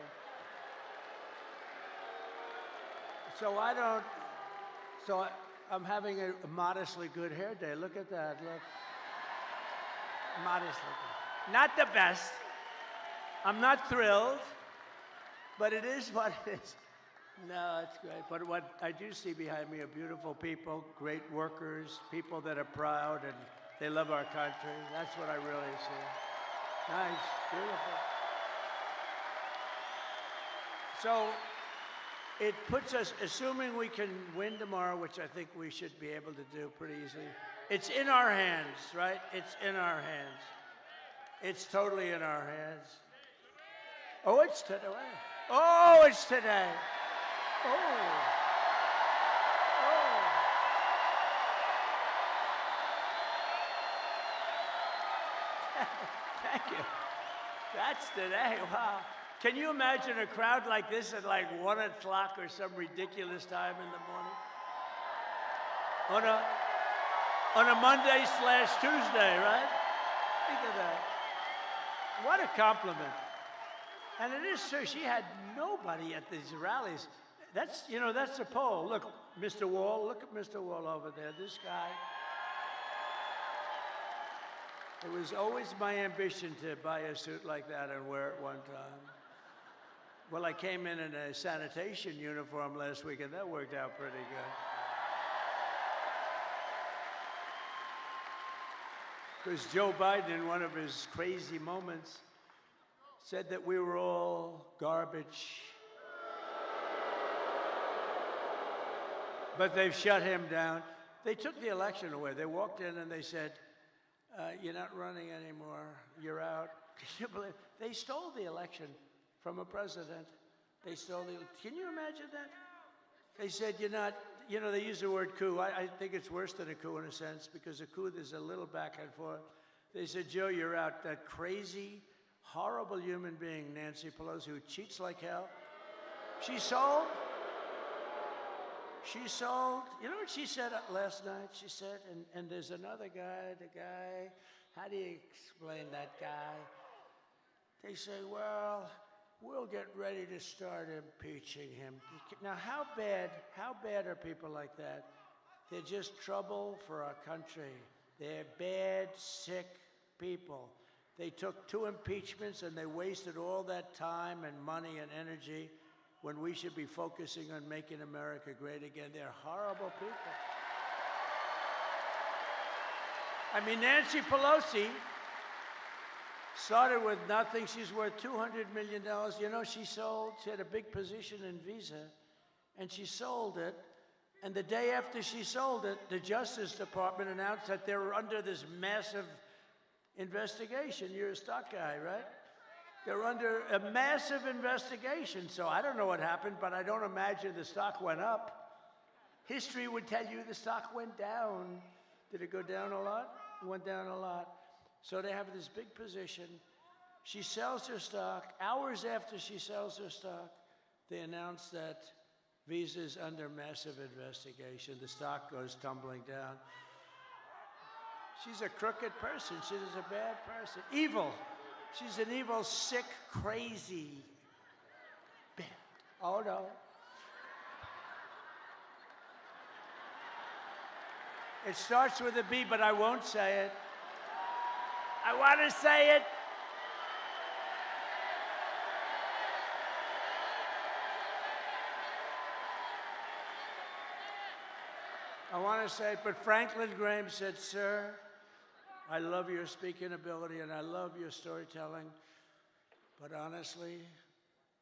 I'm having a modestly good hair day. Look at that, look. Modestly good. Not the best. I'm not thrilled, but it is what it is. No, it's great. But what I do see behind me are beautiful people, great workers, people that are proud and they love our country. That's what I really see. Nice, beautiful. So it puts us, assuming we can win tomorrow, which I think we should be able to do pretty easily. It's in our hands, right? It's in our hands. It's totally in our hands. Oh, it's today. Oh, it's today. Oh. Thank you. That's today. Wow. Can you imagine a crowd like this at like 1 o'clock or some ridiculous time in the morning? On a Monday/Tuesday, right? Think of that. What a compliment. And it is true. She had nobody at these rallies. That's a poll. Look, Mr. Wall. Look at Mr. Wall over there. This guy. It was always my ambition to buy a suit like that and wear it one time. Well, I came in a sanitation uniform last week, and that worked out pretty good. Because Joe Biden, in one of his crazy moments, said that we were all garbage. But they've shut him down. They took the election away. They walked in and they said, you're not running anymore. You're out. Can you believe? They stole the election from a president. They stole the. Can you imagine that? They said you're not. They use the word coup. I think it's worse than a coup in a sense because a coup there's a little back and forth. They said, Joe, you're out. That crazy, horrible human being, Nancy Pelosi, who cheats like hell. She sold. She sold. You know what she said last night? She said, and there's another guy, the guy, how do you explain that guy? They say, well, we'll get ready to start impeaching him. Now, how bad are people like that? They're just trouble for our country. They're bad, sick people. They took 2 impeachments and they wasted all that time and money and energy when we should be focusing on making America great again. They're horrible people. I mean, Nancy Pelosi started with nothing. She's worth $200 million. You know, she had a big position in Visa, and she sold it. And the day after she sold it, the Justice Department announced that they were under this massive investigation. You're a stock guy, right? They're under a massive investigation. So I don't know what happened, but I don't imagine the stock went up. History would tell you the stock went down. Did it go down a lot? It went down a lot. So they have this big position. She sells her stock. Hours after she sells her stock, they announce that Visa is under massive investigation. The stock goes tumbling down. She's a crooked person. She's a bad person. Evil. She's an evil, sick, crazy. Oh, no. It starts with a B, but I won't say it. I want to say it. I want to say it, but Franklin Graham said, sir, I love your speaking ability and I love your storytelling, but honestly,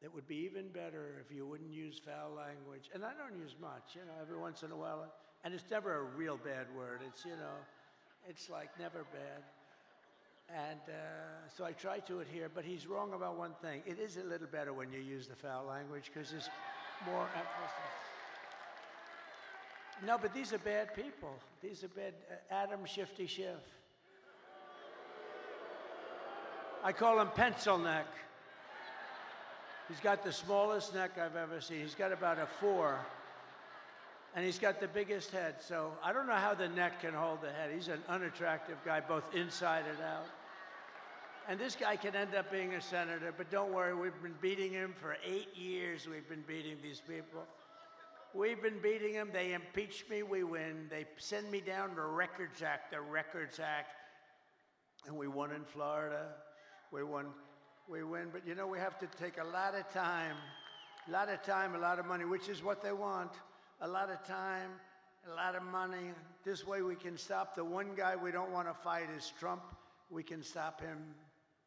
it would be even better if you wouldn't use foul language. And I don't use much, every once in a while. And it's never a real bad word. It's, it's like never bad. And so I try to adhere, but he's wrong about one thing. It is a little better when you use the foul language because there's more emphasis. No, but these are bad people. These are bad. Adam Shifty Schiff. I call him pencil neck. He's got the smallest neck I've ever seen. He's got about a 4. And he's got the biggest head. So I don't know how the neck can hold the head. He's an unattractive guy, both inside and out. And this guy can end up being a senator, but don't worry, we've been beating him for 8 years. We've been beating these people. We've been beating them. They impeach me, we win. They send me down the Records Act, and we won in Florida. We win. But you know, we have to take a lot of time, a lot of money, which is what they want. A lot of time, a lot of money. This way we can stop. The one guy we don't want to fight is Trump. We can stop him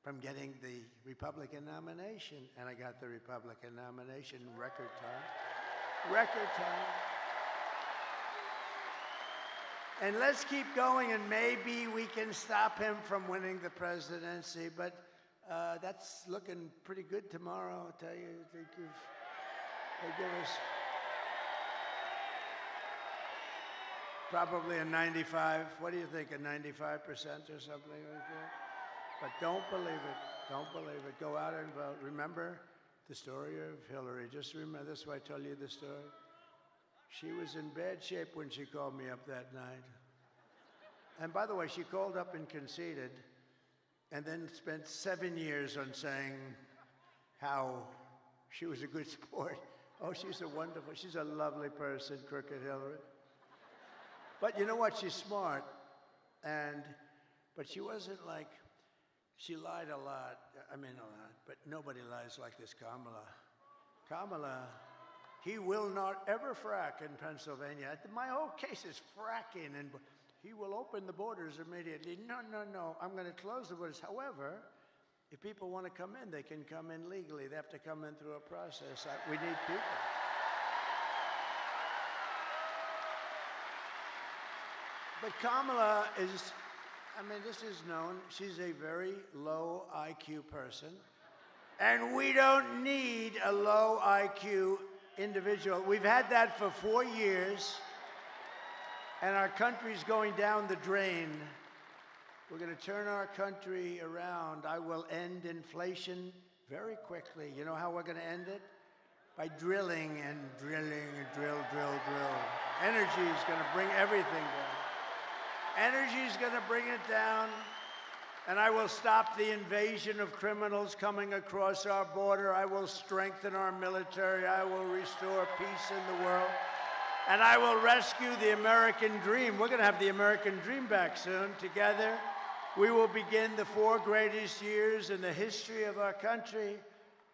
from getting the Republican nomination. And I got the Republican nomination in record time. Record time. And let's keep going, and maybe we can stop him from winning the presidency. But that's looking pretty good tomorrow, I'll tell you. They give us probably a 95. What do you think, a 95% or something like that? But don't believe it. Don't believe it. Go out and vote. Remember the story of Hillary. Just remember, this is why I tell you the story. She was in bad shape when she called me up that night. And by the way, she called up and conceded, and then spent 7 years on saying how she was a good sport. Oh, she's a lovely person, Crooked Hillary. But you know what? She's smart, but she wasn't like, she lied a lot. I mean, a lot, but nobody lies like this Kamala. Kamala, he will not ever frack in Pennsylvania. My whole case is fracking, and he will open the borders immediately. No, I'm going to close the borders. However, if people want to come in, they can come in legally. They have to come in through a process. We need people. But Kamala is, this is known, she's a very low IQ person. And we don't need a low IQ individual. We've had that for 4 years, and our country's going down the drain. We're going to turn our country around. I will end inflation very quickly. You know how we're going to end it? By drilling and drilling and drill. Energy is going to bring everything down. Energy is going to bring it down, and I will stop the invasion of criminals coming across our border. I will strengthen our military. I will restore peace in the world, and I will rescue the American dream. We're going to have the American dream back soon. Together, we will begin the 4 greatest years in the history of our country,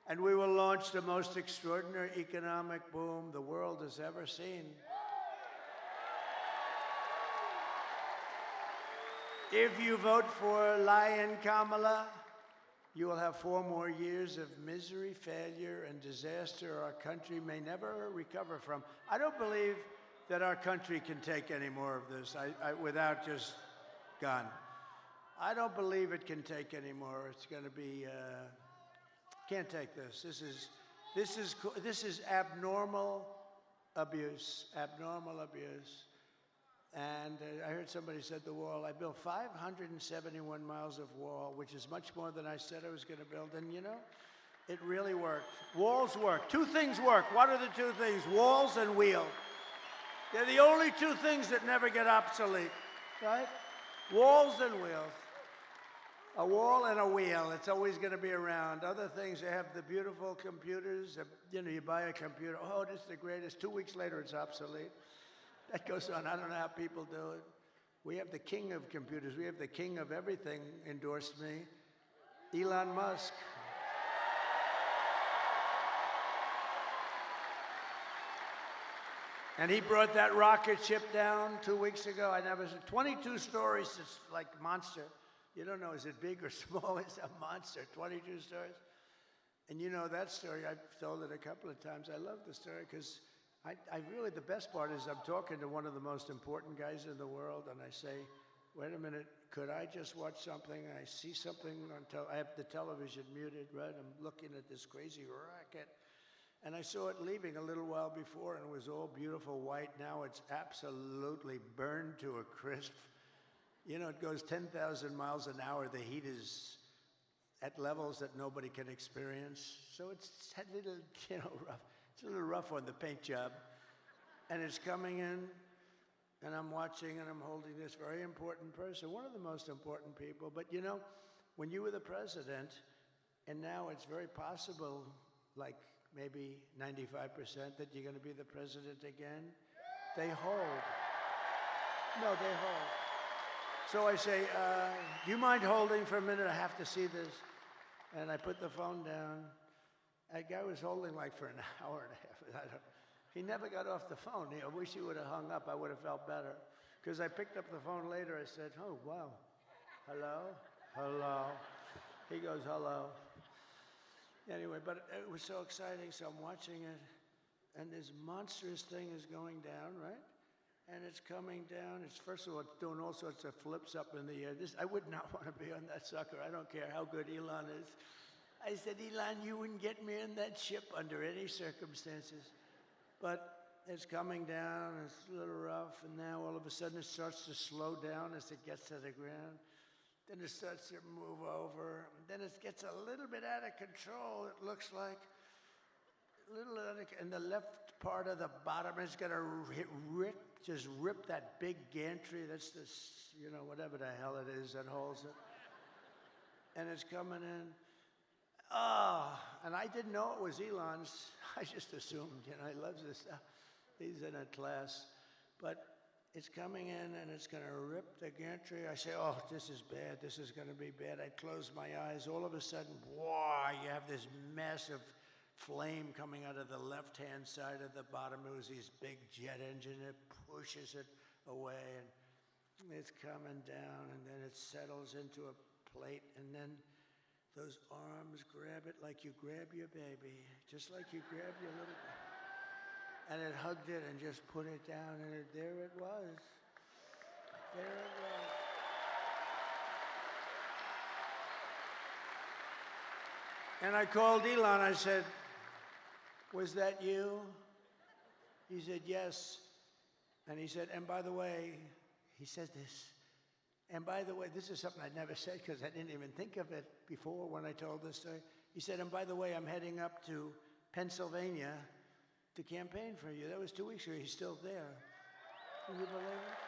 and we will launch the most extraordinary economic boom the world has ever seen. If you vote for Lion Kamala, you will have 4 more years of misery, failure, and disaster our country may never recover from. I don't believe that our country can take any more of this without just gone. I don't believe it can take any more. It's going to be, can't take this. This is abnormal abuse, And I heard somebody said the wall. I built 571 miles of wall, which is much more than I said I was going to build. And you know, it really worked. Walls work. 2 things work. What are the 2 things? Walls and wheel. They're the only 2 things that never get obsolete, right? Walls and wheels. A wall and a wheel. It's always going to be around. Other things, they have the beautiful computers. You know, you buy a computer. Oh, this is the greatest. 2 weeks later, it's obsolete. That goes on. I don't know how people do it. We have the king of computers. We have the king of everything endorsed me, Elon Musk. And he brought that rocket ship down 2 weeks ago. I never said 22 stories. It's like monster. You don't know, is it big or small? It's a monster. 22 stories. And you know that story. I've told it a couple of times. I love the story because I really, the best part is I'm talking to one of the most important guys in the world, and I say, wait a minute, could I just watch something? I see something on I have the television muted, right? I'm looking at this crazy rocket, and I saw it leaving a little while before, and it was all beautiful white. Now it's absolutely burned to a crisp. You know, it goes 10,000 miles an hour. The heat is at levels that nobody can experience. So it's a little, you know, rough. It's a little rough on the paint job. And it's coming in, and I'm watching, and I'm holding this very important person, one of the most important people. But, you know, when you were the president, and now it's very possible, like maybe 95%, that you're going to be the president again, they hold. No, they hold. So I say, do you mind holding for a minute? I have to see this. And I put the phone down. That guy was holding like for an hour and a half. He never got off the phone. I wish he would have hung up. I would have felt better. Because I picked up the phone later. I said, oh, wow. Hello? Hello? He goes, hello. Anyway, but it was so exciting. So I'm watching it. And this monstrous thing is going down, right? And it's coming down. It's, first of all, it's doing all sorts of flips up in the air. I would not want to be on that sucker. I don't care how good Elon is. I said, Elon, you wouldn't get me in that ship under any circumstances. But it's coming down. It's a little rough. And now all of a sudden it starts to slow down as it gets to the ground. Then it starts to move over. Then it gets a little bit out of control, it looks like. A little out of, and the left part of the bottom is going to just rip that big gantry. That's this, you know, whatever the hell it is that holds it. And it's coming in. Oh, and I didn't know it was Elon's. I just assumed, you know, he loves this stuff. He's in a class. But it's coming in and it's going to rip the gantry. I say, oh, this is bad. This is going to be bad. I close my eyes. All of a sudden, wow, you have this massive flame coming out of the left-hand side of the bottom. It was this big jet engine. It pushes it away, and it's coming down, and then it settles into a plate, and then those arms grab it like you grab your baby, just like you grab your little baby. And it hugged it and just put it down, and there it was. There it was. And I called Elon. I said, was that you? He said, yes. And he said, and by the way, he said this, and by the way, this is something I'd never said because I didn't even think of it before when I told this story. He said, and by the way, I'm heading up to Pennsylvania to campaign for you. That was 2 weeks ago. He's still there. Can you believe it?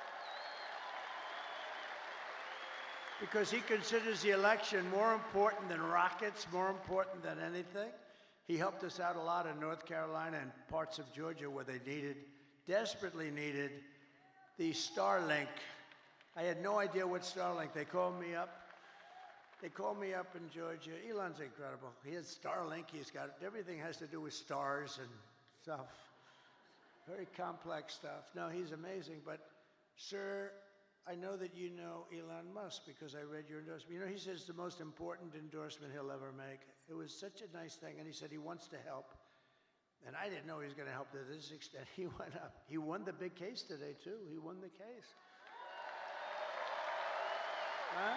Because he considers the election more important than rockets, more important than anything. He helped us out a lot in North Carolina and parts of Georgia where they desperately needed the Starlink. I had no idea what Starlink. They called me up. They called me up in Georgia. Elon's incredible. He has Starlink. He's got everything has to do with stars and stuff. Very complex stuff. No, he's amazing. But, sir, I know that you know Elon Musk because I read your endorsement. You know, he says it's the most important endorsement he'll ever make. It was such a nice thing, and he said he wants to help. And I didn't know he was going to help to this extent. He went up. He won the big case today, too. He won the case. Huh?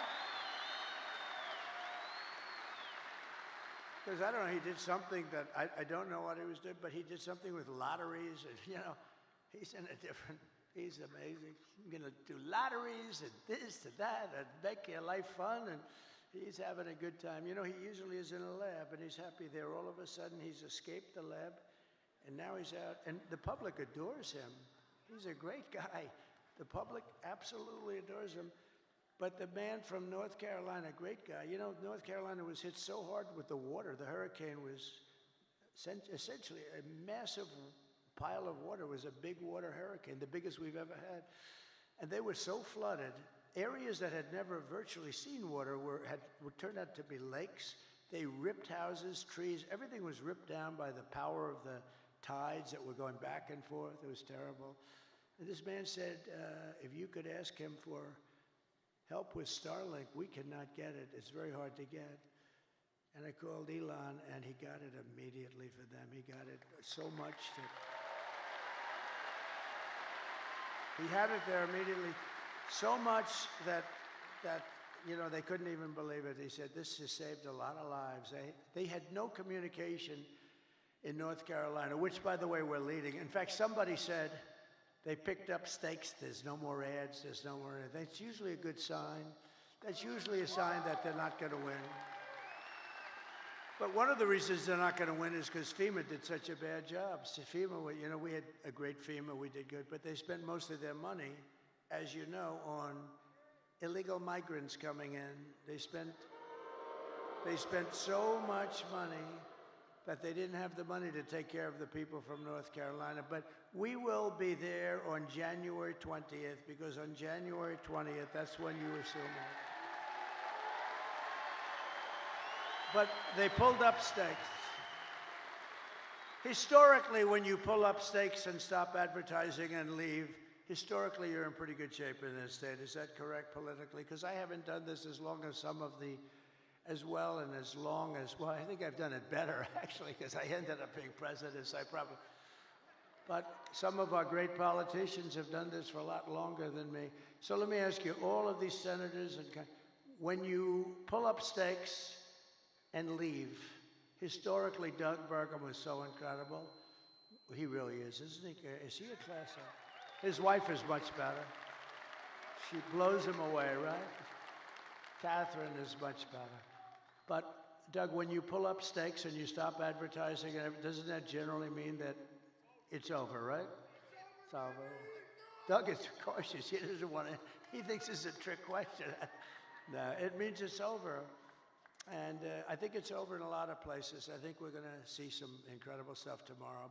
Because I don't know, he did something that I don't know what he was doing, but he did something with lotteries. And, you know, he's in a different, he's amazing. He's going to do lotteries and this and that and make your life fun. And he's having a good time. You know, he usually is in a lab, and he's happy there. All of a sudden, he's escaped the lab, and now he's out. And the public adores him. He's a great guy. The public absolutely adores him. But the man from North Carolina, great guy. You know, North Carolina was hit so hard with the water. The hurricane was essentially a massive pile of water. It was a big water hurricane, the biggest we've ever had. And they were so flooded. Areas that had never virtually seen water would turn out to be lakes. They ripped houses, trees. Everything was ripped down by the power of the tides that were going back and forth. It was terrible. And this man said, if you could ask him for help with Starlink, we cannot get it. It's very hard to get. And I called Elon, and he got it immediately for them. He got it so much that he had it there immediately. So much that you know, they couldn't even believe it. He said, this has saved a lot of lives. They had no communication in North Carolina, which, by the way, we're leading. In fact, somebody said they picked up stakes. There's no more ads. There's no more ads. That's usually a good sign. That's usually a sign that they're not going to win. But one of the reasons they're not going to win is because FEMA did such a bad job. So FEMA, you know, we had a great FEMA. We did good. But they spent most of their money, as you know, on illegal migrants coming in. They spent They spent so much money that they didn't have the money to take care of the people from North Carolina. But we will be there on January 20th, because on January 20th, that's when you assume it. But they pulled up stakes. Historically, when you pull up stakes and stop advertising and leave, historically you're in pretty good shape in this state. Is that correct politically? Because I haven't done this as long as some of the, as well and as long as, well, I think I've done it better actually, because I ended up being president, so I probably, but some of our great politicians have done this for a lot longer than me. So let me ask you, all of these senators, and when you pull up stakes and leave, historically Doug Burgum was so incredible. He really is, isn't he? Is he a class act? His wife is much better. She blows him away, right? Catherine is much better. But Doug, when you pull up stakes and you stop advertising, doesn't that generally mean that it's over, right? It's over. Doug is cautious. He doesn't want to, he thinks it's a trick question. No, it means it's over. And I think it's over in a lot of places. I think we're going to see some incredible stuff tomorrow.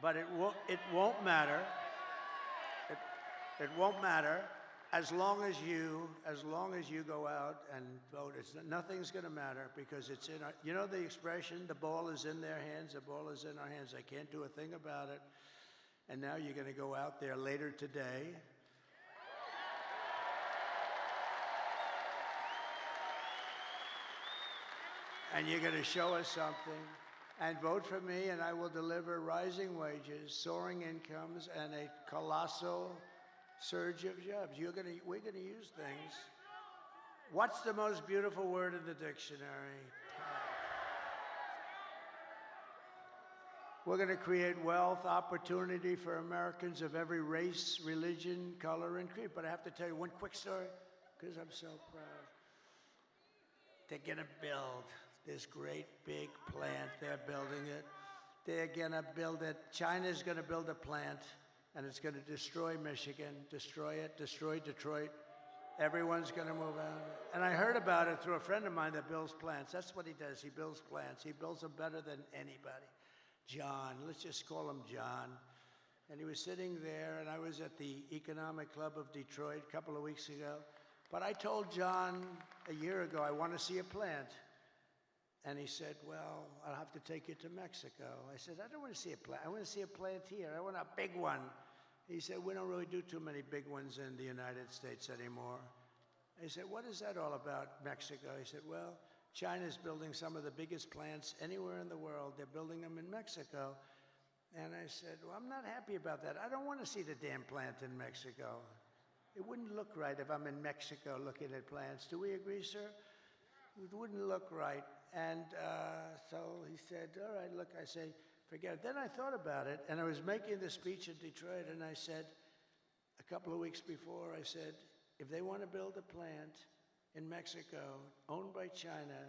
But it won't matter. It won't matter as long as you go out and vote. Nothing's going to matter, because it's in our, you know the expression, the ball is in their hands, the ball is in our hands. They can't do a thing about it. And now you're going to go out there later today. And you're going to show us something. And vote for me, and I will deliver rising wages, soaring incomes, and a colossal surge of jobs. We're going to use things. What's the most beautiful word in the dictionary? We're going to create wealth, opportunity for Americans of every race, religion, color, and creed. But I have to tell you one quick story, because I'm so proud. They're going to build this great big plant. They're building it. They're going to build it. China's going to build a plant, and it's going to destroy Michigan, destroy it, destroy Detroit. Everyone's going to move out. And I heard about it through a friend of mine that builds plants. That's what he does. He builds plants. He builds them better than anybody. John, let's just call him John. And he was sitting there, and I was at the Economic Club of Detroit a couple of weeks ago. But I told John a year ago, I want to see a plant. And he said, well, I'll have to take you to Mexico. I said, I don't want to see a plant. I want to see a plant here. I want a big one. He said, we don't really do too many big ones in the United States anymore. I said, what is that all about, Mexico? He said, well, China's building some of the biggest plants anywhere in the world. They're building them in Mexico. And I said, well, I'm not happy about that. I don't want to see the damn plant in Mexico. It wouldn't look right if I'm in Mexico looking at plants. Do we agree, sir? It wouldn't look right. And so he said, all right, look, I say, forget it. Then I thought about it, and I was making the speech in Detroit, and I said, a couple of weeks before, I said, if they want to build a plant in Mexico owned by China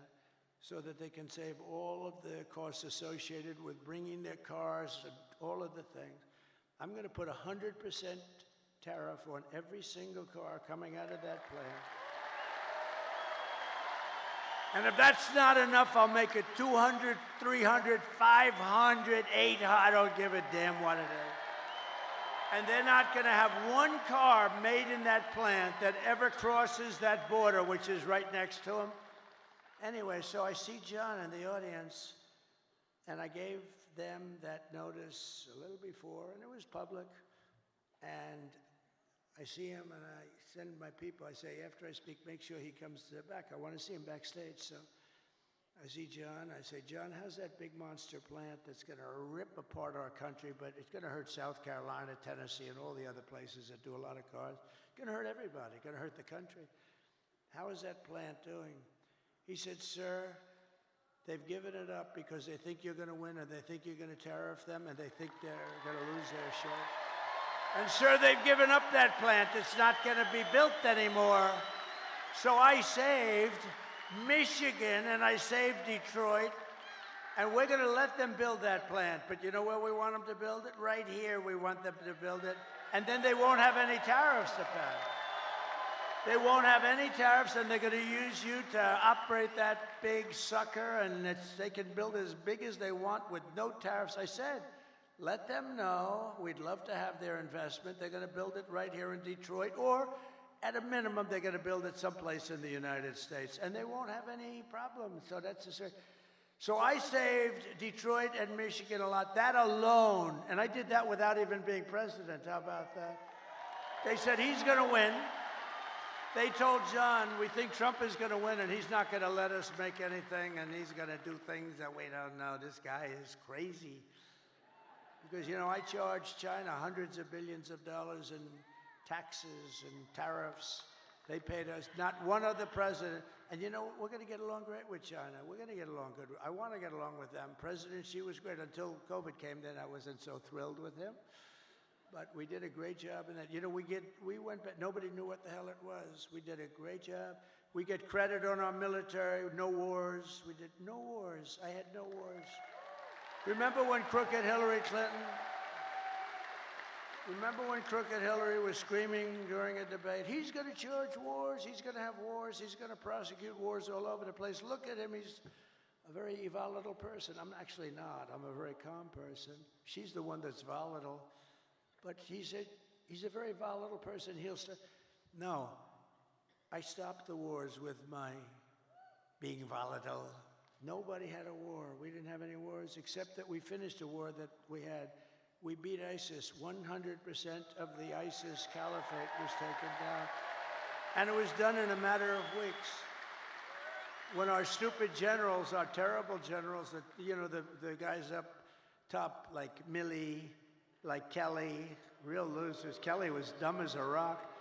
so that they can save all of the costs associated with bringing their cars and all of the things, I'm going to put 100% tariff on every single car coming out of that plant. And if that's not enough, I'll make it 200, 300, 500, 800. I don't give a damn what it is. And they're not going to have one car made in that plant that ever crosses that border, which is right next to them. Anyway, so I see John in the audience, and I gave them that notice a little before, and it was public. And I see him, and I send my people. I say, after I speak, make sure he comes to the back. I want to see him backstage. So I see John. I say, John, how's that big monster plant that's going to rip apart our country, but it's going to hurt South Carolina, Tennessee, and all the other places that do a lot of cars. It's going to hurt everybody. It's going to hurt the country. How is that plant doing? He said, sir, they've given it up because they think you're going to win, and they think you're going to tariff them, and they think they're going to lose their share. And sir, they've given up that plant. It's not going to be built anymore. So I saved Michigan and I saved Detroit, and we're going to let them build that plant. But you know where we want them to build it? Right here we want them to build it. And then they won't have any tariffs to pay. They won't have any tariffs, and they're going to use you to operate that big sucker, and they can build as big as they want with no tariffs. I said, let them know we'd love to have their investment. They're going to build it right here in Detroit, or at a minimum, they're going to build it someplace in the United States, and they won't have any problems. So so I saved Detroit and Michigan a lot. That alone, and I did that without even being president. How about that? They said he's going to win. They told John, we think Trump is going to win, and he's not going to let us make anything, and he's going to do things that we don't know. This guy is crazy. Because, you know, I charged China hundreds of billions of dollars in taxes and tariffs. They paid us, not one other president. And, you know, we're going to get along great with China. We're going to get along good. I want to get along with them. President Xi was great until COVID came. Then I wasn't so thrilled with him. But we did a great job in that. You know, we went back. Nobody knew what the hell it was. We did a great job. We get credit on our military. No wars. We did no wars. I had no wars. Remember when crooked Hillary Clinton? Remember when crooked Hillary was screaming during a debate, he's going to charge wars, he's going to have wars, he's going to prosecute wars all over the place. Look at him, he's a very volatile person. I'm actually not. I'm a very calm person. She's the one that's volatile. But he's a very volatile person. No, I stopped the wars with my being volatile. Nobody had a war. We didn't have any wars, except that we finished a war that we had. We beat ISIS. 100% of the ISIS caliphate was taken down. And it was done in a matter of weeks. When our stupid generals, our terrible generals, you know, the guys up top like Milley, like Kelly, real losers. Kelly was dumb as a rock.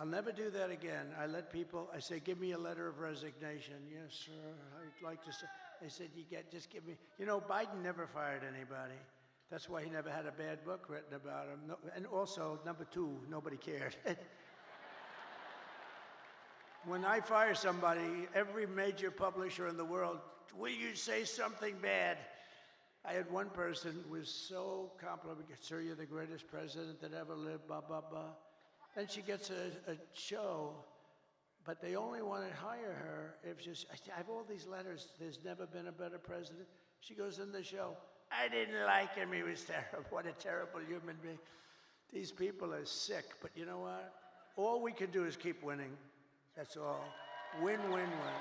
I'll never do that again. I say, give me a letter of resignation. Yes, sir, I'd like to say. They said, just give me. You know, Biden never fired anybody. That's why he never had a bad book written about him. No, and also, number two, nobody cared. When I fire somebody, every major publisher in the world, will you say something bad? I had one person who was so complimentary. Sir, you're the greatest president that ever lived, blah, blah, blah. Then she gets a show, but they only want to hire her if I have all these letters. There's never been a better president. She goes in the show. I didn't like him. He was terrible. What a terrible human being. These people are sick. But you know what? All we can do is keep winning. That's all. Win, win, win.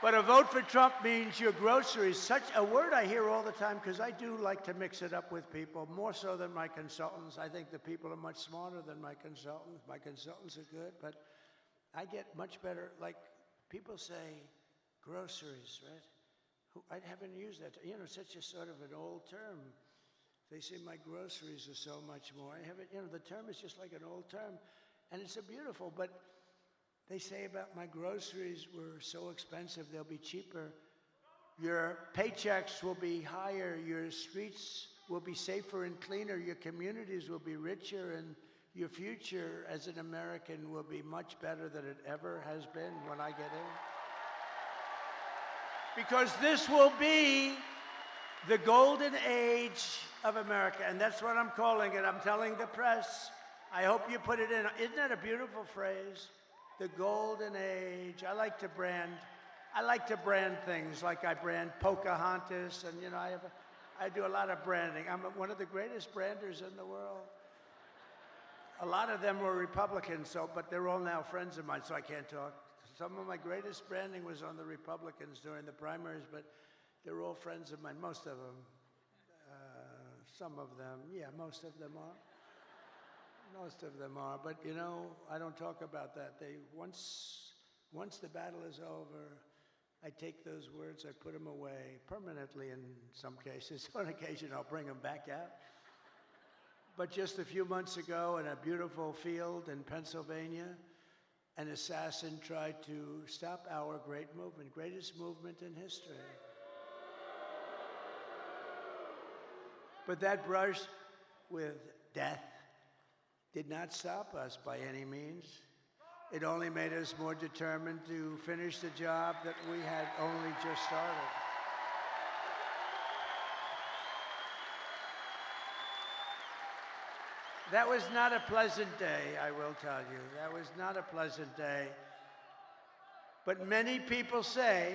But a vote for Trump means your groceries. Such a word I hear all the time because I do like to mix it up with people, more so than my consultants. I think the people are much smarter than my consultants. My consultants are good, but I get much better. Like people say groceries, right? I haven't used that. You know, such a sort of an old term. They say my groceries are so much more. I haven't, you know, the term is just like an old term. And it's a beautiful, but they say about my groceries were so expensive, they'll be cheaper. Your paychecks will be higher. Your streets will be safer and cleaner. Your communities will be richer. And your future as an American will be much better than it ever has been when I get in. Because this will be the golden age of America. And that's what I'm calling it. I'm telling the press. I hope you put it in. Isn't that a beautiful phrase? The golden age. I like to brand things like I brand Pocahontas, and you know I do a lot of branding. I'm one of the greatest branders in the world. A lot of them were Republicans, but they're all now friends of mine, so I can't talk. Some of my greatest branding was on the Republicans during the primaries, but they're all friends of mine. Most of them, some of them, yeah, most of them are. Most of them are, but you know, I don't talk about that. Once the battle is over, I take those words, I put them away permanently in some cases. On occasion, I'll bring them back out. But just a few months ago, in a beautiful field in Pennsylvania, an assassin tried to stop our great movement, greatest movement in history. But that brush with death did not stop us by any means. It only made us more determined to finish the job that we had only just started. That was not a pleasant day, I will tell you. That was not a pleasant day. But many people say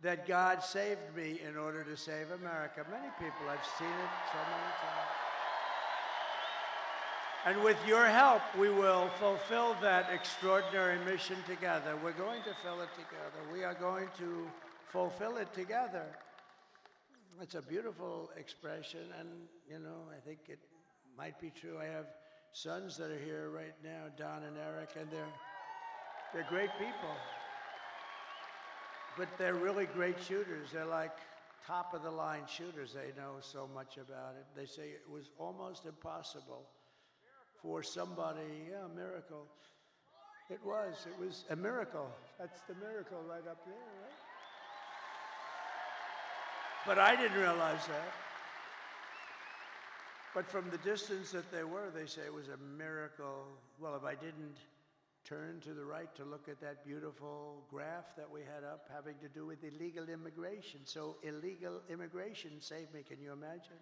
that God saved me in order to save America. Many people, I've seen it so many times. And with your help, we will fulfill that extraordinary mission together. We're going to fill it together. We are going to fulfill it together. It's a beautiful expression, and, you know, I think it might be true. I have sons that are here right now, Don and Eric, and they're great people. But they're really great shooters. They're like top-of-the-line shooters. They know so much about it. They say it was almost impossible for somebody, yeah, a miracle. It was a miracle. That's the miracle right up there, right? But I didn't realize that. But from the distance that they were, they say it was a miracle. Well, if I didn't turn to the right to look at that beautiful graph that we had up having to do with illegal immigration. So illegal immigration saved me, can you imagine?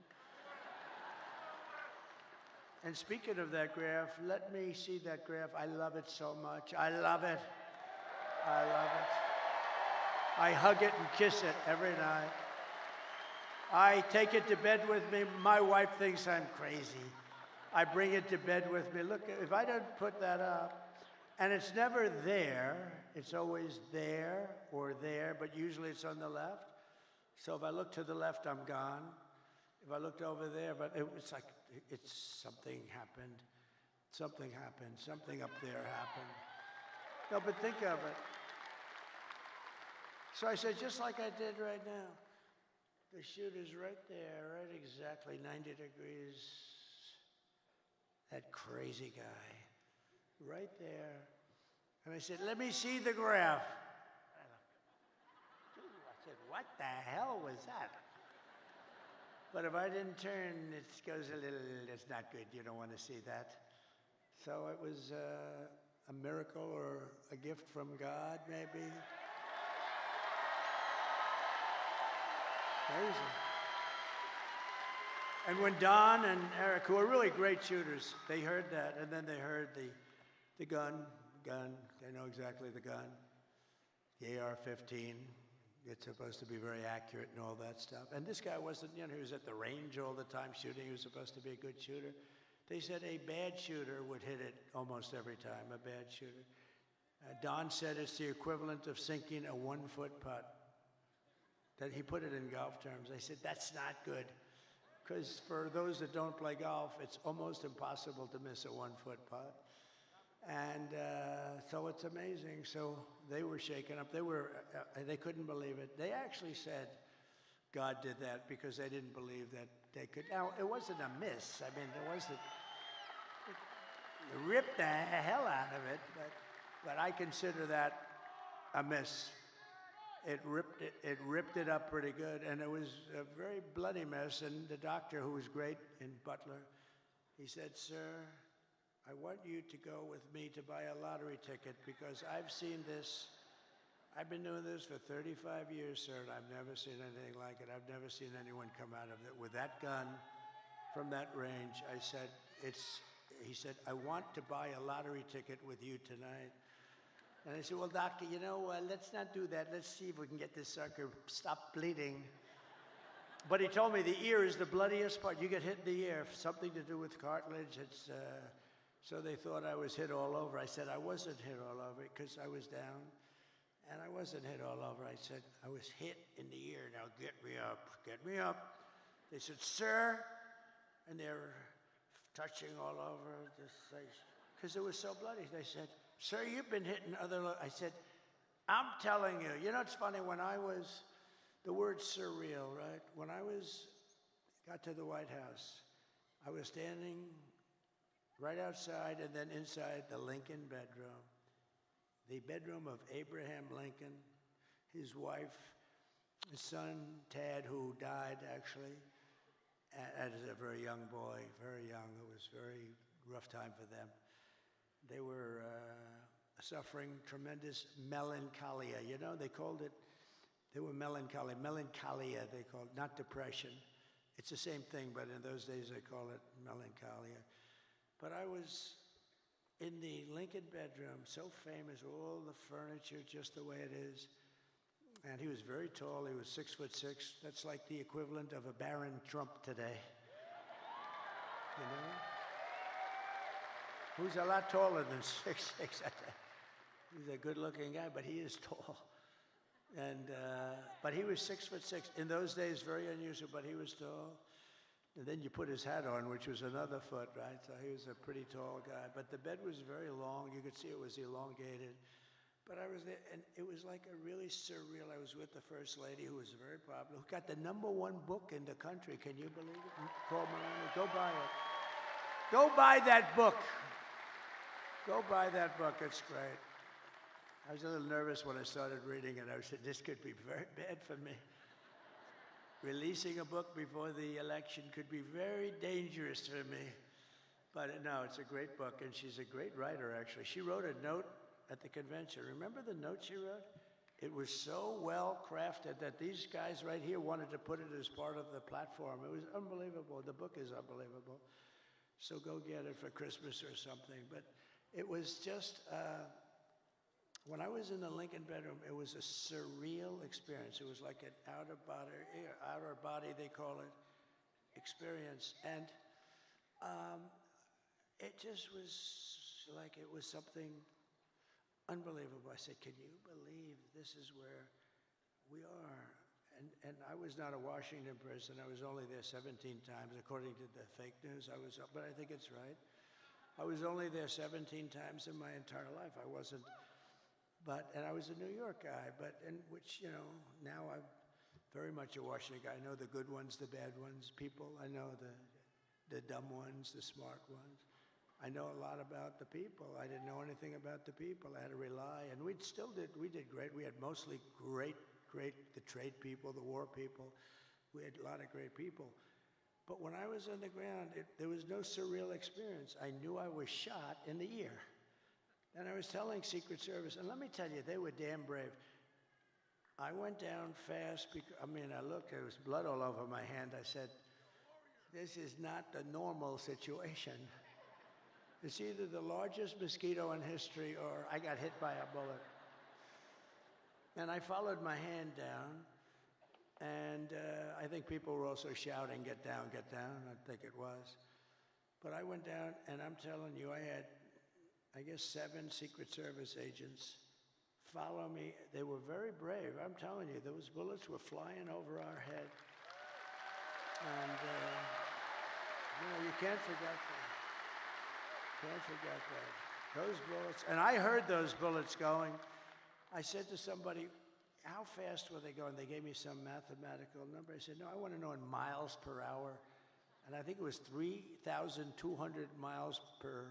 And speaking of that graph, let me see that graph. I love it so much. I love it. I love it. I hug it and kiss it every night. I take it to bed with me. My wife thinks I'm crazy. I bring it to bed with me. Look, if I don't put that up, and it's never there, it's always there or there, but usually it's on the left. So if I look to the left, I'm gone. If I looked over there, but it's like, something happened. Something happened. Something up there happened. No, but think of it. So I said, just like I did right now. The shooter's right there, right exactly 90 degrees. That crazy guy, right there. And I said, let me see the graph. I said, what the hell was that? But if I didn't turn, it goes a little, it's not good. You don't want to see that. So it was a miracle or a gift from God, maybe. Amazing. And when Don and Eric, who are really great shooters, they heard that, and then they heard the gun, they know exactly the gun, the AR-15. It's supposed to be very accurate and all that stuff. And this guy wasn't, you know, he was at the range all the time shooting. He was supposed to be a good shooter. They said a bad shooter would hit it almost every time, a bad shooter. Don said it's the equivalent of sinking a 1-foot putt. That he put it in golf terms. I said, that's not good. Because for those that don't play golf, it's almost impossible to miss a 1-foot putt. And so it's amazing. So they were shaken up. They couldn't believe it. They actually said God did that because they didn't believe that they could. Now, it wasn't a miss. I mean, it wasn't, it ripped the hell out of it, but I consider that a miss. It ripped it up pretty good, and it was a very bloody mess. And the doctor, who was great in Butler, he said, sir, I want you to go with me to buy a lottery ticket because I've seen this. I've been doing this for 35 years, sir, and I've never seen anything like it. I've never seen anyone come out of it with that gun from that range. I said, he said, I want to buy a lottery ticket with you tonight. And I said, well, doctor, you know, let's not do that. Let's see if we can get this sucker stop bleeding. But he told me the ear is the bloodiest part. You get hit in the ear, something to do with cartilage. So they thought I was hit all over. I said I wasn't hit all over because I was down, and I wasn't hit all over. I said I was hit in the ear. Now get me up, get me up. They said, sir, and they were touching all over this place because it was so bloody. They said, sir, you've been hitting other. I said, I'm telling you. You know, it's funny, when I was, the word surreal, right? When I got to the White House, I was standing right outside and then inside the Lincoln bedroom. The bedroom of Abraham Lincoln, his wife, his son, Tad, who died actually as a very young boy, very young. It was a very rough time for them. They were suffering tremendous melancholia. You know, they called it, they were melancholy. Melancholia, they called it, not depression. It's the same thing, but in those days they call it melancholia. But I was in the Lincoln bedroom, so famous, all the furniture just the way it is. And he was very tall. He was 6'6". That's like the equivalent of a Baron Trump today. You know? Who's a lot taller than 6'6". He's a good-looking guy, but he is tall. And but he was 6'6". In those days, very unusual, but he was tall. And then you put his hat on, which was another foot, right? So he was a pretty tall guy. But the bed was very long. You could see it was elongated. But I was there, and it was like a really surreal. I was with the First Lady, who was very popular, who got the #1 book in the country. Can you believe it? Called Miranda. Go buy it. Go buy that book. Go buy that book. It's great. I was a little nervous when I started reading it. I said, this could be very bad for me. Releasing a book before the election could be very dangerous for me. But no, it's a great book, and she's a great writer, actually. She wrote a note at the convention. Remember the note she wrote? It was so well crafted that these guys right here wanted to put it as part of the platform. It was unbelievable. The book is unbelievable. So go get it for Christmas or something. But it was just, when I was in the Lincoln bedroom, it was a surreal experience. It was like an outer body, they call it, experience. And it just was like it was something unbelievable. I said, can you believe this is where we are? And I was not a Washington person. I was only there 17 times, according to the fake news. But I think it's right. I was only there 17 times in my entire life. I wasn't, and I was a New York guy, which, you know, now I'm very much a Washington guy. I know the good ones, the bad ones, people. I know the dumb ones, the smart ones. I know a lot about the people. I didn't know anything about the people. I had to rely, and we did great. We had mostly great, the trade people, the war people. We had a lot of great people. But when I was on the ground, there was no surreal experience. I knew I was shot in the ear. And I was telling Secret Service, and let me tell you, they were damn brave. I went down fast, I looked, there was blood all over my hand. I said, this is not the normal situation. It's either the largest mosquito in history or I got hit by a bullet. And I followed my hand down, and I think people were also shouting, get down, I think it was. But I went down, and I'm telling you, I had, I guess, 7 Secret Service agents follow me. They were very brave. I'm telling you, those bullets were flying over our head. And, you know, you can't forget that. Can't forget that. Those bullets, and I heard those bullets going. I said to somebody, how fast were they going? They gave me some mathematical number. I said, no, I want to know in miles per hour. And I think it was 3,200 miles per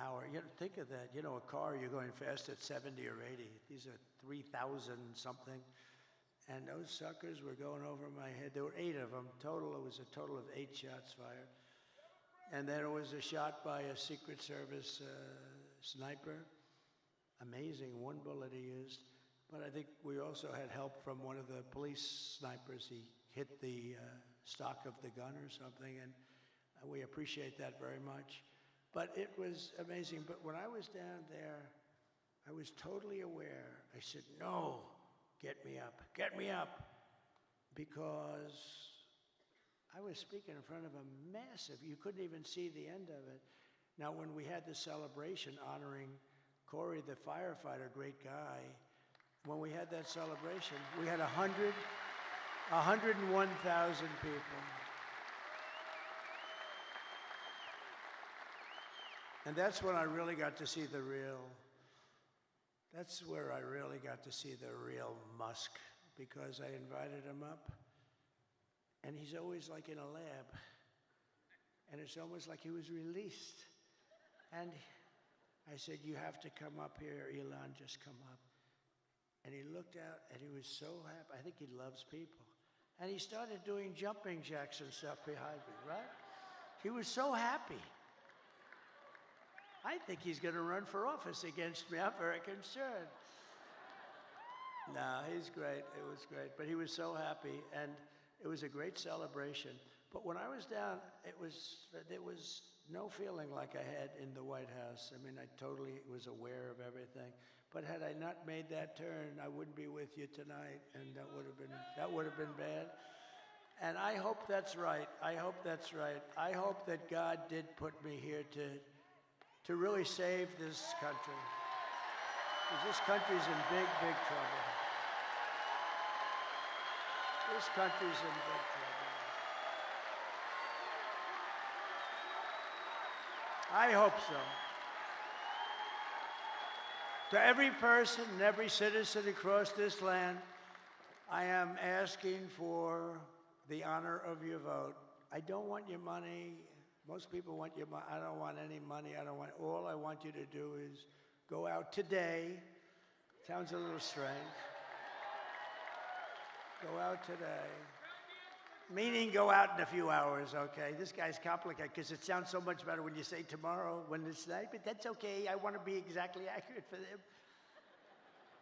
hour. You know, think of that. You know, a car, you're going fast at 70 or 80. These are 3,000 something. And those suckers were going over my head. There were 8 of them. Total, it was a total of 8 shots fired. And then it was a shot by a Secret Service sniper. Amazing, 1 bullet he used. But I think we also had help from one of the police snipers. He hit the stock of the gun or something, and we appreciate that very much. But it was amazing. But when I was down there, I was totally aware. I said, no, get me up, because I was speaking in front of a massive, you couldn't even see the end of it. Now, when we had the celebration honoring Corey, the firefighter, great guy, when we had that celebration, we had 101,000 people. And that's when I really got to see that's where I really got to see the real Musk, because I invited him up. And he's always like in a lab. And it's almost like he was released. And I said, you have to come up here, Elon, just come up. And he looked out, and he was so happy. I think he loves people. And he started doing jumping jacks and stuff behind me, right? He was so happy. I think he's going to run for office against me. I'm very concerned. No, he's great. It was great. But he was so happy, and it was a great celebration. But when I was down, it was no feeling like I had in the White House. I mean, I totally was aware of everything. But had I not made that turn, I wouldn't be with you tonight, and that would have been bad. And I hope that's right. I hope that's right. I hope that God did put me here to really save this country. Because this country's in big, big trouble. This country's in big trouble. I hope so. To every person and every citizen across this land, I am asking for the honor of your vote. I don't want your money. Most people want your money. I don't want any money. All I want you to do is go out today. Sounds a little strange. Go out today. Meaning go out in a few hours, okay? This guy's complicated because it sounds so much better when you say tomorrow, when it's night, but that's okay. I want to be exactly accurate for them.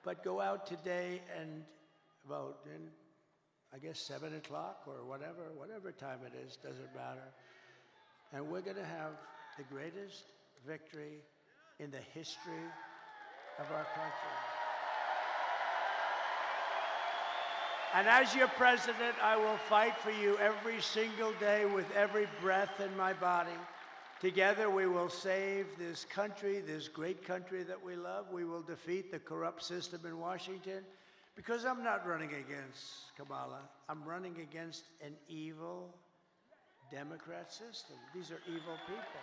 But go out today and vote. And I guess 7 o'clock or whatever time it is, doesn't matter. And we're going to have the greatest victory in the history of our country. And as your president, I will fight for you every single day with every breath in my body. Together we will save this country, this great country that we love. We will defeat the corrupt system in Washington. Because I'm not running against Kamala. I'm running against an evil Democrat system. These are evil people.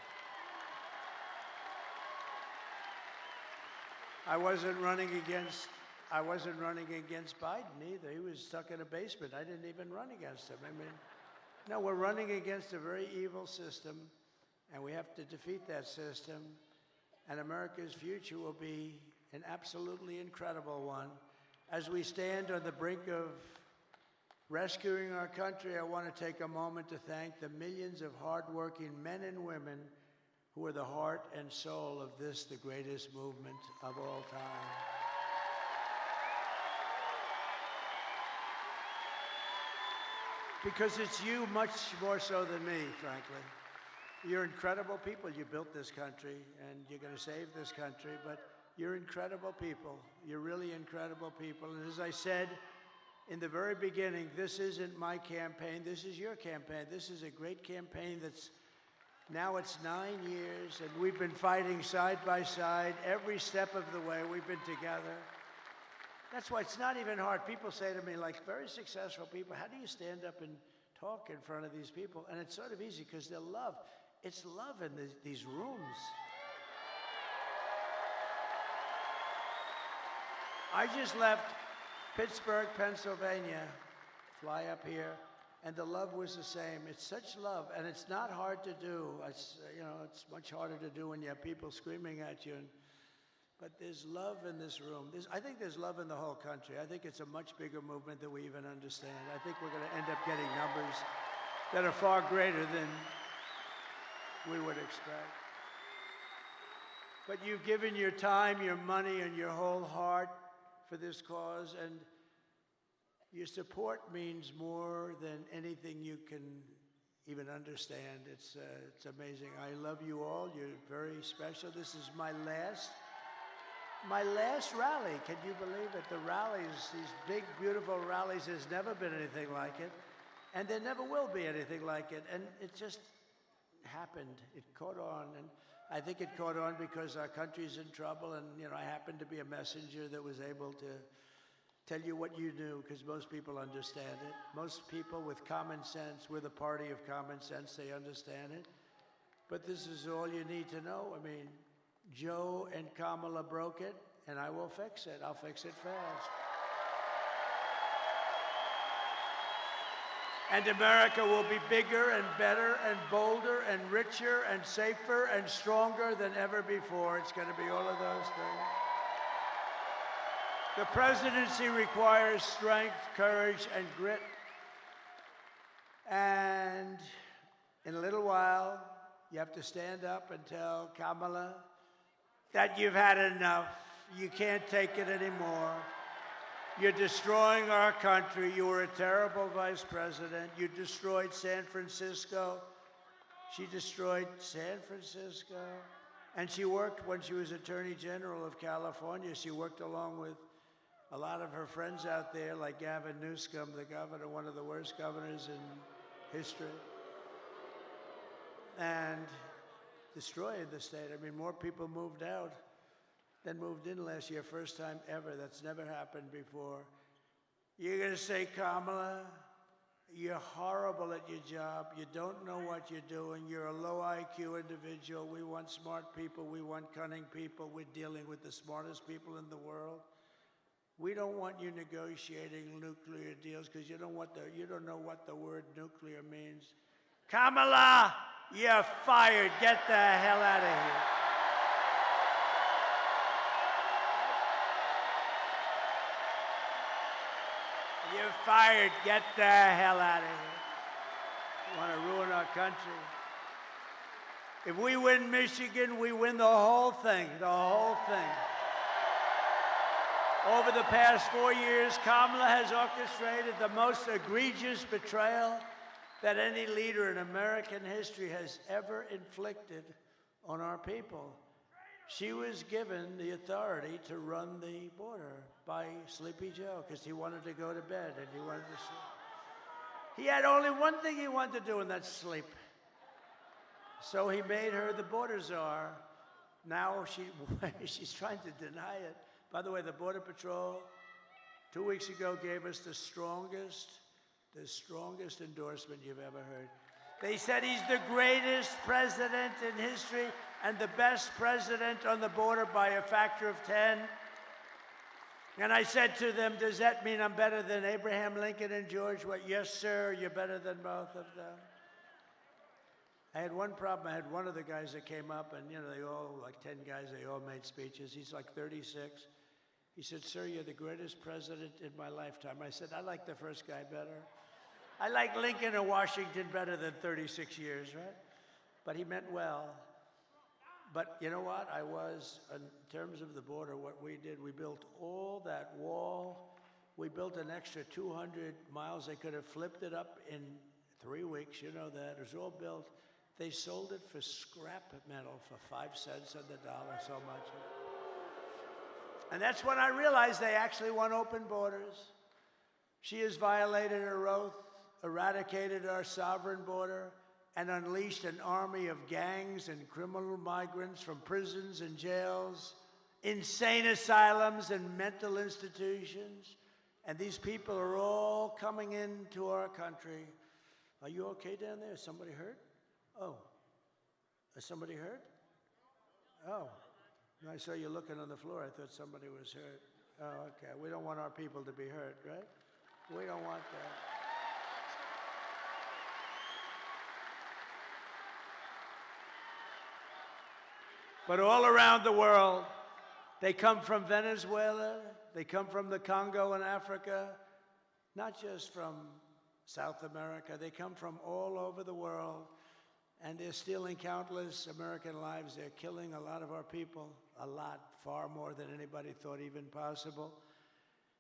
I wasn't running against Biden either. He was stuck in a basement. I didn't even run against him. I mean, no, we're running against a very evil system, and we have to defeat that system. And America's future will be an absolutely incredible one. As we stand on the brink of rescuing our country, I want to take a moment to thank the millions of hardworking men and women who are the heart and soul of this, the greatest movement of all time. Because it's you much more so than me, frankly. You're incredible people. You built this country, and you're going to save this country, but you're incredible people. You're really incredible people. And as I said in the very beginning, this isn't my campaign. This is your campaign. This is a great campaign that's now it's 9 years, and we've been fighting side by side every step of the way. We've been together. That's why it's not even hard. People say to me, like very successful people, how do you stand up and talk in front of these people? And it's sort of easy because they're love. It's love in these rooms. I just left Pittsburgh, Pennsylvania, fly up here, and the love was the same. It's such love, and it's not hard to do. It's much harder to do when you have people screaming at you. But there's love in this room. I think there's love in the whole country. I think it's a much bigger movement than we even understand. I think we're going to end up getting numbers that are far greater than we would expect. But you've given your time, your money, and your whole heart for this cause, and your support means more than anything you can even understand. It's amazing. I love you all. You're very special. This is my last rally. Can you believe it? The rallies, these big, beautiful rallies, there's never been anything like it. And there never will be anything like it. And it just happened. It caught on. And I think it caught on because our country's in trouble. And, I happened to be a messenger that was able to tell you what you knew, because most people understand it. Most people with common sense, we're the party of common sense, they understand it. But this is all you need to know. I mean, Joe and Kamala broke it, and I will fix it. I'll fix it fast. And America will be bigger and better and bolder and richer and safer and stronger than ever before. It's going to be all of those things. The presidency requires strength, courage, and grit. And in a little while, you have to stand up and tell Kamala that you've had enough. You can't take it anymore. You're destroying our country. You were a terrible vice president. You destroyed San Francisco. She destroyed San Francisco. And she worked, when she was Attorney General of California, she worked along with a lot of her friends out there, like Gavin Newsom, the governor, one of the worst governors in history, and destroyed the state. I mean, more people moved out than moved in last year, first time ever. That's never happened before. You're going to say, Kamala, you're horrible at your job. You don't know what you're doing. You're a low IQ individual. We want smart people. We want cunning people. We're dealing with the smartest people in the world. We don't want you negotiating nuclear deals because you don't know what the word nuclear means. Kamala, you're fired. Get the hell out of here. You're fired. Get the hell out of here. You want to ruin our country. If we win Michigan, we win the whole thing. The whole thing. Over the past 4 years, Kamala has orchestrated the most egregious betrayal that any leader in American history has ever inflicted on our people. She was given the authority to run the border by Sleepy Joe because he wanted to go to bed and he wanted to sleep. He had only one thing he wanted to do, and that's sleep. So he made her the border czar. Now she's trying to deny it. By the way, the Border Patrol 2 weeks ago gave us the strongest endorsement you've ever heard. They said he's the greatest president in history and the best president on the border by a factor of 10. And I said to them, does that mean I'm better than Abraham Lincoln and George? What? Yes, sir, you're better than both of them. I had one problem. I had one of the guys that came up, and, they all, like 10 guys, they all made speeches. He's like 36. He said, sir, you're the greatest president in my lifetime. I said, I like the first guy better. I like Lincoln and Washington better than 36 years, right? But he meant well. But you know what? In terms of the border, what we did, we built all that wall. We built an extra 200 miles. They could have flipped it up in 3 weeks. You know that. It was all built. They sold it for scrap metal for 5 cents on the dollar, so much. And that's when I realized they actually want open borders. She has violated her oath, eradicated our sovereign border, and unleashed an army of gangs and criminal migrants from prisons and jails, insane asylums and mental institutions. And these people are all coming into our country. Are you okay down there? Is somebody hurt? Oh. Is somebody hurt? Oh. I saw you looking on the floor. I thought somebody was hurt. Oh, okay. We don't want our people to be hurt, right? We don't want that. But all around the world, they come from Venezuela, they come from the Congo in Africa, not just from South America. They come from all over the world, and they're stealing countless American lives. They're killing a lot of our people, a lot, far more than anybody thought even possible.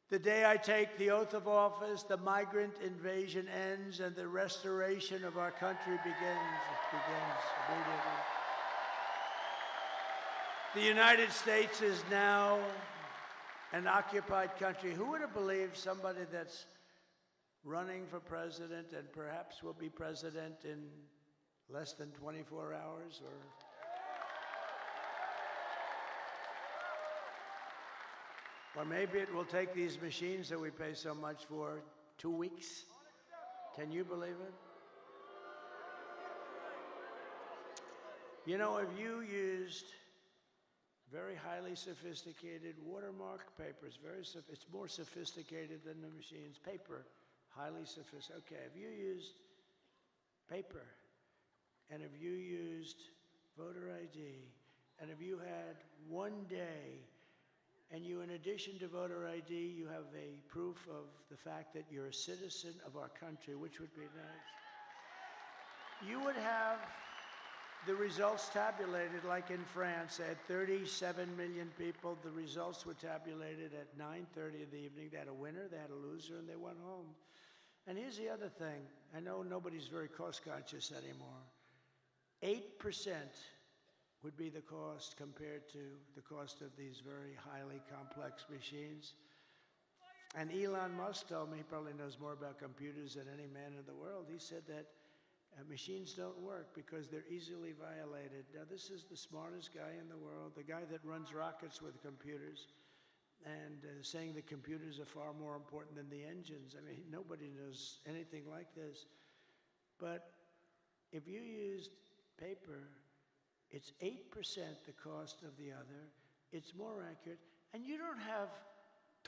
The day I take the oath of office, the migrant invasion ends and the restoration of our country begins. It begins immediately. The United States is now an occupied country. Who would have believed somebody that's running for president and perhaps will be president in less than 24 hours or maybe it will take these machines that we pay so much for 2 weeks? Can you believe it? You know, if you used very highly sophisticated watermark papers, it's more sophisticated than the machines. Paper, highly sophisticated. Okay, if you used paper, and if you used voter ID, and if you had 1 day, and you, in addition to voter ID, you have a proof of the fact that you're a citizen of our country, which would be nice, you would have the results tabulated like in France. They had 37 million people. The results were tabulated at 9:30 in the evening. They had a winner, they had a loser, and they went home. And here's the other thing. I know nobody's very cost conscious anymore. 8% would be the cost compared to the cost of these very highly complex machines. And Elon Musk told me, he probably knows more about computers than any man in the world. He said that machines don't work because they're easily violated. Now, this is the smartest guy in the world, the guy that runs rockets with computers, and saying the computers are far more important than the engines. I mean, nobody knows anything like this. But if you used paper, it's 8% the cost of the other. It's more accurate. And you don't have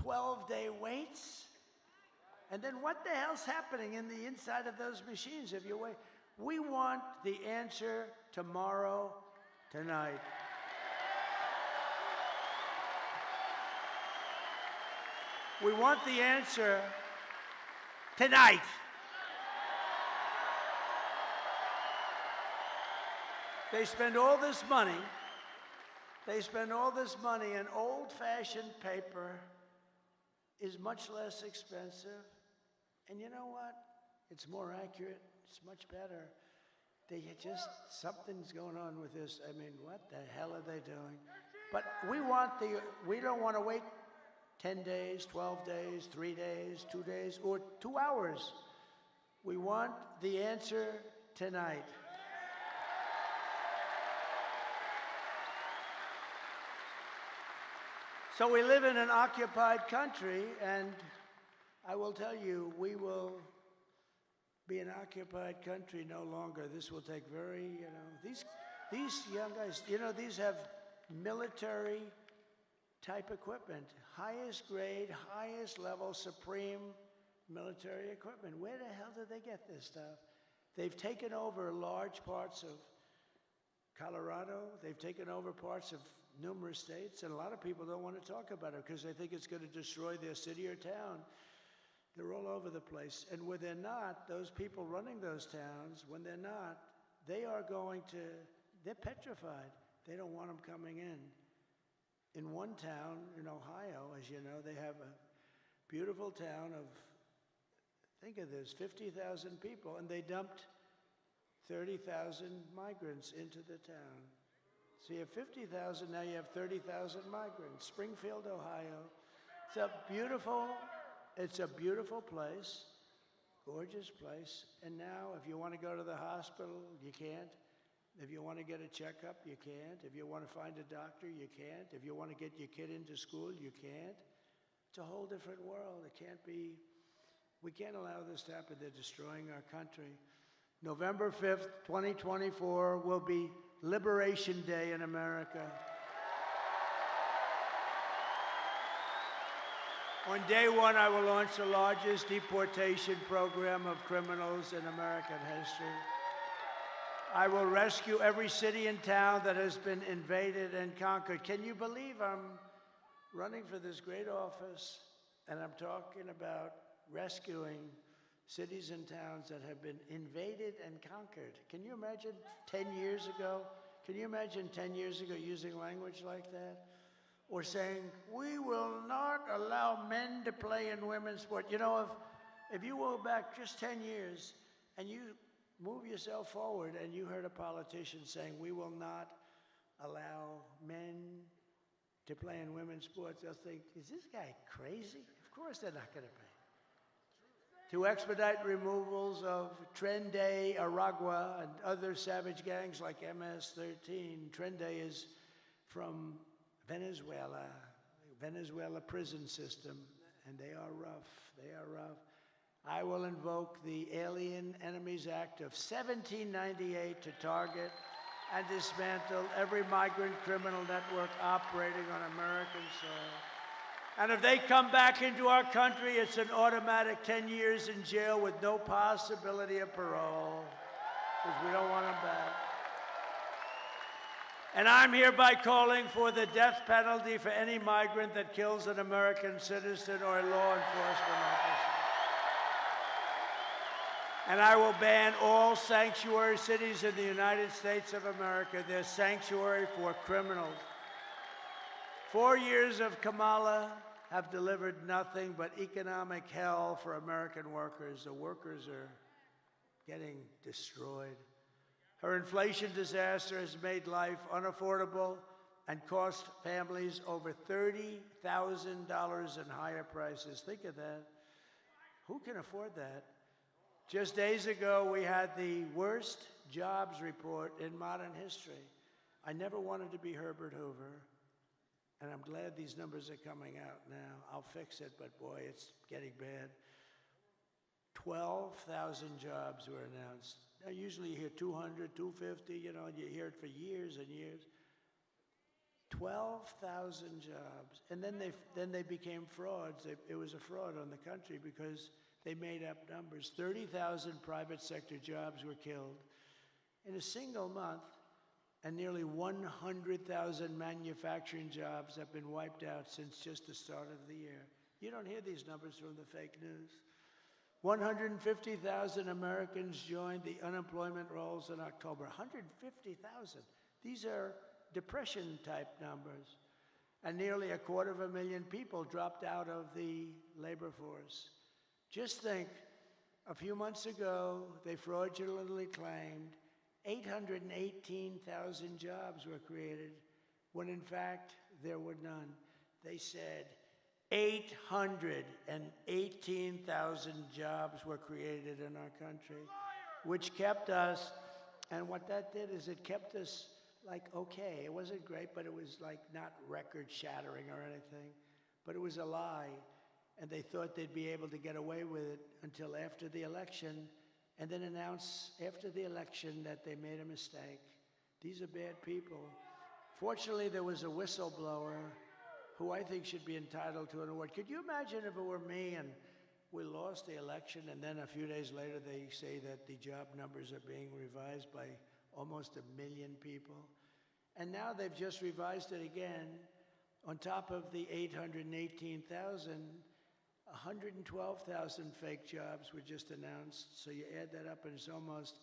12-day waits. And then what the hell's happening in the inside of those machines if you wait? We want the answer tomorrow, tonight. We want the answer tonight. They spend all this money. They spend all this money, and old-fashioned paper is much less expensive. And you know what? It's more accurate. It's much better. Something's going on with this. I mean, what the hell are they doing? But we don't want to wait 10 days, 12 days, 3 days, 2 days, or 2 hours. We want the answer tonight. So we live in an occupied country, and I will tell you, we will be an occupied country no longer. This will take these young guys, these have military type equipment, highest grade, highest level, supreme military equipment. Where the hell did they get this stuff? They've taken over large parts of Colorado. They've taken over parts of numerous states, and a lot of people don't want to talk about it because they think it's going to destroy their city or town. They're all over the place. And when they're not, those people running those towns, when they're not, they're petrified. They don't want them coming in. In one town in Ohio, as you know, they have a beautiful town of, think of this, 50,000 people, and they dumped 30,000 migrants into the town. So you have 50,000, now you have 30,000 migrants. Springfield, Ohio. It's a beautiful place, gorgeous place. And now if you want to go to the hospital, you can't. If you want to get a checkup, you can't. If you want to find a doctor, you can't. If you want to get your kid into school, you can't. It's a whole different world. We can't allow this to happen. They're destroying our country. November 5th, 2024 will be Liberation Day in America. On day one, I will launch the largest deportation program of criminals in American history. I will rescue every city and town that has been invaded and conquered. Can you believe I'm running for this great office and I'm talking about rescuing cities and towns that have been invaded and conquered? Can you imagine 10 years ago? Can you imagine 10 years ago using language like that? Or saying, we will not allow men to play in women's sport. You know, if you go back just 10 years and you move yourself forward and you heard a politician saying, we will not allow men to play in women's sports, they'll think, is this guy crazy? Of course they're not going to pay. To expedite removals of Tren de Aragua and other savage gangs like MS-13. Tren de is from Venezuela prison system, and they are rough. I will invoke the Alien Enemies Act of 1798 to target and dismantle every migrant criminal network operating on American soil. And if they come back into our country, it's an automatic 10 years in jail with no possibility of parole, because we don't want them back. And I'm hereby calling for the death penalty for any migrant that kills an American citizen or a law enforcement officer. And I will ban all sanctuary cities in the United States of America. They're sanctuary for criminals. 4 years of Kamala have delivered nothing but economic hell for American workers. The workers are getting destroyed. Her inflation disaster has made life unaffordable and cost families over $30,000 in higher prices. Think of that. Who can afford that? Just days ago, we had the worst jobs report in modern history. I never wanted to be Herbert Hoover, and I'm glad these numbers are coming out now. I'll fix it, but boy, it's getting bad. 12,000 jobs were announced. Now, usually you hear 200, 250, you know, and you hear it for years and years. 12,000 jobs. And then they became frauds. It was a fraud on the country because they made up numbers. 30,000 private sector jobs were killed in a single month, and nearly 100,000 manufacturing jobs have been wiped out since just the start of the year. You don't hear these numbers from the fake news. 150,000 Americans joined the unemployment rolls in October. 150,000. These are depression-type numbers. And nearly 250,000 people dropped out of the labor force. Just think, a few months ago, they fraudulently claimed 818,000 jobs were created, when in fact there were none. They said 818,000 jobs were created in our country, which kept us, and what that did is it kept us like okay. It wasn't great, but it was like not record-shattering or anything, but it was a lie. And they thought they'd be able to get away with it until after the election, and then announce after the election that they made a mistake. These are bad people. Fortunately, there was a whistleblower who I think should be entitled to an award. Could you imagine if it were me and we lost the election and then a few days later they say that the job numbers are being revised by almost 1 million people? And now they've just revised it again. On top of the 818,000, 112,000 fake jobs were just announced. So you add that up and it's almost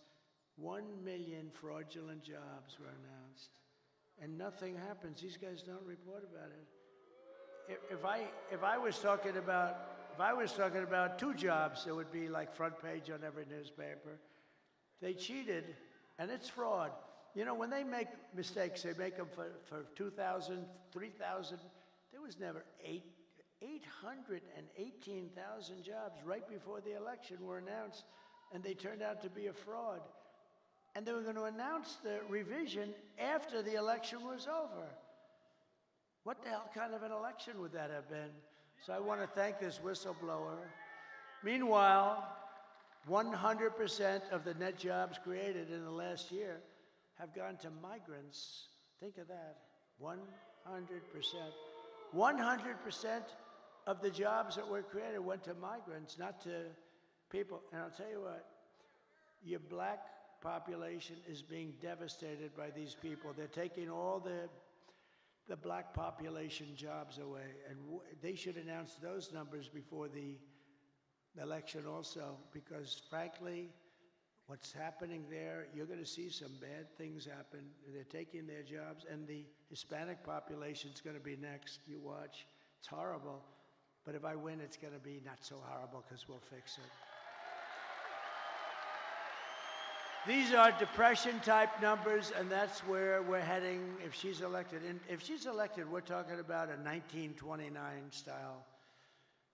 1 million fraudulent jobs were announced. And nothing happens. These guys don't report about it. If I was talking about 2 jobs, it would be like front page on every newspaper. They cheated, and it's fraud. You know, when they make mistakes, they make them for 2,000, 3,000. There was never 818,000 jobs right before the election were announced, and they turned out to be a fraud. And they were going to announce the revision after the election was over. What the hell kind of an election would that have been? So I want to thank this whistleblower. Meanwhile, 100% of the net jobs created in the last year have gone to migrants. Think of that. 100%. 100% of the jobs that were created went to migrants, not to people. And I'll tell you what, your black population is being devastated by these people. They're taking all the black population jobs away, and they should announce those numbers before the election also, because frankly, what's happening there, you're going to see some bad things happen. They're taking their jobs, and the Hispanic population's going to be next. You watch. It's horrible. But if I win, it's going to be not so horrible because we'll fix it. These are depression-type numbers, and that's where we're heading if she's elected. And if she's elected, we're talking about a 1929-style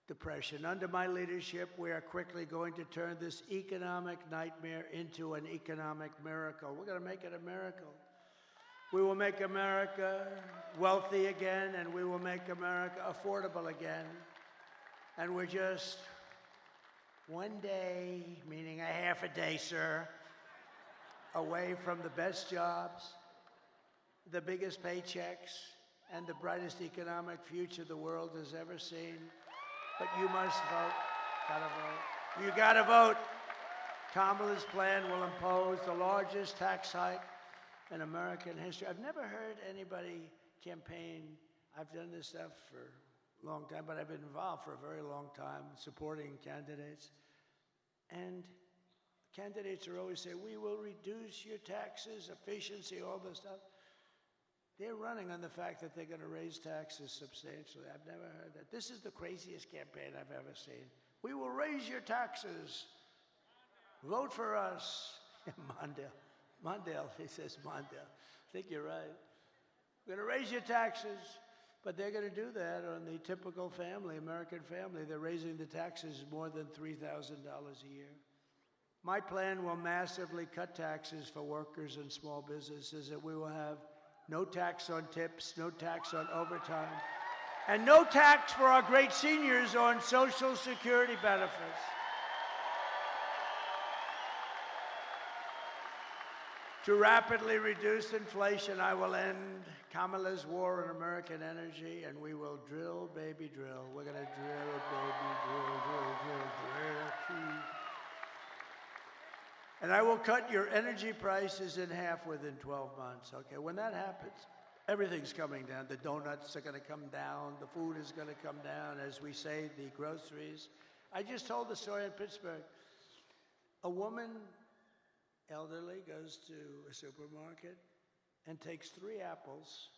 depression. Under my leadership, we are quickly going to turn this economic nightmare into an economic miracle. We're going to make it a miracle. We will make America wealthy again, and we will make America affordable again. And we're just one day, meaning a half a day, sir, away from the best jobs, the biggest paychecks, and the brightest economic future the world has ever seen. But you must vote. Gotta vote. You gotta vote. Kamala's plan will impose the largest tax hike in American history. I've never heard anybody campaign. I've done this stuff for a long time, but I've been involved for a very long time supporting candidates. And candidates are always saying, we will reduce your taxes, efficiency, all this stuff. They're running on the fact that they're going to raise taxes substantially. I've never heard that. This is the craziest campaign I've ever seen. We will raise your taxes. Vote for us. Mondale. Mondale, he says Mondale. I think you're right. We're going to raise your taxes, but they're going to do that on the typical family, American family. They're raising the taxes more than $3,000 a year. My plan will massively cut taxes for workers and small businesses, that we will have no tax on tips, no tax on overtime, and no tax for our great seniors on Social Security benefits. To rapidly reduce inflation, I will end Kamala's war on American energy, and we will drill, baby, drill. We're going to drill, baby, drill. And I will cut your energy prices in half within 12 months, okay? When that happens, everything's coming down. The donuts are going to come down. The food is going to come down. As we say, the groceries. I just told the story in Pittsburgh. A woman, elderly, goes to a supermarket and takes 3 apples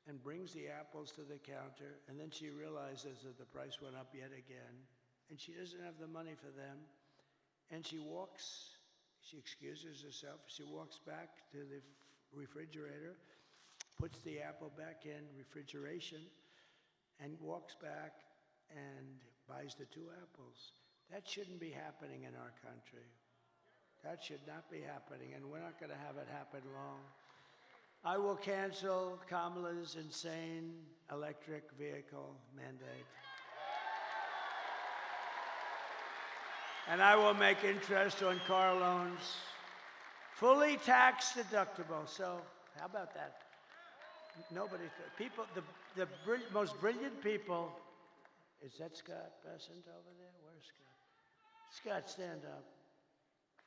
and brings the apples to the counter, and then she realizes that the price went up yet again, and she doesn't have the money for them, and she excuses herself, she walks back to the refrigerator, puts the apple back in refrigeration, and walks back and buys the 2 apples. That shouldn't be happening in our country. That should not be happening, and we're not going to have it happen long. I will cancel Kamala's insane electric vehicle mandate. And I will make interest on car loans fully tax deductible. So how about that? People, the most brilliant people, is that Scott Bessent over there? Where's Scott? Scott, stand up.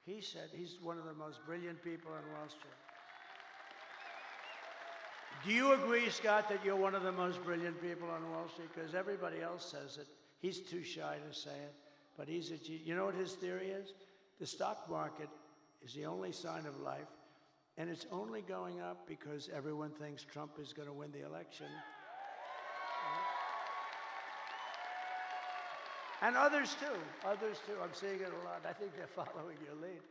He said he's one of the most brilliant people on Wall Street. Do you agree, Scott, that you're one of the most brilliant people on Wall Street? Because everybody else says it. He's too shy to say it, but he's a genius. You know what his theory is? The stock market is the only sign of life, and it's only going up because everyone thinks Trump is going to win the election. And others too. I'm seeing it a lot. I think they're following your lead.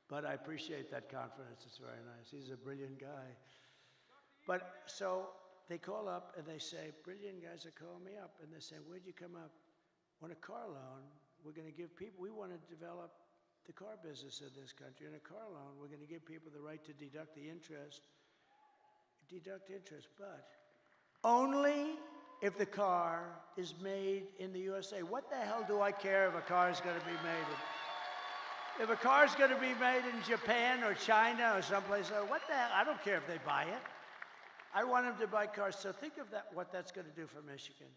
But I appreciate that confidence. It's very nice. He's a brilliant guy. But so they call up and they say, brilliant guys are calling me up. And they say, where'd you come up? On a car loan, we're going to give people, we want to develop the car business in this country. In a car loan, we're going to give people the right to deduct the interest. But only if the car is made in the USA. What the hell do I care if a car is going to be made in? If a car is going to be made in Japan or China or someplace else, what the hell? I don't care if they buy it. I want them to buy cars. So think of that, what that's going to do for Michigan.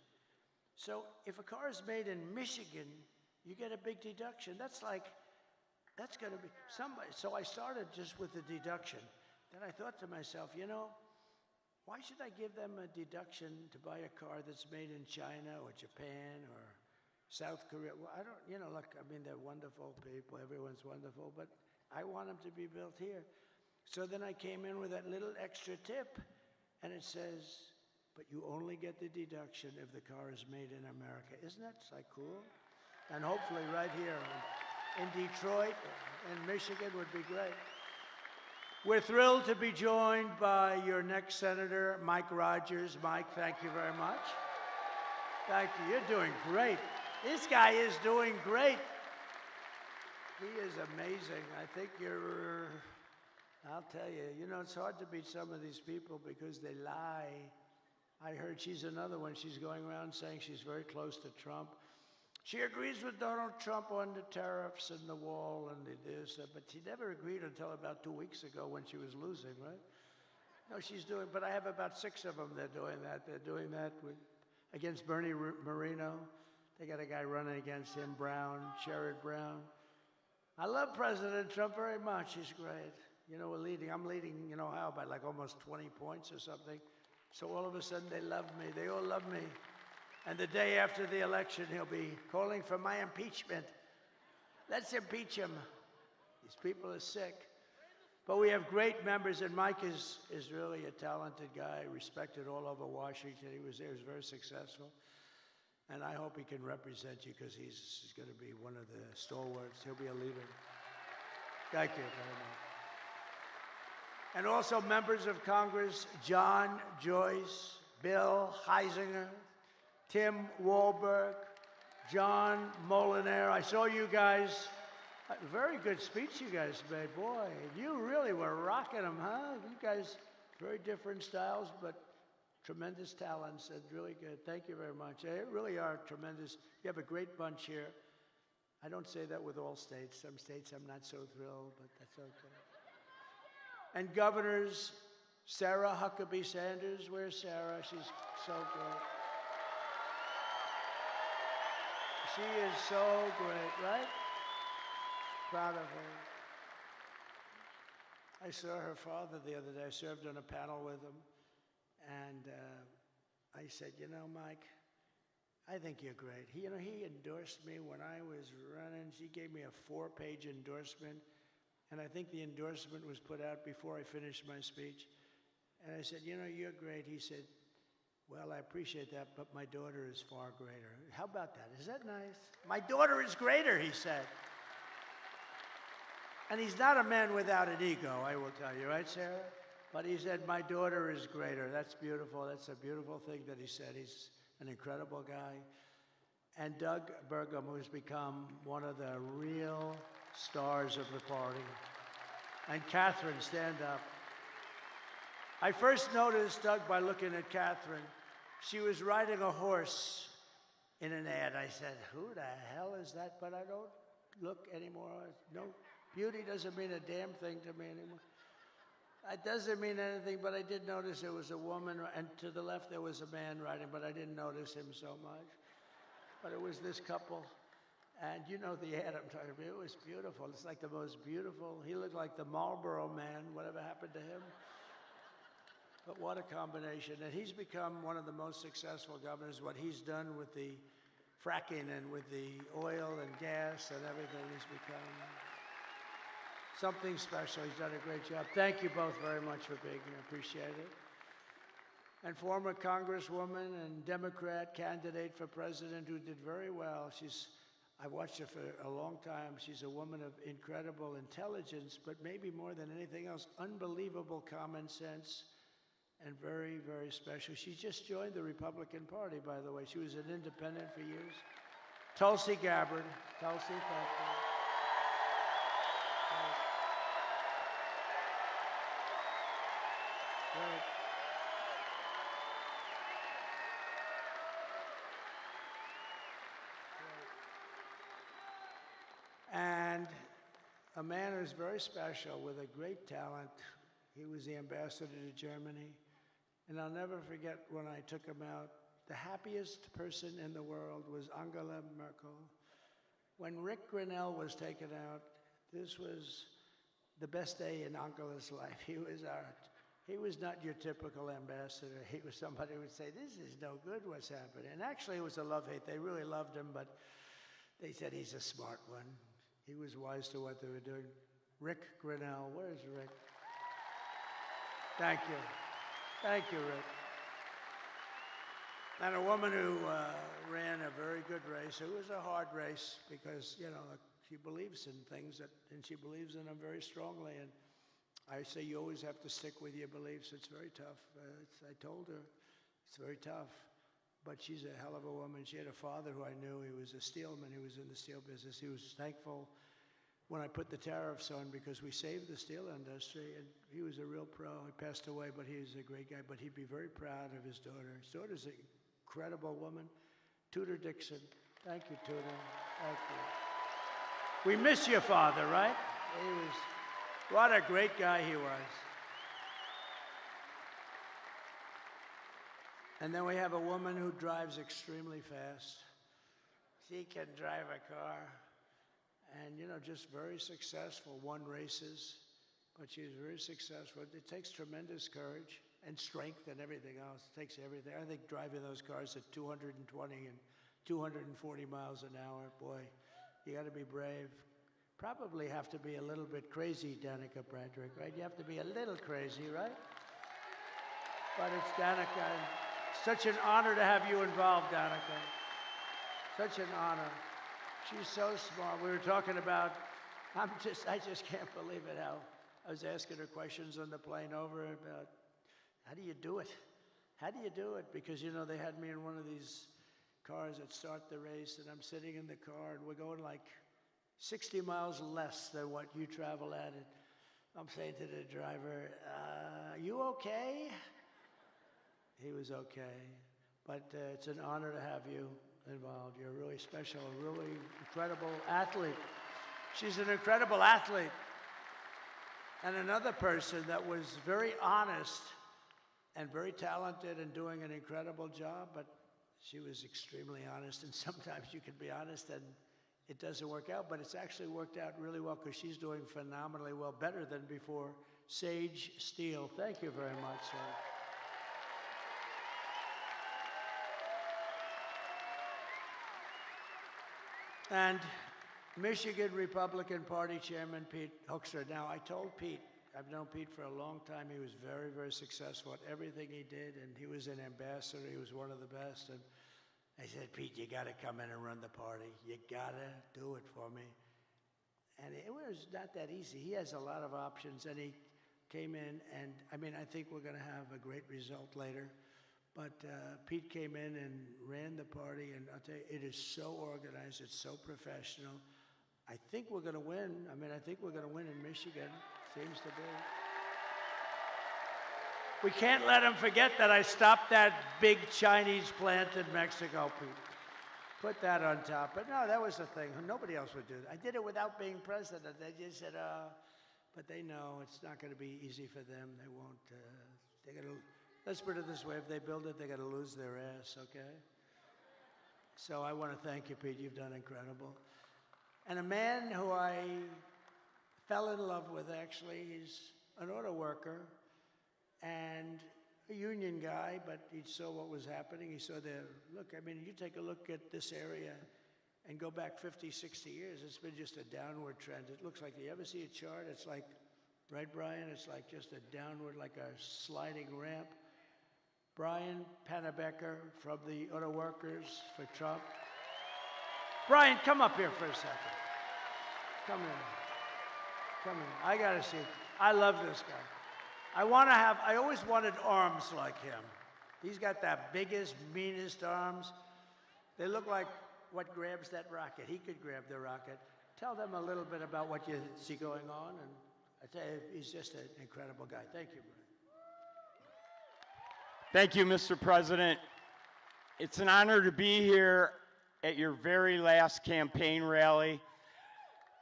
So if a car is made in Michigan, you get a big deduction. That's going to be somebody. So I started just with the deduction. Then I thought to myself, why should I give them a deduction to buy a car that's made in China or Japan or South Korea? Well, I don't, look, I mean, they're wonderful people. Everyone's wonderful, but I want them to be built here. So then I came in with that little extra tip, and it says, but you only get the deduction if the car is made in America. Isn't that cool? And hopefully right here in Detroit and Michigan would be great. We're thrilled to be joined by your next senator, Mike Rogers. Mike, thank you very much. Thank you. You're doing great. This guy is doing great. He is amazing. I think I'll tell you, it's hard to beat some of these people because they lie. I heard she's another one. She's going around saying she's very close to Trump. She agrees with Donald Trump on the tariffs and the wall and this, but she never agreed until about 2 weeks ago when she was losing, right? No, she's doing, but I have about 6 of them that are doing that. They're doing that against Bernie Moreno. They got a guy running against him, Brown, Sherrod Brown. I love President Trump very much. He's great. We're leading. I'm leading, how, by like almost 20 points or something. So all of a sudden they love me. They all love me. And the day after the election, he'll be calling for my impeachment. Let's impeach him. These people are sick. But we have great members, and Mike is really a talented guy, respected all over Washington. He was there, he was very successful. And I hope he can represent you because he's going to be one of the stalwarts. He'll be a leader. Thank you very much. And also members of Congress, John Joyce, Bill Heisinger, Tim Walberg, John Molinaire. I saw you guys. Very good speech you guys made. Boy, you really were rocking them, huh? You guys, very different styles, but tremendous talents and really good. Thank you very much. They really are tremendous. You have a great bunch here. I don't say that with all states. Some states I'm not so thrilled, but that's okay. And governors, Sarah Huckabee Sanders. Where's Sarah? She's so great. She is so great, right? Proud of her. I saw her father the other day. I served on a panel with him. And I said, you know, Mike, I think you're great. He endorsed me when I was running. He gave me a 4-page endorsement. And I think the endorsement was put out before I finished my speech. And I said, you know, you're great. He said, well, I appreciate that, but my daughter is far greater. How about that? Is that nice? My daughter is greater, he said. And he's not a man without an ego, I will tell you, right, Sarah? But he said, my daughter is greater. That's beautiful. That's a beautiful thing that he said. He's an incredible guy. And Doug Burgum, who's become one of the real stars of the party. And Catherine, stand up. I first noticed Doug by looking at Catherine. She was riding a horse in an ad. I said, who the hell is that? But I don't look anymore. No, beauty doesn't mean a damn thing to me anymore. It doesn't mean anything, but I did notice there was a woman, and to the left there was a man riding, but I didn't notice him so much. But it was this couple, and you know the ad I'm talking about. It was beautiful. It's like the most beautiful. He looked like the Marlboro Man. Whatever happened to him? But what a combination. And he's become one of the most successful governors. What he's done with the fracking and with the oil and gas and everything, he's become something special. He's done a great job. Thank you both very much for being here. Appreciate it. And former Congresswoman and Democrat candidate for president who did very well. I watched her for a long time. She's a woman of incredible intelligence, but maybe more than anything else, unbelievable common sense and very, very special. She just joined the Republican Party, by the way. She was an independent for years. Tulsi Gabbard. Tulsi, thank you. Great. And a man who's very special with a great talent. He was the ambassador to Germany. And I'll never forget when I took him out, the happiest person in the world was Angela Merkel. When Rick Grinnell was taken out, this was the best day in Angela's life. He was not your typical ambassador. He was somebody who would say, this is no good, what's happening? And actually it was a love-hate. They really loved him, but they said he's a smart one. He was wise to what they were doing. Rick Grinnell, where's Rick? Thank you. Thank you, Rick. And a woman who ran a very good race. It was a hard race because, you know, she believes in things and she believes in them very strongly. And I say you always have to stick with your beliefs. It's very tough. I told her it's very tough. But she's a hell of a woman. She had a father who I knew. He was a steelman. He was in the steel business. He was thankful when I put the tariffs on because we saved the steel industry. And he was a real pro. He passed away, but he was a great guy. But he'd be very proud of his daughter. His daughter's an incredible woman. Tudor Dixon. Thank you, Tudor. Thank you. We miss your father, right? What a great guy he was. And then we have a woman who drives extremely fast. She can drive a car. And, you know, just very successful. Won races, but she's very successful. It takes tremendous courage and strength and everything else. It takes everything. I think driving those cars at 220 and 240 miles an hour, boy, you got to be brave. Probably have to be a little bit crazy, Danica Bradrick, right? You have to be a little crazy, right? But it's Danica. Such an honor to have you involved, Danica. Such an honor. She's so smart. We were talking about, I just can't believe it, how I was asking her questions on the plane over about, how do you do it? How do you do it? Because, you know, they had me in one of these cars that start the race, and I'm sitting in the car, and we're going like 60 miles less than what you travel at. And I'm saying to the driver, you okay? He was okay. But it's an honor to have you involved. You're really special, a really incredible athlete. She's an incredible athlete. And another person that was very honest and very talented and doing an incredible job, but she was extremely honest. And sometimes you can be honest and it doesn't work out, but it's actually worked out really well because she's doing phenomenally well, better than before. Sage Steele, thank you very much, sir. And Michigan Republican Party Chairman Pete Hoekstra. Now, I told Pete, I've known Pete for a long time. He was very, very successful at everything he did, and he was an ambassador. He was one of the best. And I said, Pete, you got to come in and run the party. You got to do it for me. And it was not that easy. He has a lot of options, and he came in, and I mean, I think we're going to have a great result later. But Pete came in and ran the party, and I'll tell you, it is so organized, it's so professional. I think we're going to win. I mean, I think we're going to win in Michigan, seems to be. We can't let them forget that I stopped that big Chinese plant in Mexico, Pete. Put that on top. But no, that was the thing. Nobody else would do that. I did it without being president. They just said, but they know it's not going to be easy for them. They won't, they're going to, let's put it this way, if they build it, they're going to lose their ass, okay? So I want to thank you, Pete. You've done incredible. And a man who I fell in love with, actually, he's an auto worker and a union guy, but he saw what was happening. He saw look, I mean, you take a look at this area and go back 50, 60 years, it's been just a downward trend. It looks like, you ever see a chart? It's like, right, Brian? It's like just a downward, like a sliding ramp. Brian Pannebecker from the Auto Workers for Trump. Brian, come up here for a second. Come in. Come in. I got to see. I love this guy. I always wanted arms like him. He's got the biggest, meanest arms. They look like what grabs that rocket. He could grab the rocket. Tell them a little bit about what you see going on. And I tell you, he's just an incredible guy. Thank you, Brian. Thank you, Mr. President. It's an honor to be here at your very last campaign rally.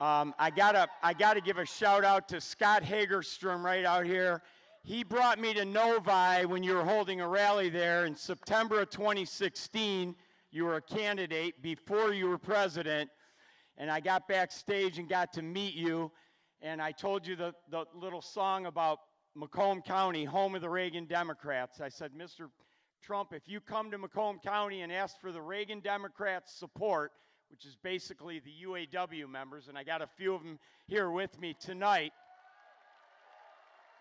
I gotta give a shout out to Scott Hagerstrom right out here. He brought me to Novi when you were holding a rally there in September of 2016. You were a candidate before you were president, and I got backstage and got to meet you, and I told you the little song about Macomb County, home of the Reagan Democrats. I said, Mr. Trump, if you come to Macomb County and ask for the Reagan Democrats' support, which is basically the UAW members, and I got a few of them here with me tonight.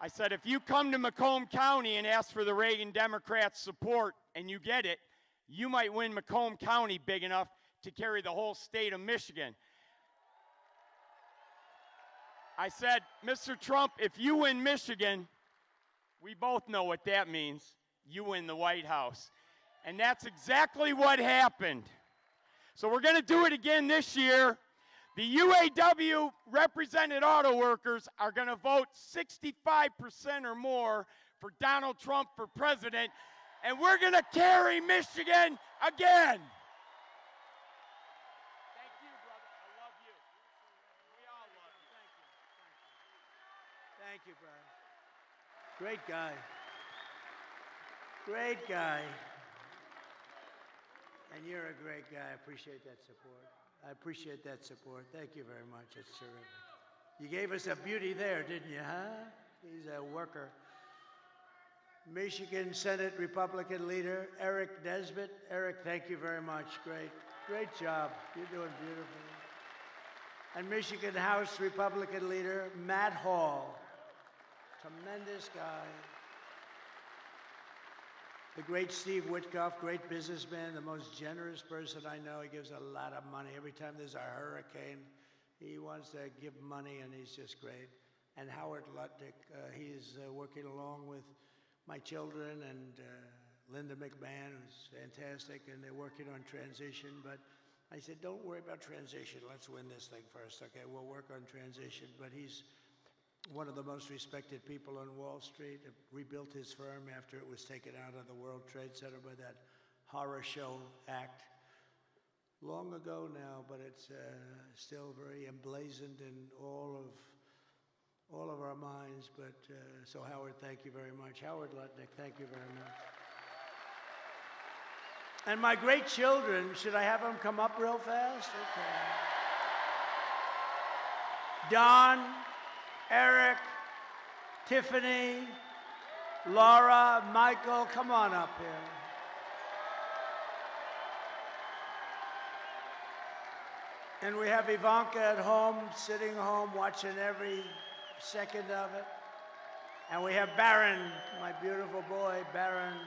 I said, if you come to Macomb County and ask for the Reagan Democrats' support and you get it, you might win Macomb County big enough to carry the whole state of Michigan. I said, Mr. Trump, if you win Michigan, we both know what that means. You win the White House. And that's exactly what happened. So we're going to do it again this year. The UAW represented auto workers are going to vote 65% or more for Donald Trump for president, and we're going to carry Michigan again. Thank you, brother. I love you. We all love you. Thank you, Brian. Great guy. Great guy. And you're a great guy. I appreciate that support. I appreciate that support. Thank you very much. It's terrific. You gave us a beauty there, didn't you, huh? He's a worker. Michigan Senate Republican leader, Eric Nesbitt. Eric, thank you very much. Great job. You're doing beautiful. And Michigan House Republican leader, Matt Hall. Tremendous guy. The great Steve Witkoff, great businessman, the most generous person I know. He gives a lot of money. Every time there's a hurricane, he wants to give money, and he's just great. and Howard Lutnick. He is working along with my children and Linda McMahon, who's fantastic, and they're working on transition. But I said, don't worry about transition. Let's win this thing first. Okay, we'll work on transition. But he's one of the most respected people on Wall Street. Rebuilt his firm after it was taken out of the World Trade Center by that horror show act. Long ago now, but it's still very emblazoned in all of our minds. But so Howard, thank you very much. Howard Lutnick, thank you very much. And my great children, should I have them come up real fast? Okay. Don, Eric, Tiffany, Laura, Michael, come on up here. And we have Ivanka at home, sitting home, watching every second of it. And we have Barron, my beautiful boy, Barron.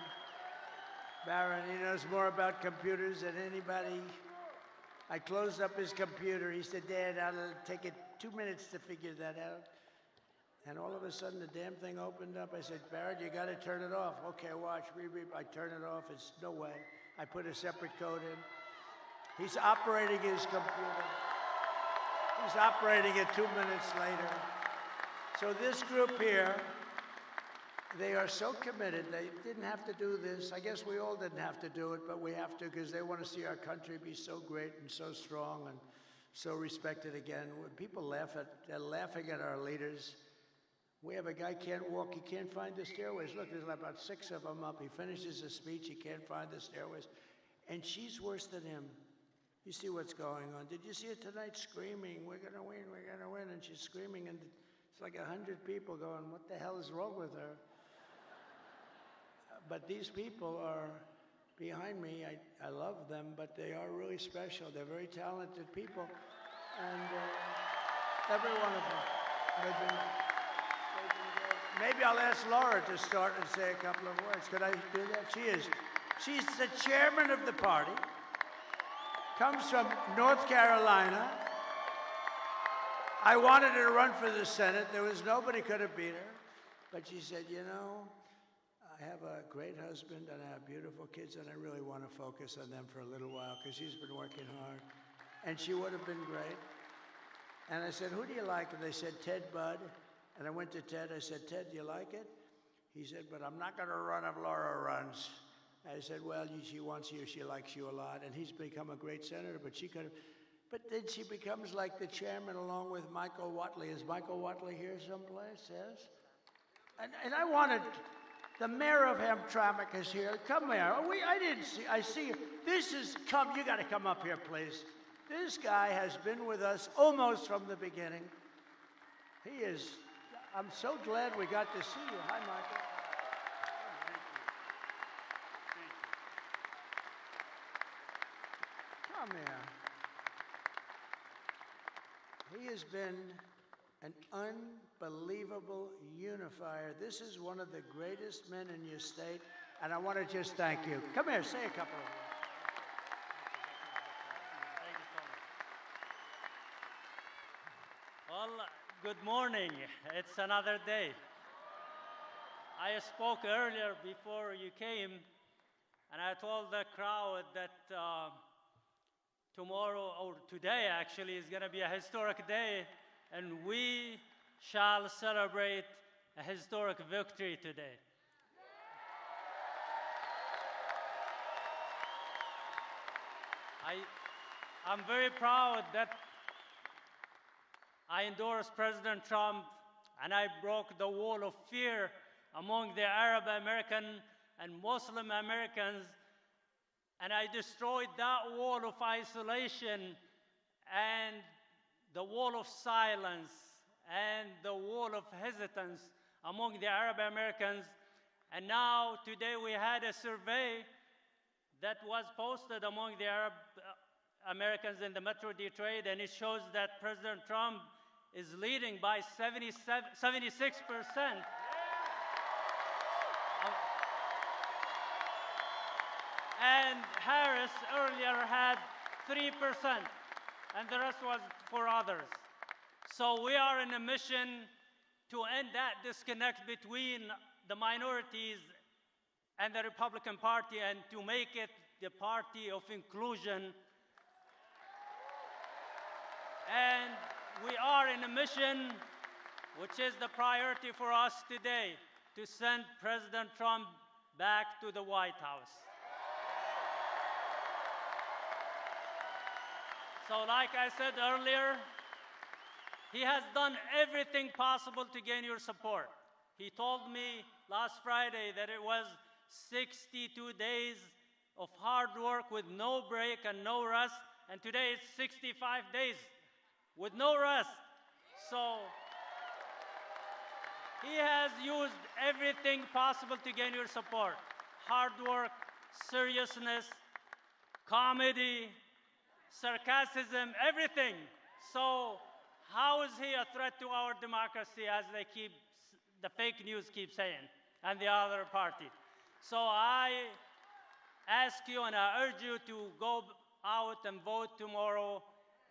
Barron, he knows more about computers than anybody. I closed up his computer. He said, Dad, it'll take it 2 minutes to figure that out. And all of a sudden, the damn thing opened up. I said, Barron, you got to turn it off. Okay, watch. I turn it off. It's no way. I put a separate code in. He's operating his computer. He's operating it 2 minutes later. So this group here, they are so committed. They didn't have to do this. I guess we all didn't have to do it, but we have to because they want to see our country be so great and so strong and so respected again. When people they're laughing at our leaders. We have a guy can't walk. He can't find the stairways. Look, there's about 6 of them up. He finishes his speech. He can't find the stairways. And she's worse than him. You see what's going on. Did you see it tonight screaming, we're going to win, we're going to win? And she's screaming, and it's like 100 people going, what the hell is wrong with her? But these people are behind me. I love them, but they are really special. They're very talented people. And every one of them. They've been great. Maybe I'll ask Laura to start and say a couple of words. Could I do that? She's the chairman of the party. Comes from North Carolina. I wanted her to run for the Senate. There was nobody could have beat her. But she said, you know, I have a great husband and I have beautiful kids and I really want to focus on them for a little while because she's been working hard. And she would have been great. And I said, who do you like? And they said, Ted Budd. And I went to Ted. I said, Ted, do you like it? He said, but I'm not going to run if Laura runs. I said, well, she wants you, she likes you a lot, and he's become a great senator, but she could have, but then she becomes like the chairman along with Michael Watley. Is Michael Watley here someplace? Yes? And I wanted, the mayor of Hamtramck is here. Come here. I see you. You got to come up here, please. This guy has been with us almost from the beginning. I'm so glad we got to see you. Hi, Michael. Come here. He has been an unbelievable unifier. This is one of the greatest men in your state, and I want to just thank you. Come here, say a couple of words. Well, good morning. It's another day. I spoke earlier before you came, and I told the crowd that tomorrow, or today actually, is going to be a historic day, and we shall celebrate a historic victory today. I'm very proud that I endorsed President Trump, and I broke the wall of fear among the Arab American and Muslim Americans, and I destroyed that wall of isolation and the wall of silence and the wall of hesitance among the Arab Americans. And now, today, we had a survey that was posted among the Arab Americans in the Metro Detroit, and it shows that President Trump is leading by 76%. And Harris earlier had 3%, and the rest was for others. So we are in a mission to end that disconnect between the minorities and the Republican Party and to make it the party of inclusion. And we are in a mission, which is the priority for us today, to send President Trump back to the White House. So like I said earlier, he has done everything possible to gain your support. He told me last Friday that it was 62 days of hard work with no break and no rest, and today it's 65 days with no rest. So he has used everything possible to gain your support. Hard work, seriousness, comedy, sarcasm, everything. So how is he a threat to our democracy, as the fake news keep saying, and the other party? So I ask you and I urge you to go out and vote tomorrow.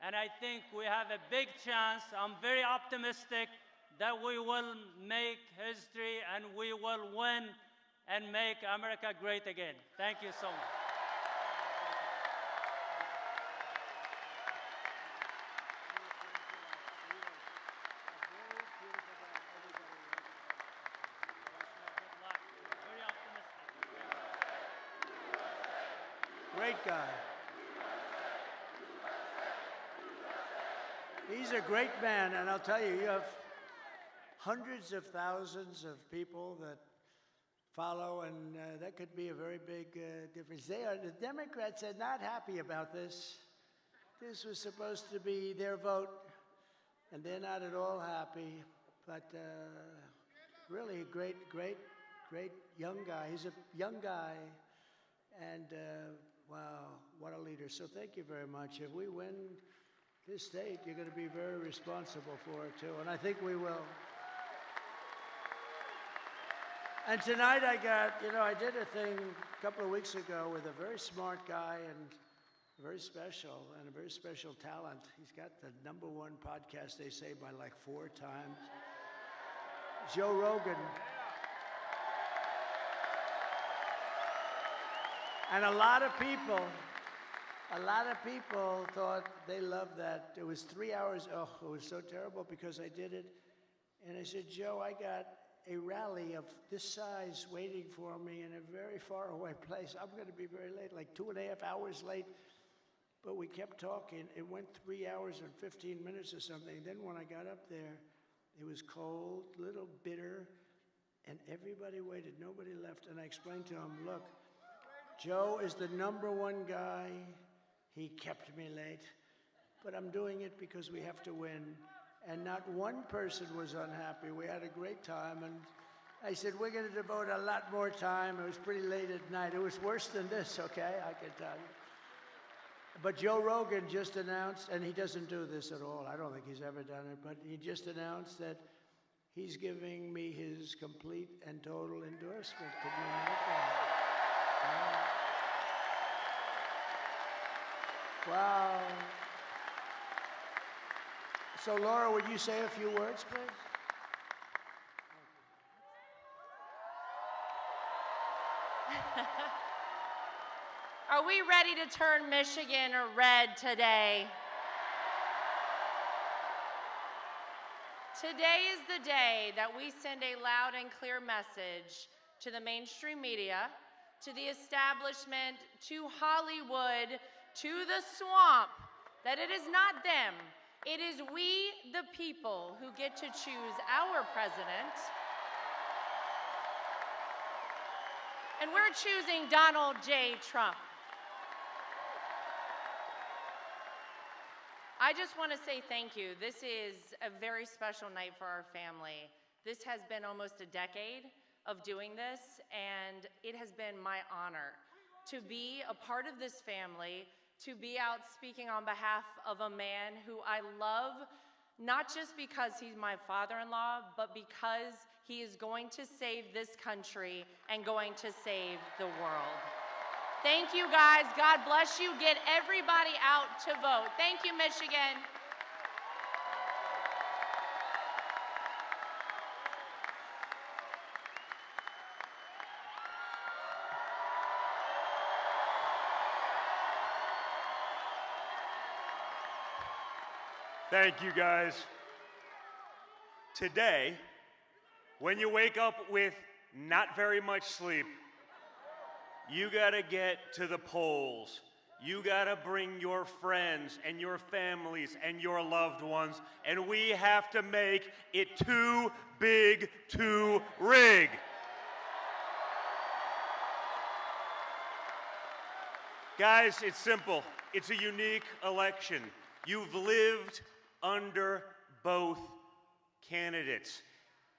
And I think we have a big chance. I'm very optimistic that we will make history and we will win and make America great again. Thank you so much. Great guy. He's a great man, and I'll tell you, you have hundreds of thousands of people that follow, and that could be a very big difference. The Democrats are not happy about this. This was supposed to be their vote, and they're not at all happy. But really, great young guy. He's a young guy, and wow, what a leader. So thank you very much. If we win this state, you're going to be very responsible for it, too, and I think we will. And tonight I did a thing a couple of weeks ago with a very smart guy and very special talent. He's got the #1 podcast, they say, by like 4 times. Joe Rogan. And a lot of people thought they loved that. It was 3 hours. Oh, it was so terrible because I did it. And I said, Joe, I got a rally of this size waiting for me in a very far away place. I'm going to be very late, like 2.5 hours late. But we kept talking. It went 3 hours and 15 minutes or something. Then when I got up there, it was cold, a little bitter, and everybody waited. Nobody left. And I explained to him, look, Joe is the #1 guy. He kept me late. But I'm doing it because we have to win. And not one person was unhappy. We had a great time. And I said, we're going to devote a lot more time. It was pretty late at night. It was worse than this, okay? I can tell you. But Joe Rogan just announced, and he doesn't do this at all. I don't think he's ever done it. But he just announced that he's giving me his complete and total endorsement. Can you imagine that? Wow. So, Laura, would you say a few words, please? Are we ready to turn Michigan red today? Today is the day that we send a loud and clear message to the mainstream media, to the establishment, to Hollywood, to the swamp, that it is not them. It is we, the people, who get to choose our president. And we're choosing Donald J. Trump. I just want to say thank you. This is a very special night for our family. This has been almost a decade of doing this, and it has been my honor to be a part of this family, to be out speaking on behalf of a man who I love, not just because he's my father-in-law, but because he is going to save this country and going to save the world. Thank you, guys. God bless you. Get everybody out to vote. Thank you, Michigan. Thank you, guys. Today, when you wake up with not very much sleep, you gotta get to the polls. You gotta bring your friends and your families and your loved ones, and we have to make it too big to rig. Guys, it's simple. It's a unique election. You've lived under both candidates.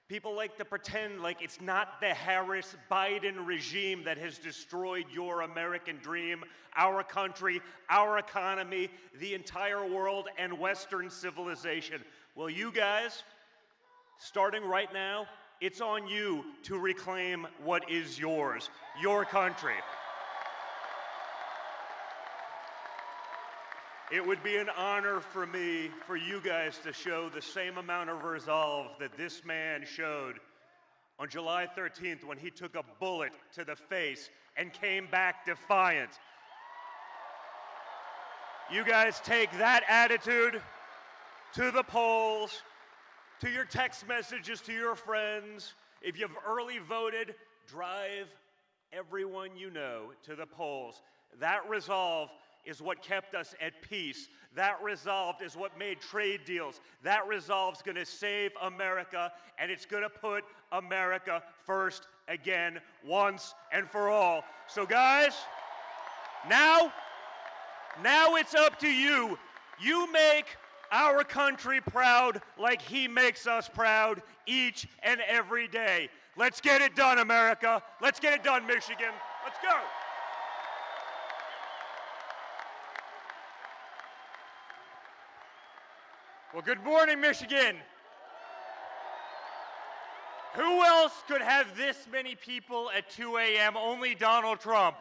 People like to pretend like it's not the Harris-Biden regime that has destroyed your American dream, our country, our economy, the entire world, and Western civilization. Well, you guys, starting right now, it's on you to reclaim what is yours, your country. It would be an honor for me, for you guys to show the same amount of resolve that this man showed on July 13th when he took a bullet to the face and came back defiant. You guys take that attitude to the polls, to your text messages to your friends. If you've early voted, drive everyone you know to the polls. That resolve is what kept us at peace. That resolve is what made trade deals. That resolve's going to save America, and it's going to put America first again, once and for all. So guys, now it's up to you. You make our country proud like he makes us proud each and every day. Let's get it done, America. Let's get it done, Michigan. Let's go. Well, good morning, Michigan. Who else could have this many people at 2 a.m.? Only Donald Trump.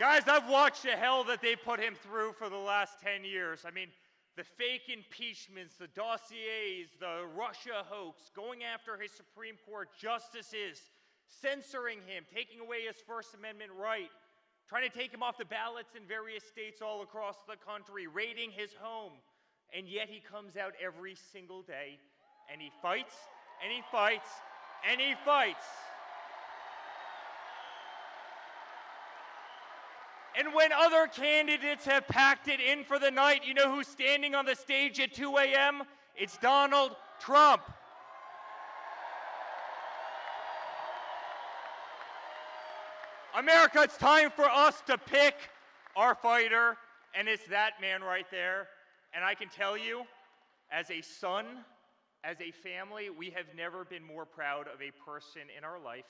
Guys, I've watched the hell that they put him through for the last 10 years. I mean, the fake impeachments, the dossiers, the Russia hoax, going after his Supreme Court justices, censoring him, taking away his First Amendment right, trying to take him off the ballots in various states all across the country, raiding his home. And yet he comes out every single day and he fights and he fights and he fights. And when other candidates have packed it in for the night, you know who's standing on the stage at 2 a.m.? It's Donald Trump. America, it's time for us to pick our fighter, and it's that man right there. And I can tell you, as a son, as a family, we have never been more proud of a person in our life.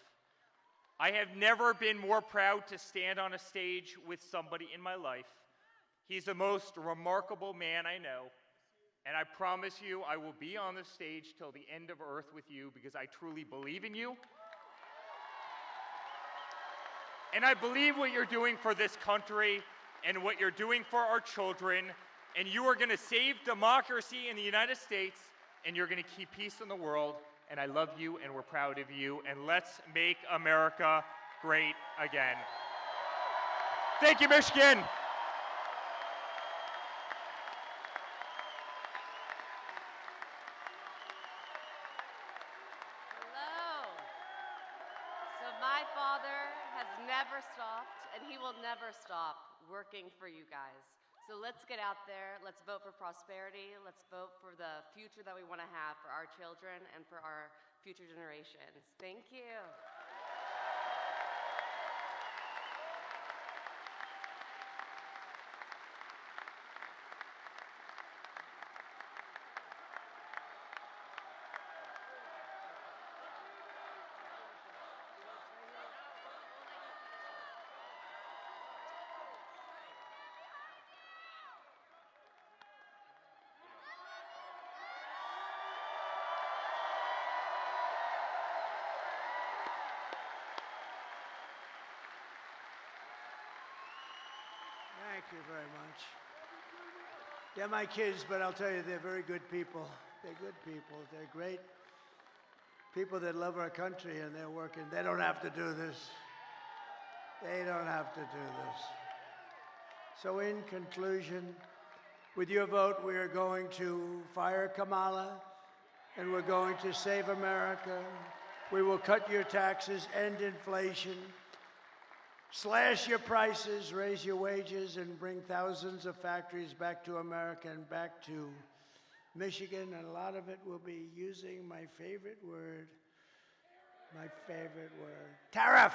I have never been more proud to stand on a stage with somebody in my life. He's the most remarkable man I know, and I promise you I will be on the stage till the end of earth with you because I truly believe in you. And I believe what you're doing for this country and what you're doing for our children, and you are going to save democracy in the United States, and you're going to keep peace in the world, and I love you, and we're proud of you, and let's make America great again. Thank you, Michigan. Hello. So my father has never stopped, and he will never stop working for you guys. So let's get out there. Let's vote for prosperity. Let's vote for the future that we want to have for our children and for our future generations. Thank you. Thank you very much. They're my kids, but I'll tell you, they're very good people. They're good people. They're great people that love our country, and they're working. They don't have to do this. They don't have to do this. So in conclusion, with your vote, we are going to fire Kamala, and we're going to save America. We will cut your taxes, end inflation, slash your prices, raise your wages, and bring thousands of factories back to America and back to Michigan. And a lot of it will be using my favorite word, tariff.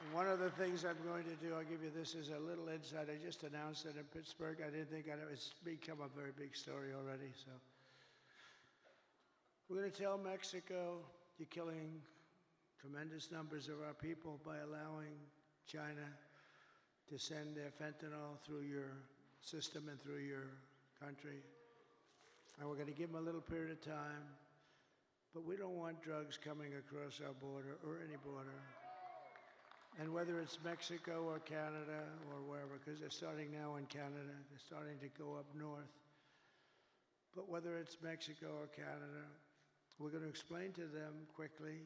And one of the things I'm going to do, I'll give you this as a little insight. I just announced it in Pittsburgh. I didn't think it's become a very big story already. So we're going to tell Mexico, you're killing tremendous numbers of our people by allowing China to send their fentanyl through your system and through your country. And we're going to give them a little period of time. But we don't want drugs coming across our border or any border. And whether it's Mexico or Canada or wherever, because they're starting now in Canada, they're starting to go up north. But whether it's Mexico or Canada, we're going to explain to them quickly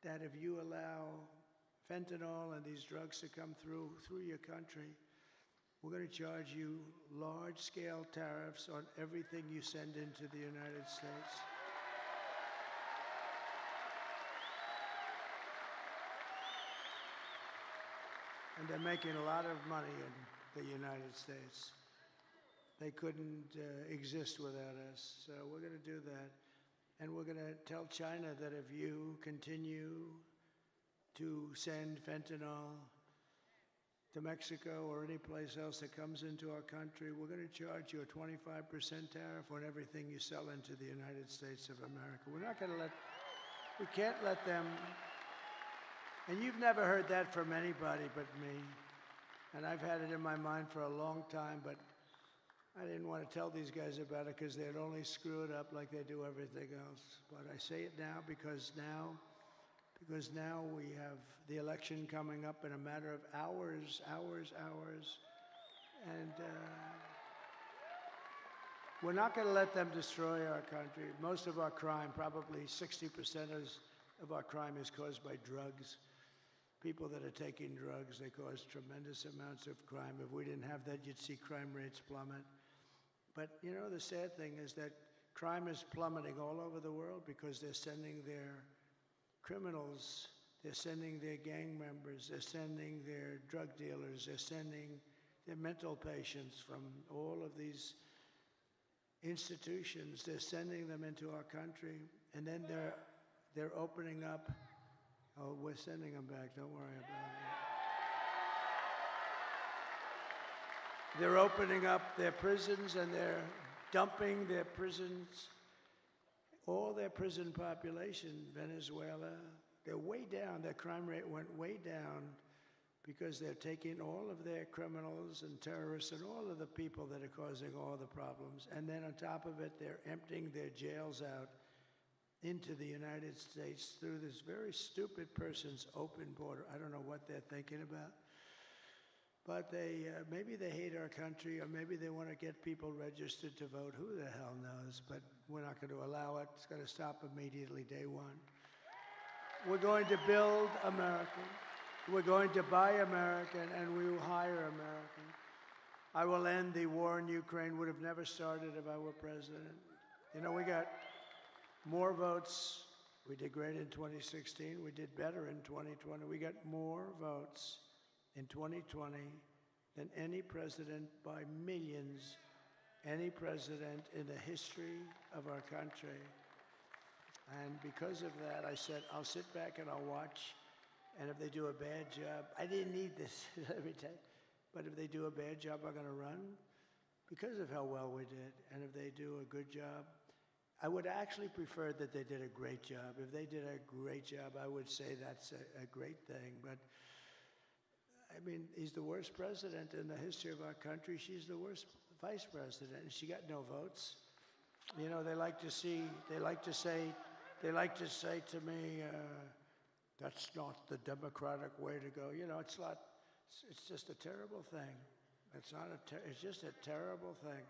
that if you allow fentanyl and these drugs to come through your country, we're going to charge you large-scale tariffs on everything you send into the United States. And they're making a lot of money in the United States. They couldn't exist without us. So we're going to do that. And we're going to tell China that if you continue to send fentanyl to Mexico or any place else that comes into our country, we're going to charge you a 25% tariff on everything you sell into the United States of America. We're not going to we can't let them. And you've never heard that from anybody but me. And I've had it in my mind for a long time, but I didn't want to tell these guys about it because they'd only screw it up like they do everything else. But I say it now because now we have the election coming up in a matter of hours. And we're not going to let them destroy our country. Most of our crime, probably 60% of our crime is caused by drugs. People that are taking drugs, they cause tremendous amounts of crime. If we didn't have that, you'd see crime rates plummet. But, you know, the sad thing is that crime is plummeting all over the world because they're sending their criminals, they're sending their gang members, they're sending their drug dealers, they're sending their mental patients from all of these institutions. They're sending them into our country, and then they're opening up. Oh, we're sending them back. Don't worry about it. They're opening up their prisons and they're dumping their prisons, all their prison population, Venezuela. They're way down. Their crime rate went way down because they're taking all of their criminals and terrorists and all of the people that are causing all the problems. And then on top of it, they're emptying their jails out into the United States through this very stupid person's open border. I don't know what they're thinking about. But maybe they hate our country, or maybe they want to get people registered to vote. Who the hell knows? But we're not going to allow it. It's going to stop immediately, day one. We're going to build America. We're going to buy American, and we will hire American. I will end the war in Ukraine. Would have never started if I were president. You know, we got more votes. We did great in 2016. We did better in 2020. We got more votes in 2020 than any president by millions, any president in the history of our country. And because of that, I said, I'll sit back and I'll watch. And if they do a bad job, I didn't need this every time, but if they do a bad job, I'm going to run because of how well we did. And if they do a good job, I would actually prefer that they did a great job. If they did a great job, I would say that's a great thing. But, I mean, he's the worst president in the history of our country. She's the worst vice president, and she got no votes. You know, they like to say to me, that's not the democratic way to go. You know, it's just a terrible thing. It's just a terrible thing.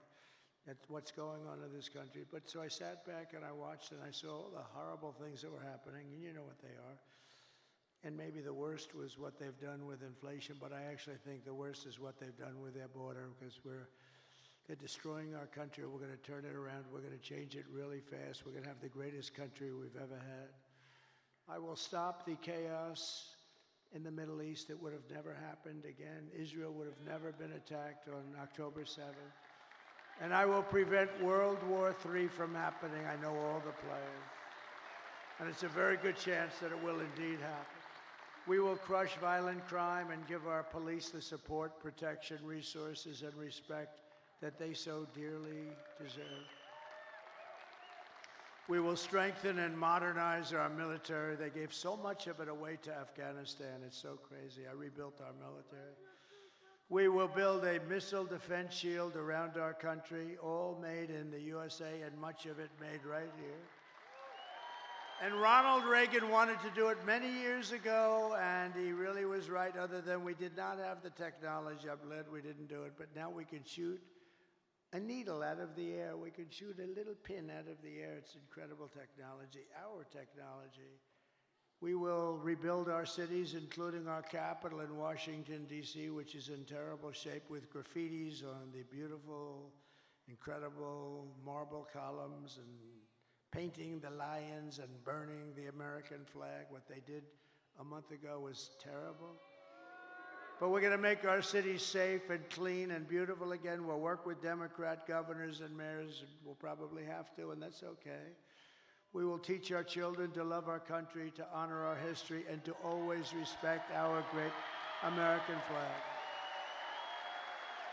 That's what's going on in this country. But so I sat back and I watched and I saw all the horrible things that were happening, and you know what they are. And maybe the worst was what they've done with inflation, but I actually think the worst is what they've done with their border, because they're destroying our country. We're going to turn it around. We're going to change it really fast. We're going to have the greatest country we've ever had. I will stop the chaos in the Middle East. It would have never happened again. Israel would have never been attacked on October 7th. And I will prevent World War III from happening. I know all the players. And it's a very good chance that it will indeed happen. We will crush violent crime and give our police the support, protection, resources, and respect that they so dearly deserve. We will strengthen and modernize our military. They gave so much of it away to Afghanistan. It's so crazy. I rebuilt our military. We will build a missile defense shield around our country, all made in the USA and much of it made right here. And Ronald Reagan wanted to do it many years ago, and he really was right, other than we did not have the technology. I'm glad we didn't do it, but now we can shoot a needle out of the air. We can shoot a little pin out of the air. It's incredible technology, our technology. We will rebuild our cities, including our capital in Washington, D.C., which is in terrible shape, with graffitis on the beautiful, incredible marble columns, and painting the lions and burning the American flag. What they did a month ago was terrible. But we're going to make our cities safe and clean and beautiful again. We'll work with Democrat governors and mayors. We'll probably have to, and that's okay. We will teach our children to love our country, to honor our history, and to always respect our great American flag.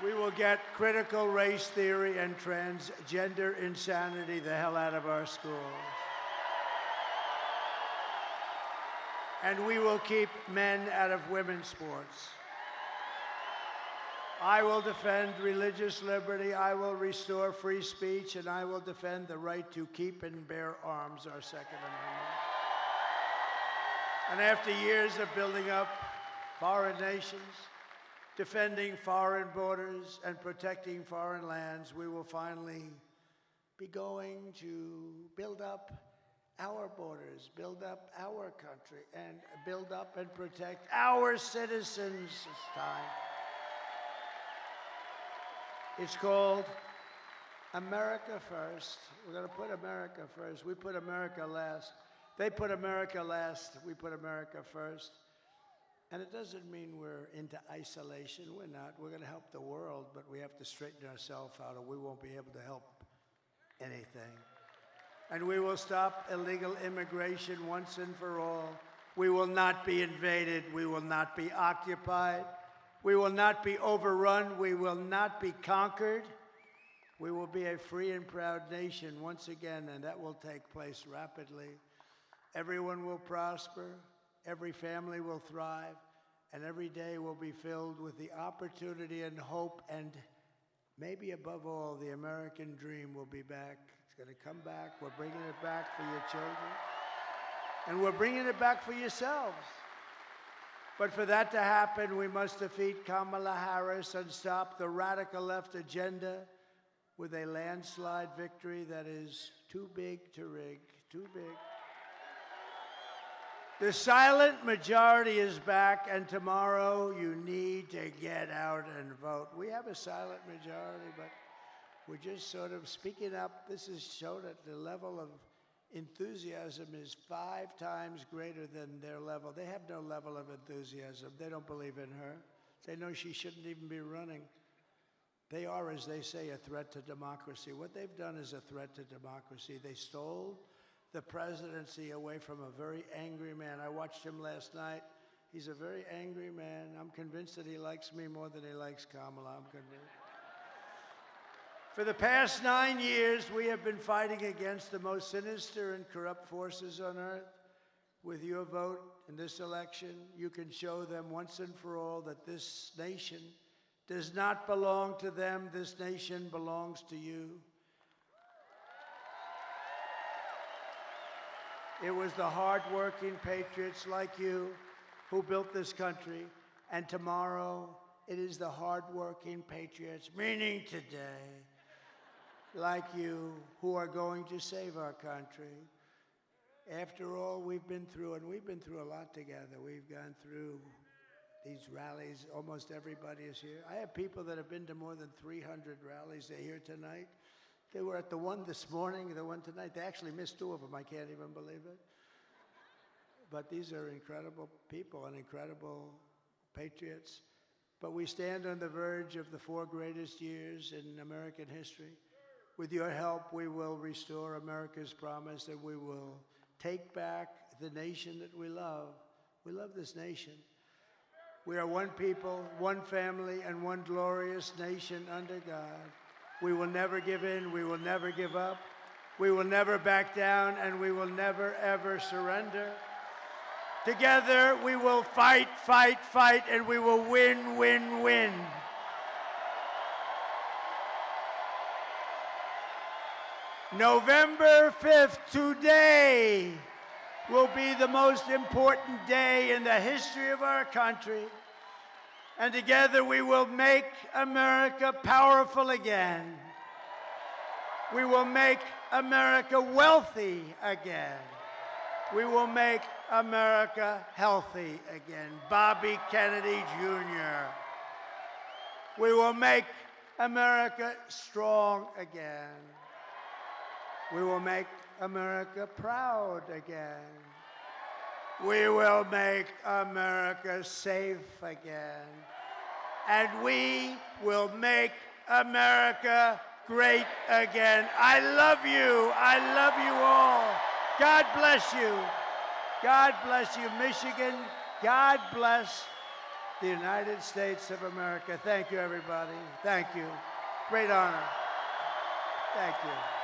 We will get critical race theory and transgender insanity the hell out of our schools. And we will keep men out of women's sports. I will defend religious liberty, I will restore free speech, and I will defend the right to keep and bear arms, our Second Amendment. And after years of building up foreign nations, defending foreign borders, and protecting foreign lands, we will finally be going to build up our borders, build up our country, and build up and protect our citizens. It's time. It's called America First. We're going to put America first. We put America last. They put America last. We put America first. And it doesn't mean we're into isolation. We're not. We're going to help the world, but we have to straighten ourselves out, or we won't be able to help anything. And we will stop illegal immigration once and for all. We will not be invaded. We will not be occupied. We will not be overrun. We will not be conquered. We will be a free and proud nation once again, and that will take place rapidly. Everyone will prosper. Every family will thrive. And every day will be filled with the opportunity and hope, and maybe above all, the American dream will be back. It's going to come back. We're bringing it back for your children. And we're bringing it back for yourselves. But for that to happen, we must defeat Kamala Harris and stop the radical left agenda with a landslide victory that is too big to rig, too big. The silent majority is back, and tomorrow you need to get out and vote. We have a silent majority, but we're just sort of speaking up. This has shown that the level of enthusiasm is 5 times greater than their level. They have no level of enthusiasm. They don't believe in her. They know she shouldn't even be running. They are, as they say, a threat to democracy. What they've done is a threat to democracy. They stole the presidency away from a very angry man. I watched him last night. He's a very angry man. I'm convinced that he likes me more than he likes Kamala. I'm convinced. For the past 9 years, we have been fighting against the most sinister and corrupt forces on earth. With your vote in this election, you can show them once and for all that this nation does not belong to them. This nation belongs to you. It was the hard-working patriots like you who built this country, and tomorrow it is the hard-working patriots, meaning today, like you, who are going to save our country. After all we've been through, and we've been through a lot together. We've gone through these rallies. Almost everybody is here. I have people that have been to more than 300 rallies. They're here tonight. They were at the one this morning, the one tonight. They actually missed 2 of them. I can't even believe it. But these are incredible people and incredible patriots. But we stand on the verge of the 4 greatest years in American history. With your help, we will restore America's promise, and we will take back the nation that we love. We love this nation. We are one people, one family, and one glorious nation under God. We will never give in. We will never give up. We will never back down, and we will never, ever surrender. Together, we will fight, fight, fight, and we will win, win, win. November 5th, today, will be the most important day in the history of our country. And together we will make America powerful again. We will make America wealthy again. We will make America healthy again. Bobby Kennedy Jr. We will make America strong again. We will make America proud again. We will make America safe again. And we will make America great again. I love you. I love you all. God bless you. God bless you, Michigan. God bless the United States of America. Thank you, everybody. Thank you. Great honor. Thank you.